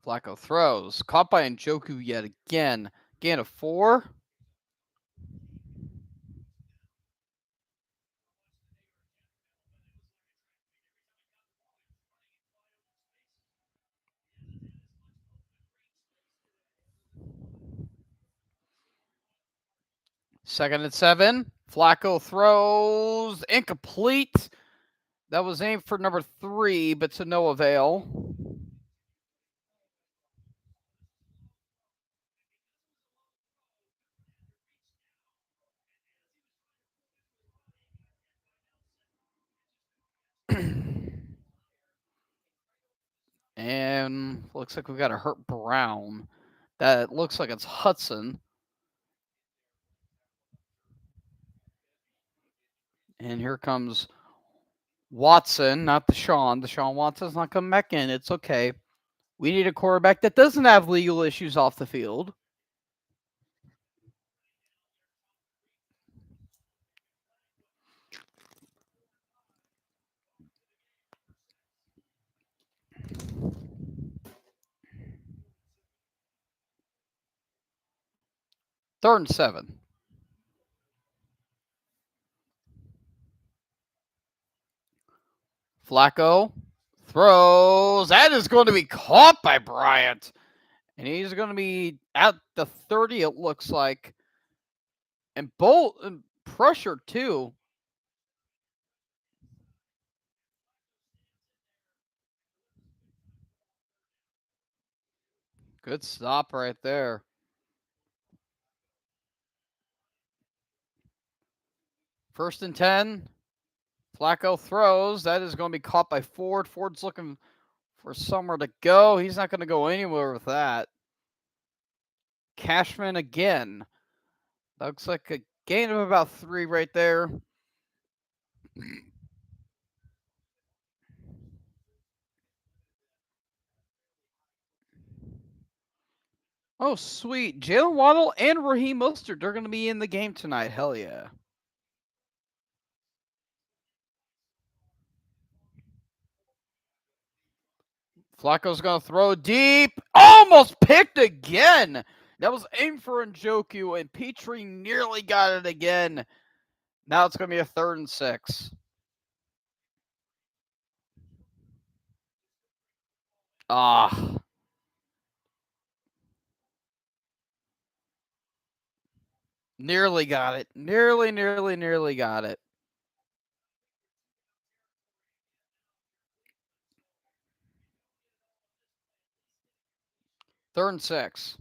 Flacco throws. Caught by Njoku yet again. Gain of 4. Second and 7. Flacco throws. Incomplete. That was aimed for number 3, but to no avail. And looks like we've got a hurt Brown. That looks like it's Hudson. And here comes Watson, not Deshaun. Deshaun Watson's not coming back in. It's okay. We need a quarterback that doesn't have legal issues off the field. Third and 7. Flacco throws. That is going to be caught by Bryant. And he's going to be at the 30, it looks like. And Bolt and pressure, too. Good stop right there. First and 10. Flacco throws. That is going to be caught by Ford. Ford's looking for somewhere to go. He's not going to go anywhere with that. Cashman again. That looks like a gain of about 3 right there. Oh, sweet. Jalen Waddle and Raheem Mostert, they're going to be in the game tonight. Hell yeah. Flacco's going to throw deep. Almost picked again. That was aimed for Njoku, and Petrie nearly got it again. Now it's going to be a 3rd and 6. Ah. Nearly got it. Nearly got it. 3rd and 6.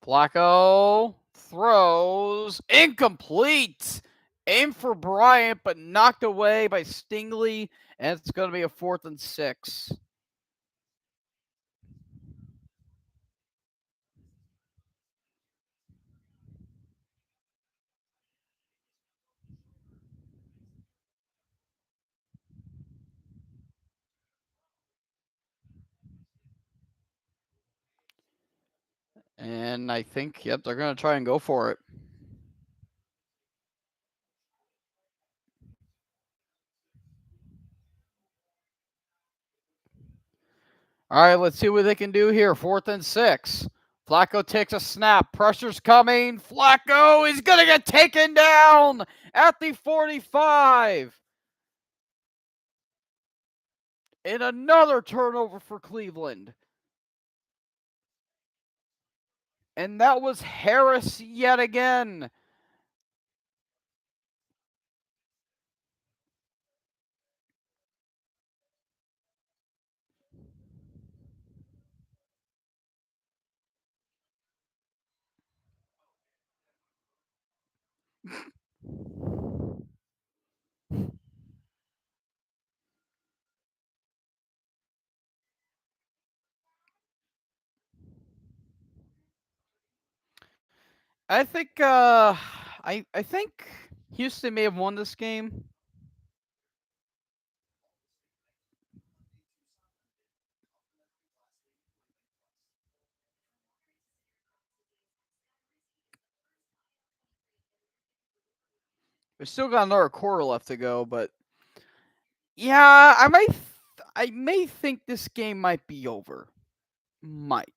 Flacco throws incomplete. Aim for Bryant, but knocked away by Stingley, and it's going to be a 4th and 6. And I think, yep, they're going to try and go for it. All right, let's see what they can do here. 4th and 6. Flacco takes a snap. Pressure's coming. Flacco is going to get taken down at the 45. And another turnover for Cleveland. And that was Harris yet again. I think I think Houston may have won this game. We still got another quarter left to go, but yeah, I may think this game might be over. Might.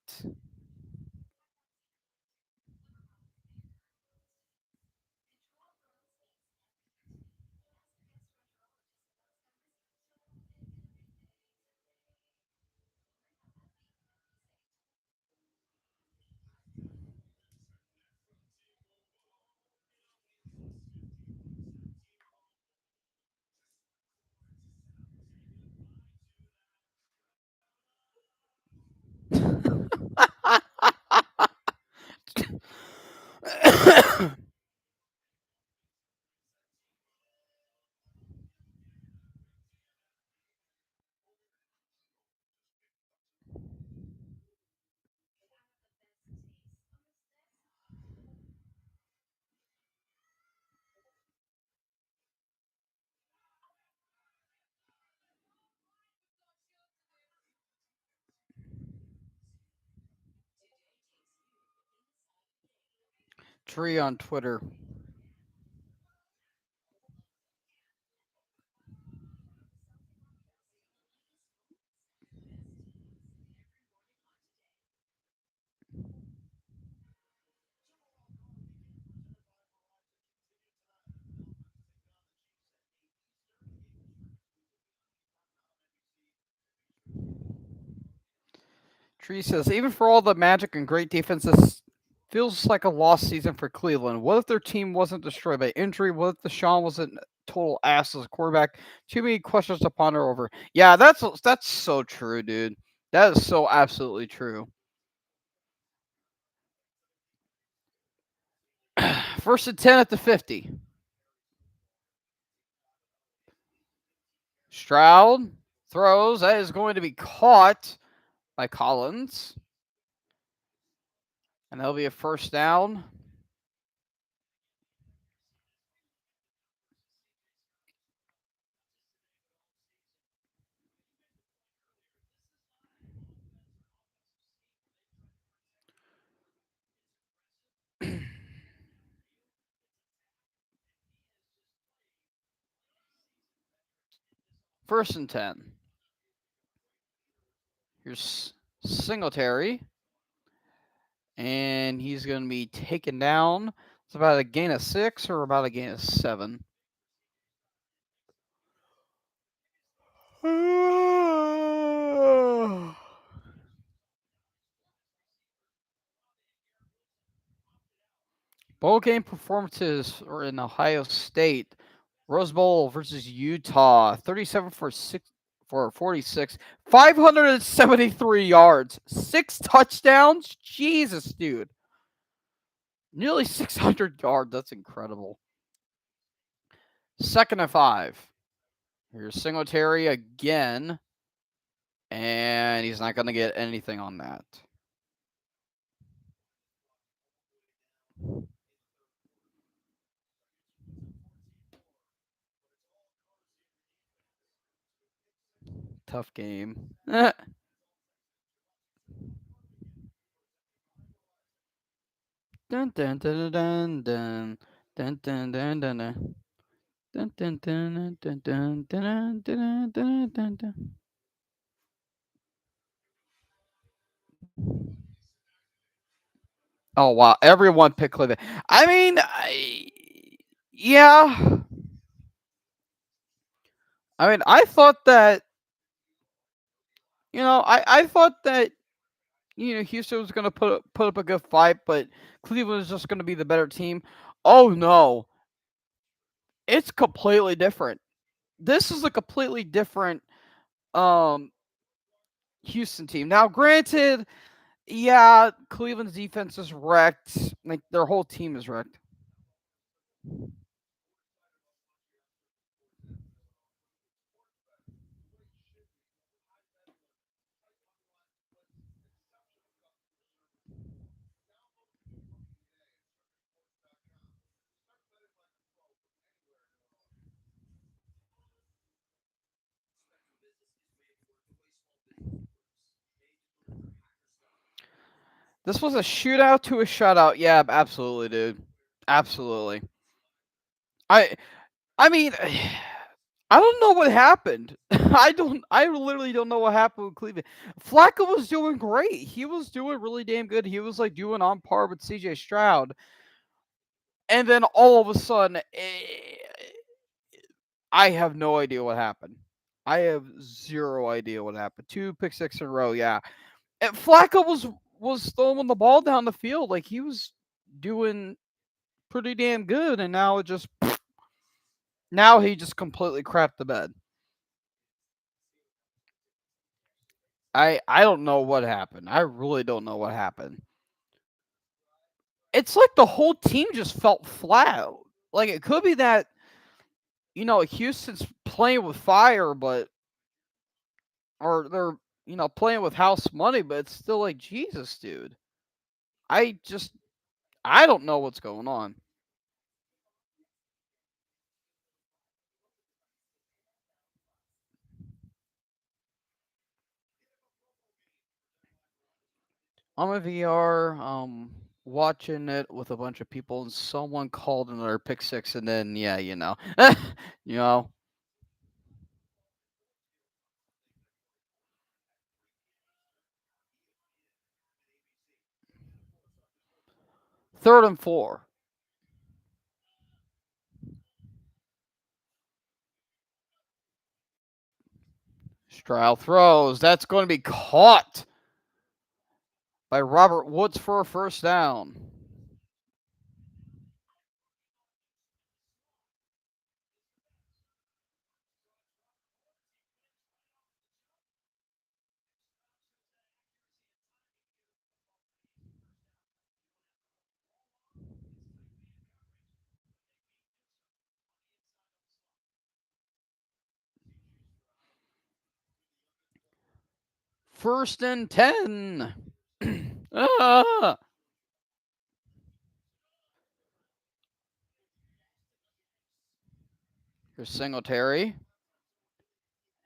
Tree on Twitter. Tree says, even for all the magic and great defenses, feels like a lost season for Cleveland. What if their team wasn't destroyed by injury? What if Deshaun wasn't total ass as a quarterback? Too many questions to ponder over. Yeah, that's so true, dude. That is so absolutely true. 1st and 10 at the 50. Stroud throws. That is going to be caught by Collins. And that'll be a first down. First and 10. Here's Singletary. And he's going to be taken down. It's about a gain of 6 or about a gain of 7. Bowl game performances are in Ohio State. Rose Bowl versus Utah. 37 for 46. 573 yards. 6 touchdowns. Jesus, dude. Nearly 600 yards. That's incredible. Second and 5. Here's Singletary again. And he's not going to get anything on that. Tough game. Dun dun dun dun dun dun dun dun dun dun. Dun, dun, dun, dun, dun, dun, dun, dun, dun, dun. Oh wow! Everyone picked Cleveland. I mean, yeah. I mean, I thought that I thought that Houston was going to put up a good fight, but Cleveland was just going to be the better team. Oh no, it's completely different. This is a completely different um Houston team. Now, granted, yeah, Cleveland's defense is wrecked. Like their whole team is wrecked. This was a shootout to a shutout. Yeah, absolutely, dude. Absolutely. I I mean, I don't know what happened. I literally don't know what happened with Cleveland. Flacco was doing great. He was doing really damn good. He was like doing on par with CJ Stroud. And then all of a sudden, I have no idea what happened. I have zero idea what happened. 2 pick 6 in a row, yeah. And Flacco was throwing the ball down the field like he was doing pretty damn good, and now he just completely crapped the bed. I don't know what happened. I really don't know what happened. It's like the whole team just felt flat. Like it could be that Houston's playing with fire, but or they're playing with house money, but it's still like Jesus, dude. I just I don't know what's going on. I'm a VR, watching it with a bunch of people, and someone called another pick 6, and then yeah, you know, third and 4. Stroud throws. That's going to be caught by Robert Woods for a first down. First and 10. Ah! Here's Singletary.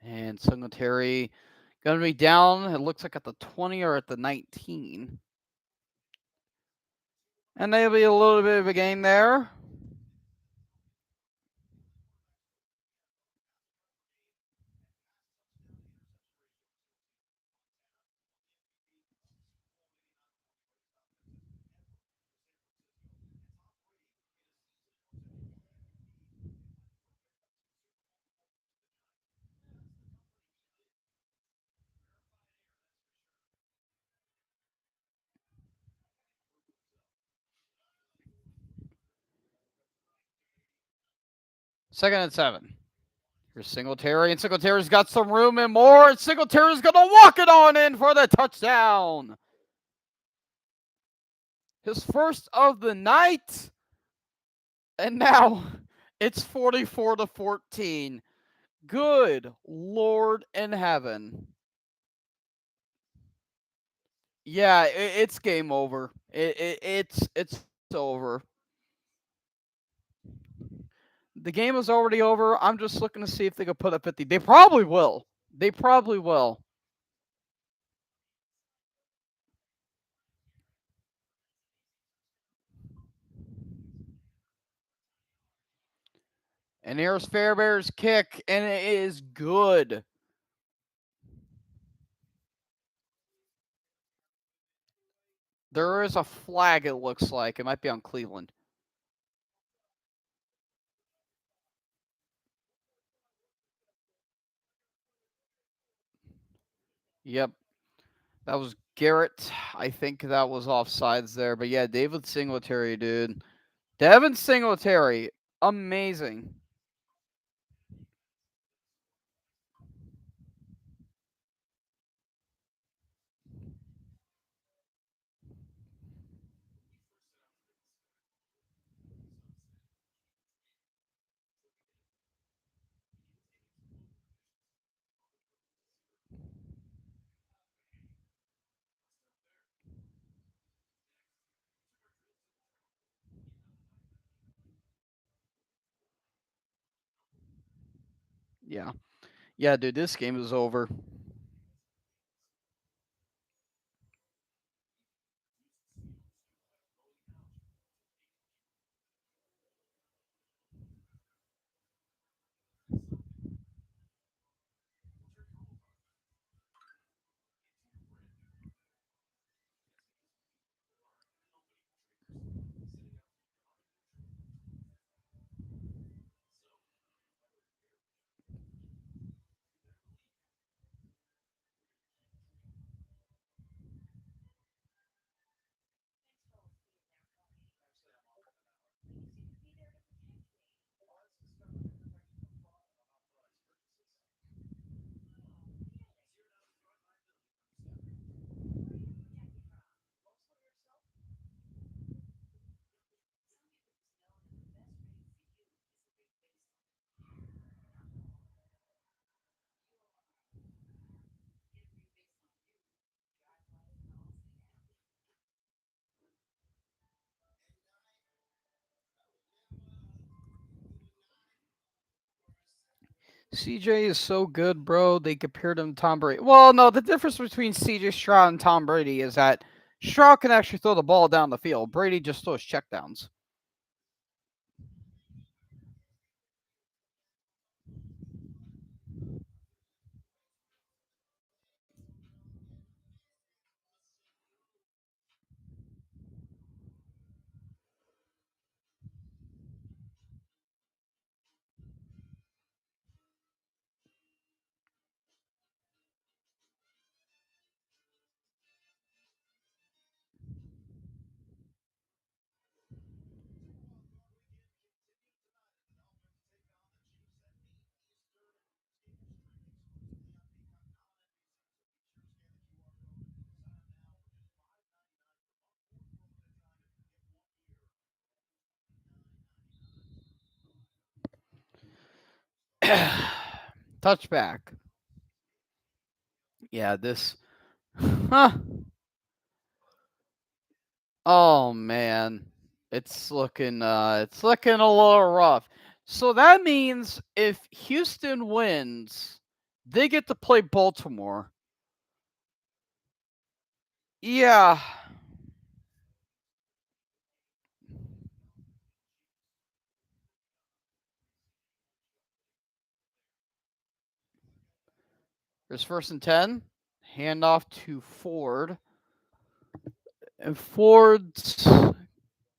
And Singletary going to be down, it looks like at the 20 or at the 19. And there'll be a little bit of a gain there. Second and 7. Here's Singletary, and Singletary's got some room and more, and Singletary's going to walk it on in for the touchdown. His first of the night. And now it's 44-14. Good Lord in heaven. Yeah, it's game over. It's over. The game is already over. I'm just looking to see if they can put up 50. They probably will. They probably will. And here's Fairbairn's kick, and it is good. There is a flag, it looks like. It might be on Cleveland. Yep. That was Garrett. I think that was offsides there. But yeah, David Singletary, dude. Devin Singletary. Amazing. Yeah. Yeah, dude, this game is over. CJ is so good, bro. They compared him to Tom Brady. Well, no, the difference between CJ Stroud and Tom Brady is that Stroud can actually throw the ball down the field. Brady just throws checkdowns. Touchback. Yeah, this Huh. Oh man. It's looking a little rough. So that means if Houston wins, they get to play Baltimore. Yeah. There's first and 10. Handoff to Ford. And Ford's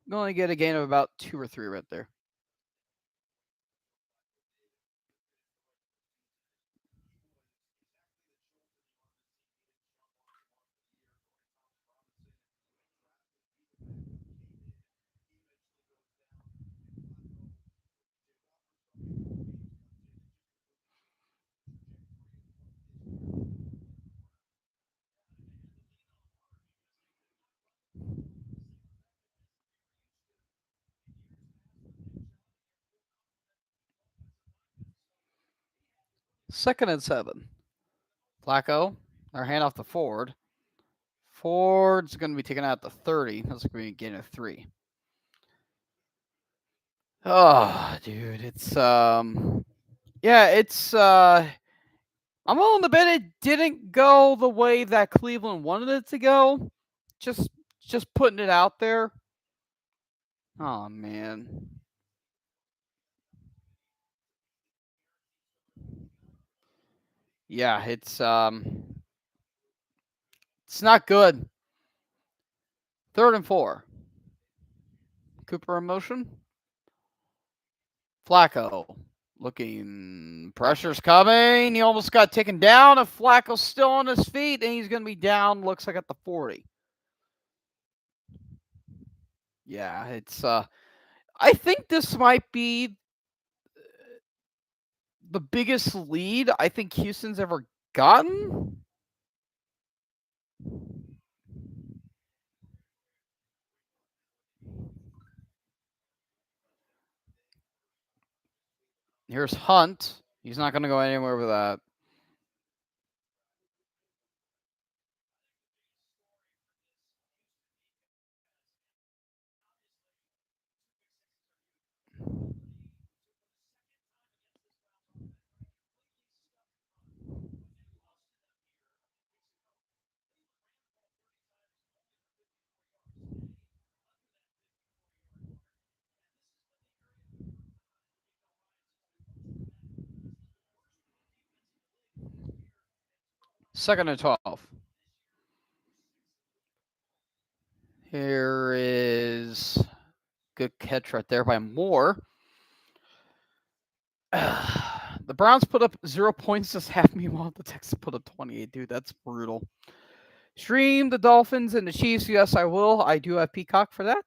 going to get a gain of about 2 or 3 right there. Second and 7. Flacco. Our handoff to Ford. Ford's going to be taken out to 30. That's going to be a gain of 3. Oh, dude, I'm willing to bet it didn't go the way that Cleveland wanted it to go. Just just putting it out there. Oh man. Yeah, it's not good. Third and 4. Cooper in motion. Flacco looking, pressure's coming. He almost got taken down. If Flacco's still on his feet, and he's going to be down. Looks like at the 40. Yeah, I think this might be the biggest lead I think Houston's ever gotten. Here's Hunt. He's not going to go anywhere with that. Second and 12. Here is good catch right there by Moore. The Browns put up 0 points this half. Meanwhile, the Texans put up 28. Dude, that's brutal. Stream the Dolphins and the Chiefs. Yes, I will. I do have Peacock for that.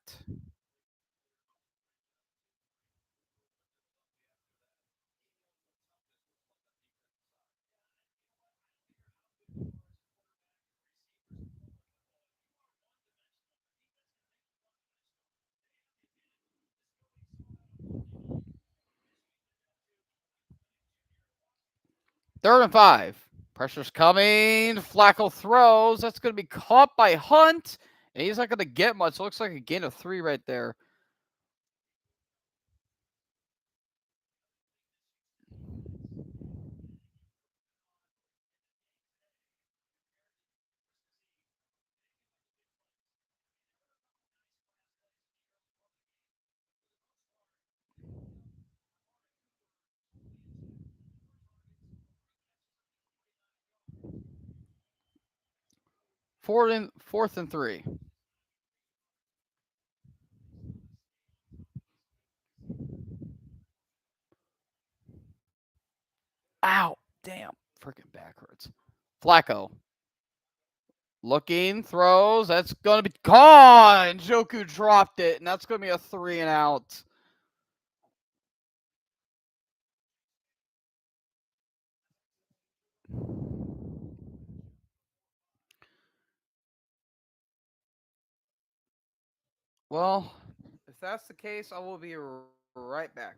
Third and 5. Pressure's coming. Flacco throws. That's going to be caught by Hunt. And he's not going to get much. Looks like a gain of 3 right there. Fourth and 3. Ow. Damn. Freaking backwards. Flacco. Looking, throws. That's going to be gone. Joku dropped it, and that's going to be a 3 and out. Well, if that's the case, I will be right back.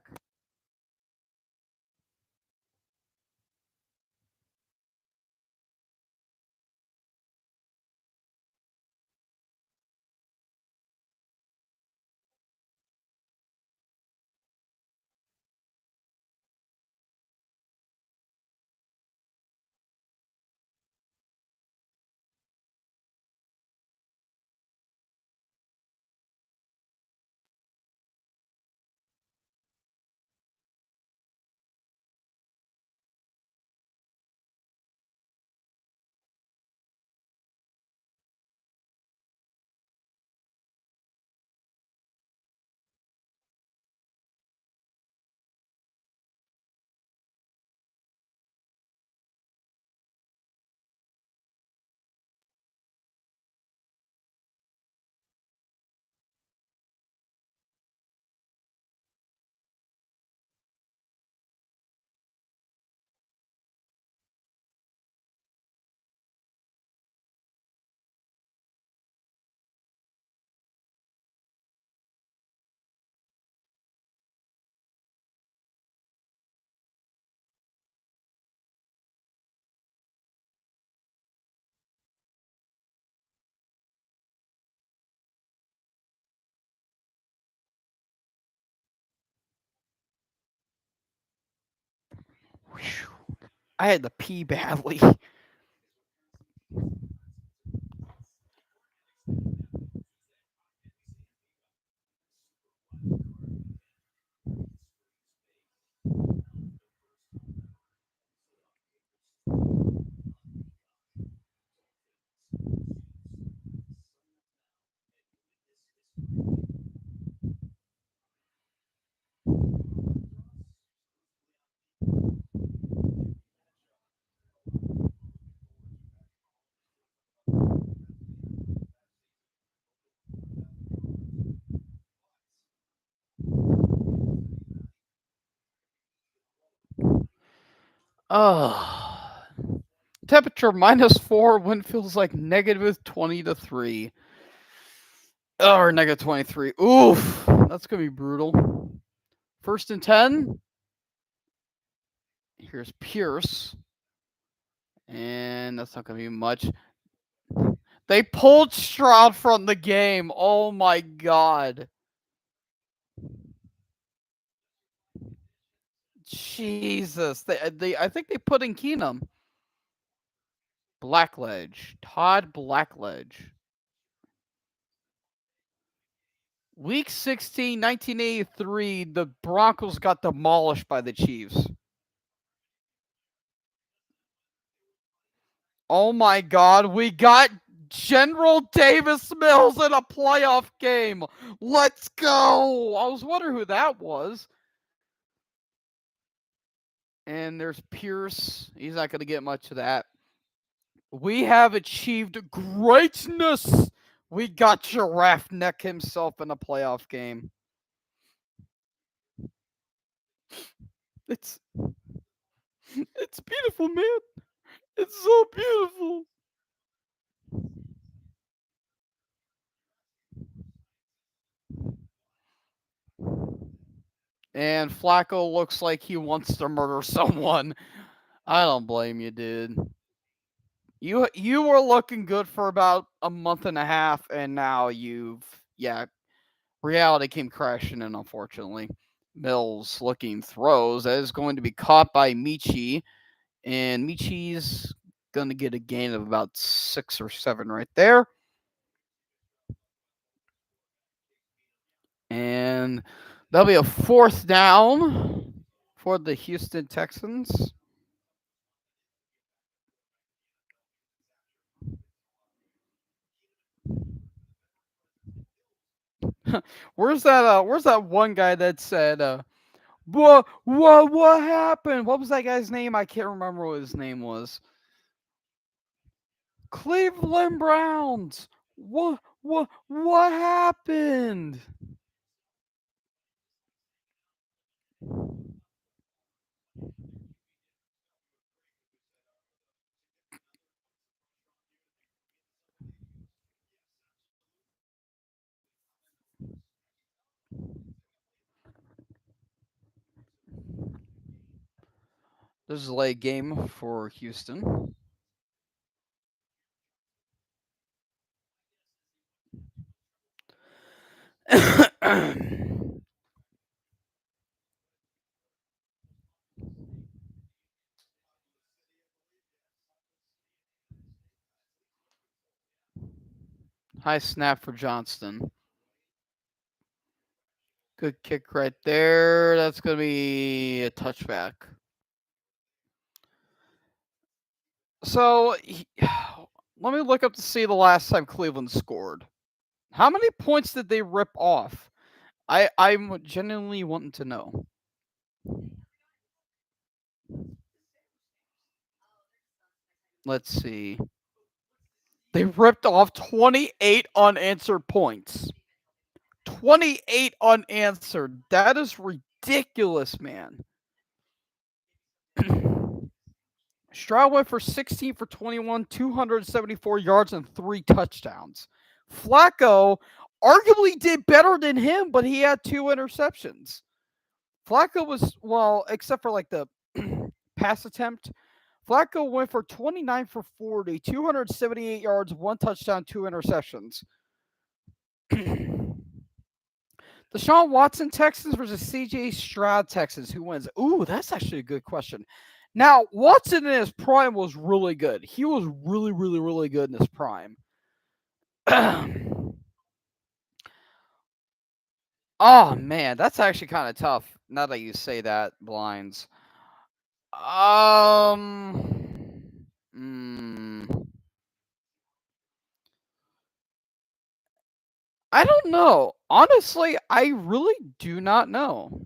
Whew. I had to pee badly. Oh. Temperature -4. Wind feels like -20 to 3. Or -23. Oof. That's going to be brutal. First and 10. Here's Pierce. And that's not going to be much. They pulled Stroud from the game. Oh my god. Jesus. I think they put in Keenum. Blackledge. Todd Blackledge. Week 16, 1983, the Broncos got demolished by the Chiefs. Oh my god, we got General Davis Mills in a playoff game. Let's go. I was wondering who that was. And there's Pierce. He's not going to get much of that. We have achieved greatness. We got Giraffe Neck himself in a playoff game. It's beautiful, man. It's so beautiful. And Flacco looks like he wants to murder someone. I don't blame you, dude. You were looking good for about a month and a half, and now reality came crashing in, unfortunately. Mills looking throws that is going to be caught by Michi, and Michi's going to get a gain of about 6 or 7 right there. And that'll be a 4th down for the Houston Texans. Where's that one guy that said what happened? What was that guy's name? I can't remember what his name was. Cleveland Browns. What happened? This is a late game for Houston. High snap for Johnston. Good kick right there. That's going to be a touchback. So, let me look up to see the last time Cleveland scored. How many points did they rip off? I'm genuinely wanting to know. Let's see. They ripped off 28 unanswered points. 28 unanswered. That is ridiculous, man. Stroud went for 16 for 21, 274 yards, and 3 touchdowns. Flacco arguably did better than him, but he had 2 interceptions. Flacco was, well, except for like the pass attempt, Flacco went for 29 for 40, 278 yards, 1 touchdown, 2 interceptions. Deshaun Watson Texans versus CJ Stroud Texans. Who wins? Ooh, that's actually a good question. Now, Watson in his prime was really good. He was really, really, really good in his prime. Oh man, that's actually kind of tough. Now that you say that, blinds. Mm, I don't know. Honestly, I really do not know.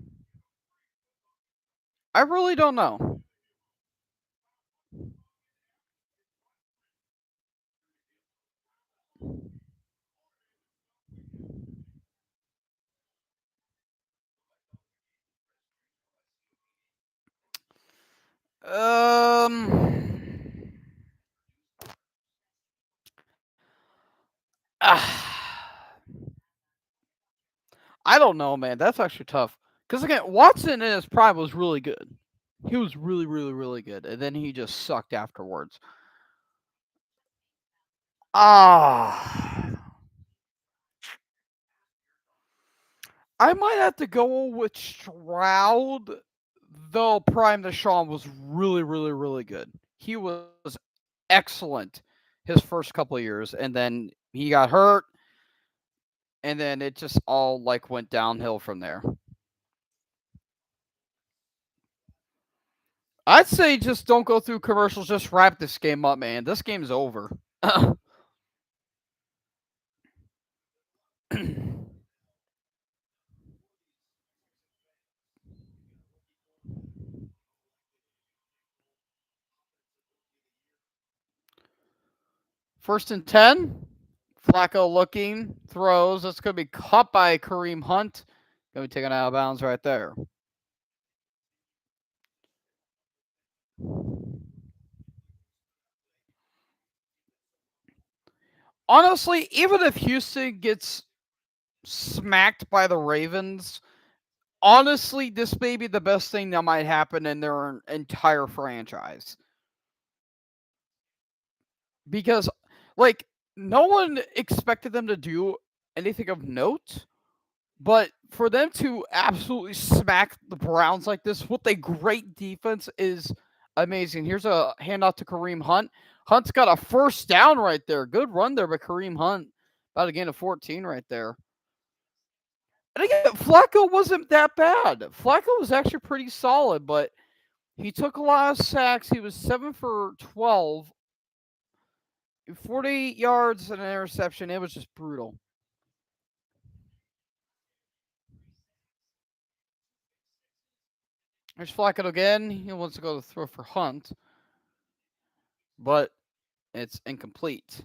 I really don't know. Um, ah, I don't know, man. That's actually tough. Because again, Watson in his prime was really good. He was really, really, really good, and then he just sucked afterwards. Ah, I might have to go with Stroud, though Prime Deshaun was really, really, really good. He was excellent his first couple of years, and then he got hurt, and then it just all like went downhill from there. I'd say just don't go through commercials. Just wrap this game up, man. This game's over. First and 10. Flacco looking, throws. That's going to be caught by Kareem Hunt. Going to be taken out of bounds right there. Honestly, even if Houston gets smacked by the Ravens, honestly, this may be the best thing that might happen in their entire franchise. Because, like, no one expected them to do anything of note. But for them to absolutely smack the Browns like this with a great defense is amazing. Here's a handoff to Kareem Hunt. Hunt's got a first down right there. Good run there by Kareem Hunt. About to gain a 14 right there. And again, Flacco wasn't that bad. Flacco was actually pretty solid, but he took a lot of sacks. He was 7 for 12, 48 yards and an interception. It was just brutal. There's Flacco again. He wants to go to throw for Hunt, but it's incomplete.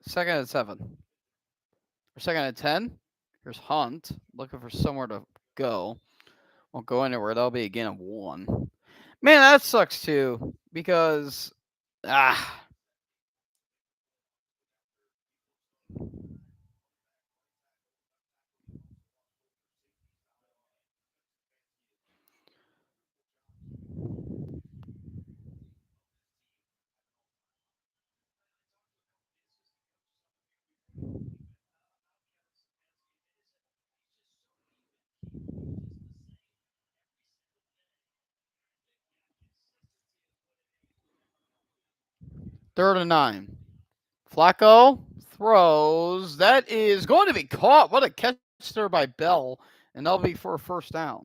Second and 7. Or second and 10. Here's Hunt looking for somewhere to go. Won't go anywhere. That'll be a gain of 1. Man, that sucks too. Because, ah, 3rd and 9. Flacco throws. That is going to be caught. What a catch there by Bell. And that'll be for a first down.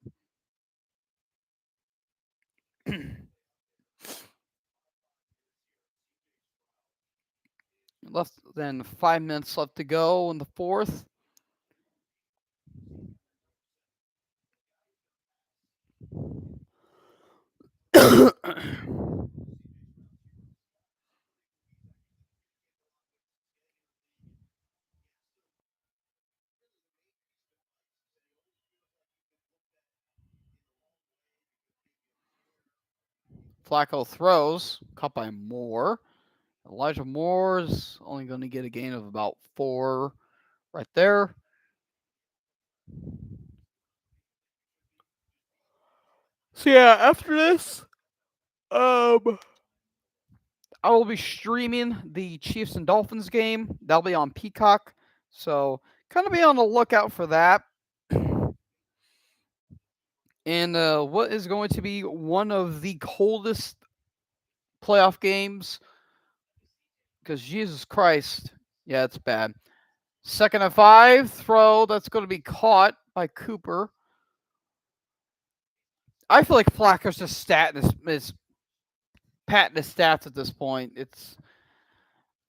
Less than 5 minutes left to go in the fourth. Flacco throws, caught by Moore. Elijah Moore's only going to get a gain of about 4 right there. So yeah, after this, um, I will be streaming the Chiefs and Dolphins game. That'll be on Peacock. So kind of be on the lookout for that. And what is going to be one of the coldest playoff games? Because Jesus Christ, yeah, it's bad. 2nd and 5 throw that's going to be caught by Cooper. I feel like Flacco's just is patting his stats at this point.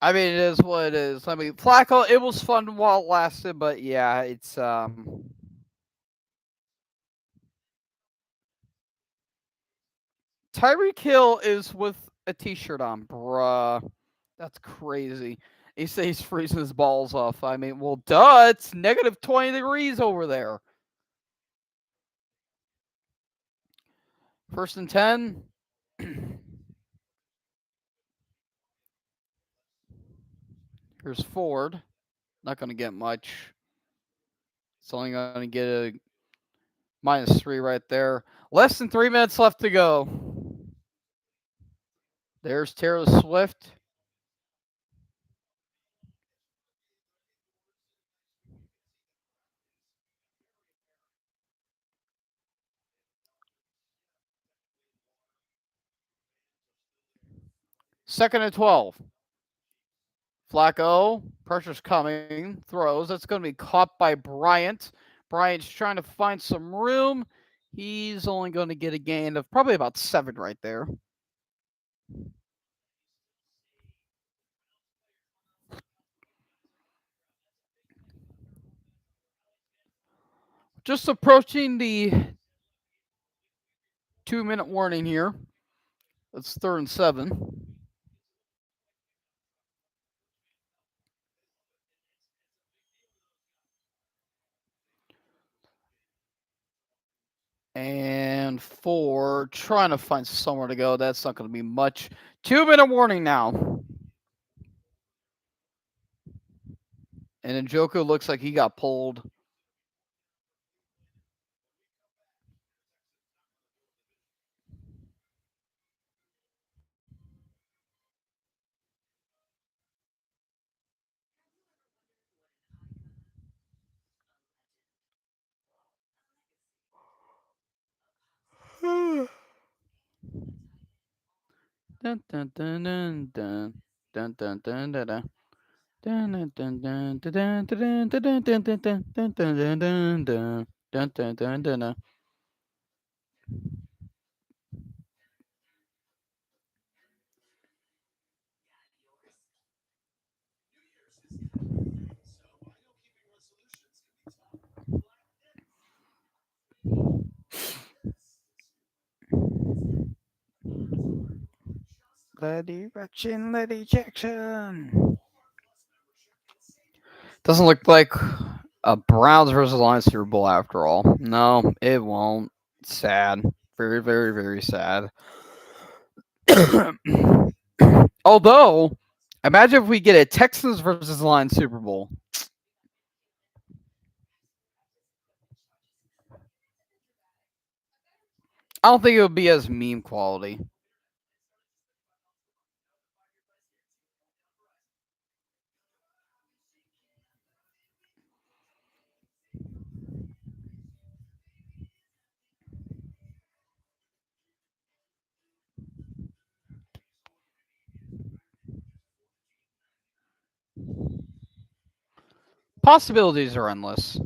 I mean, it is what it is. I mean, Flacco, it was fun while it lasted, but yeah, it's Tyreek Hill is with a T-shirt on, bruh. That's crazy. He says he's freezing his balls off. I mean, well, duh, it's negative 20 degrees over there. 1st and 10. Here's Ford. Not going to get much. It's only going to get a -3 right there. Less than 3 minutes left to go. There's Taylor Swift. Second and 12. Flacco, pressure's coming, throws. That's going to be caught by Bryant. Bryant's trying to find some room. He's only going to get a gain of probably about 7 right there. Just approaching the 2-minute warning here. It's 3rd and 7. And 4, trying to find somewhere to go. That's not going to be much. 2-minute warning now. And Njoku looks like he got pulled. Dun, dun, dun, dun, dun. Dun, dun, dun, dun, dun. Dun, dun, dun, dun, dun, dun, dun, dun, dun, dun, dun, dun, dun, dun, dun, dun. Dun, dun, dun, dun, dun. Lady Jackson, Lady Jackson. Doesn't look like a Browns versus Lions Super Bowl after all. No, it won't. Sad. Very, very, very sad. Although, imagine if we get a Texans versus Lions Super Bowl. I don't think it would be as meme quality. Possibilities are endless.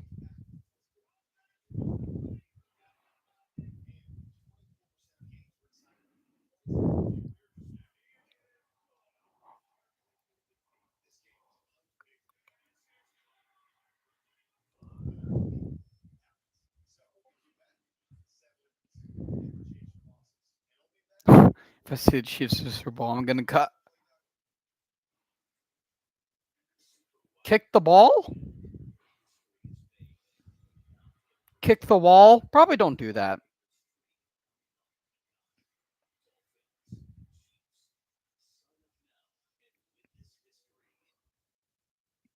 If I see the Chiefs Super Bowl, I'm gonna cut. Kick the ball? Kick the wall? Probably don't do that.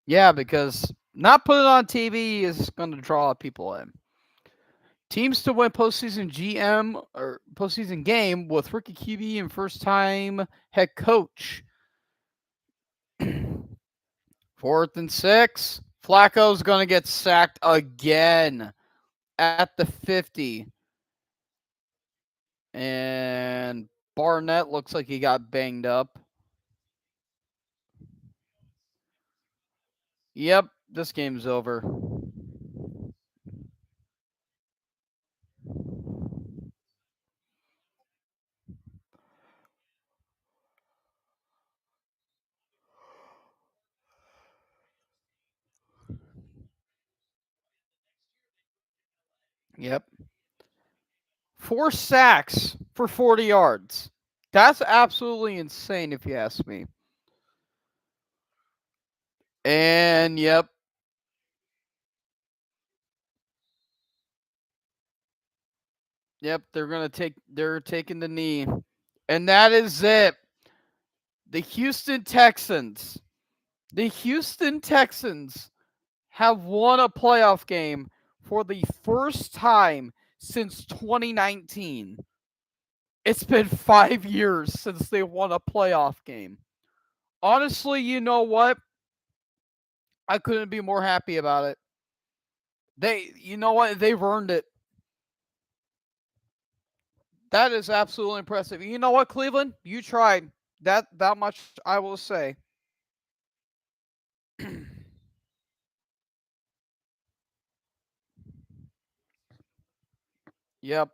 Yeah, because not putting it on TV is going to draw people in. Teams to win postseason GM or postseason game with rookie QB and first time head coach. 4th and 6. Flacco's going to get sacked again at the 50. And Barnett looks like he got banged up. Yep, this game's over. Yep. 4 sacks for 40 yards. That's absolutely insane if you ask me. And yep, they're taking the knee. And that is it. The Houston Texans. The Houston Texans have won a playoff game for the first time since 2019. It's been 5 years since they won a playoff game. Honestly, you know what? I couldn't be more happy about it. You know what? They've earned it. That is absolutely impressive. You know what, Cleveland? You tried. That much I will say. Yep.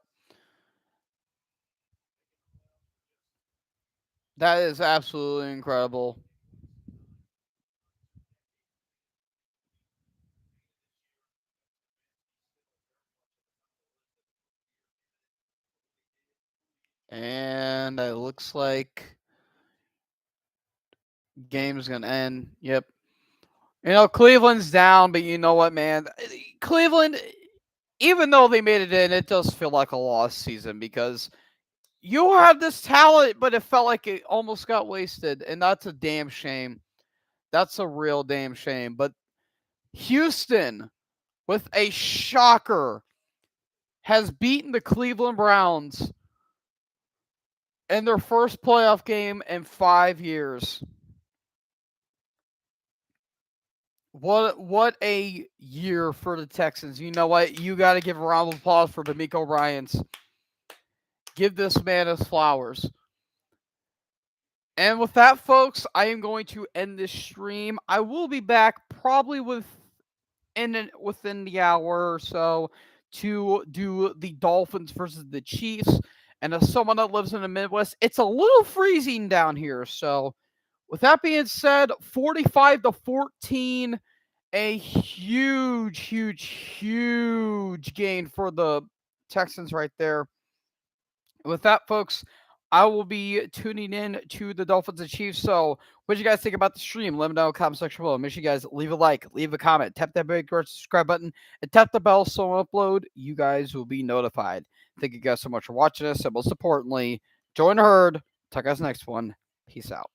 That is absolutely incredible. And it looks like game's gonna end. Yep. Cleveland's down, but you know what, man? Cleveland, even though they made it in, it does feel like a lost season because you had this talent, but it felt like it almost got wasted, and that's a damn shame. That's a real damn shame. But Houston, with a shocker, has beaten the Cleveland Browns in their first playoff game in 5 years. What a year for the Texans. You know what? You got to give a round of applause for D'Amico Ryans. Give this man his flowers. And with that, folks, I am going to end this stream. I will be back probably within the hour or so to do the Dolphins versus the Chiefs. And as someone that lives in the Midwest, it's a little freezing down here. So, with that being said, 45-14, a huge, huge, huge gain for the Texans right there. With that, folks, I will be tuning in to the Dolphins and Chiefs. So, what do you guys think about the stream? Let me know in the comment section below. Make sure you guys leave a like, leave a comment, tap that big red subscribe button, and tap the bell so when I upload, you guys will be notified. Thank you guys so much for watching us, and most importantly, join the herd. Talk guys next one. Peace out.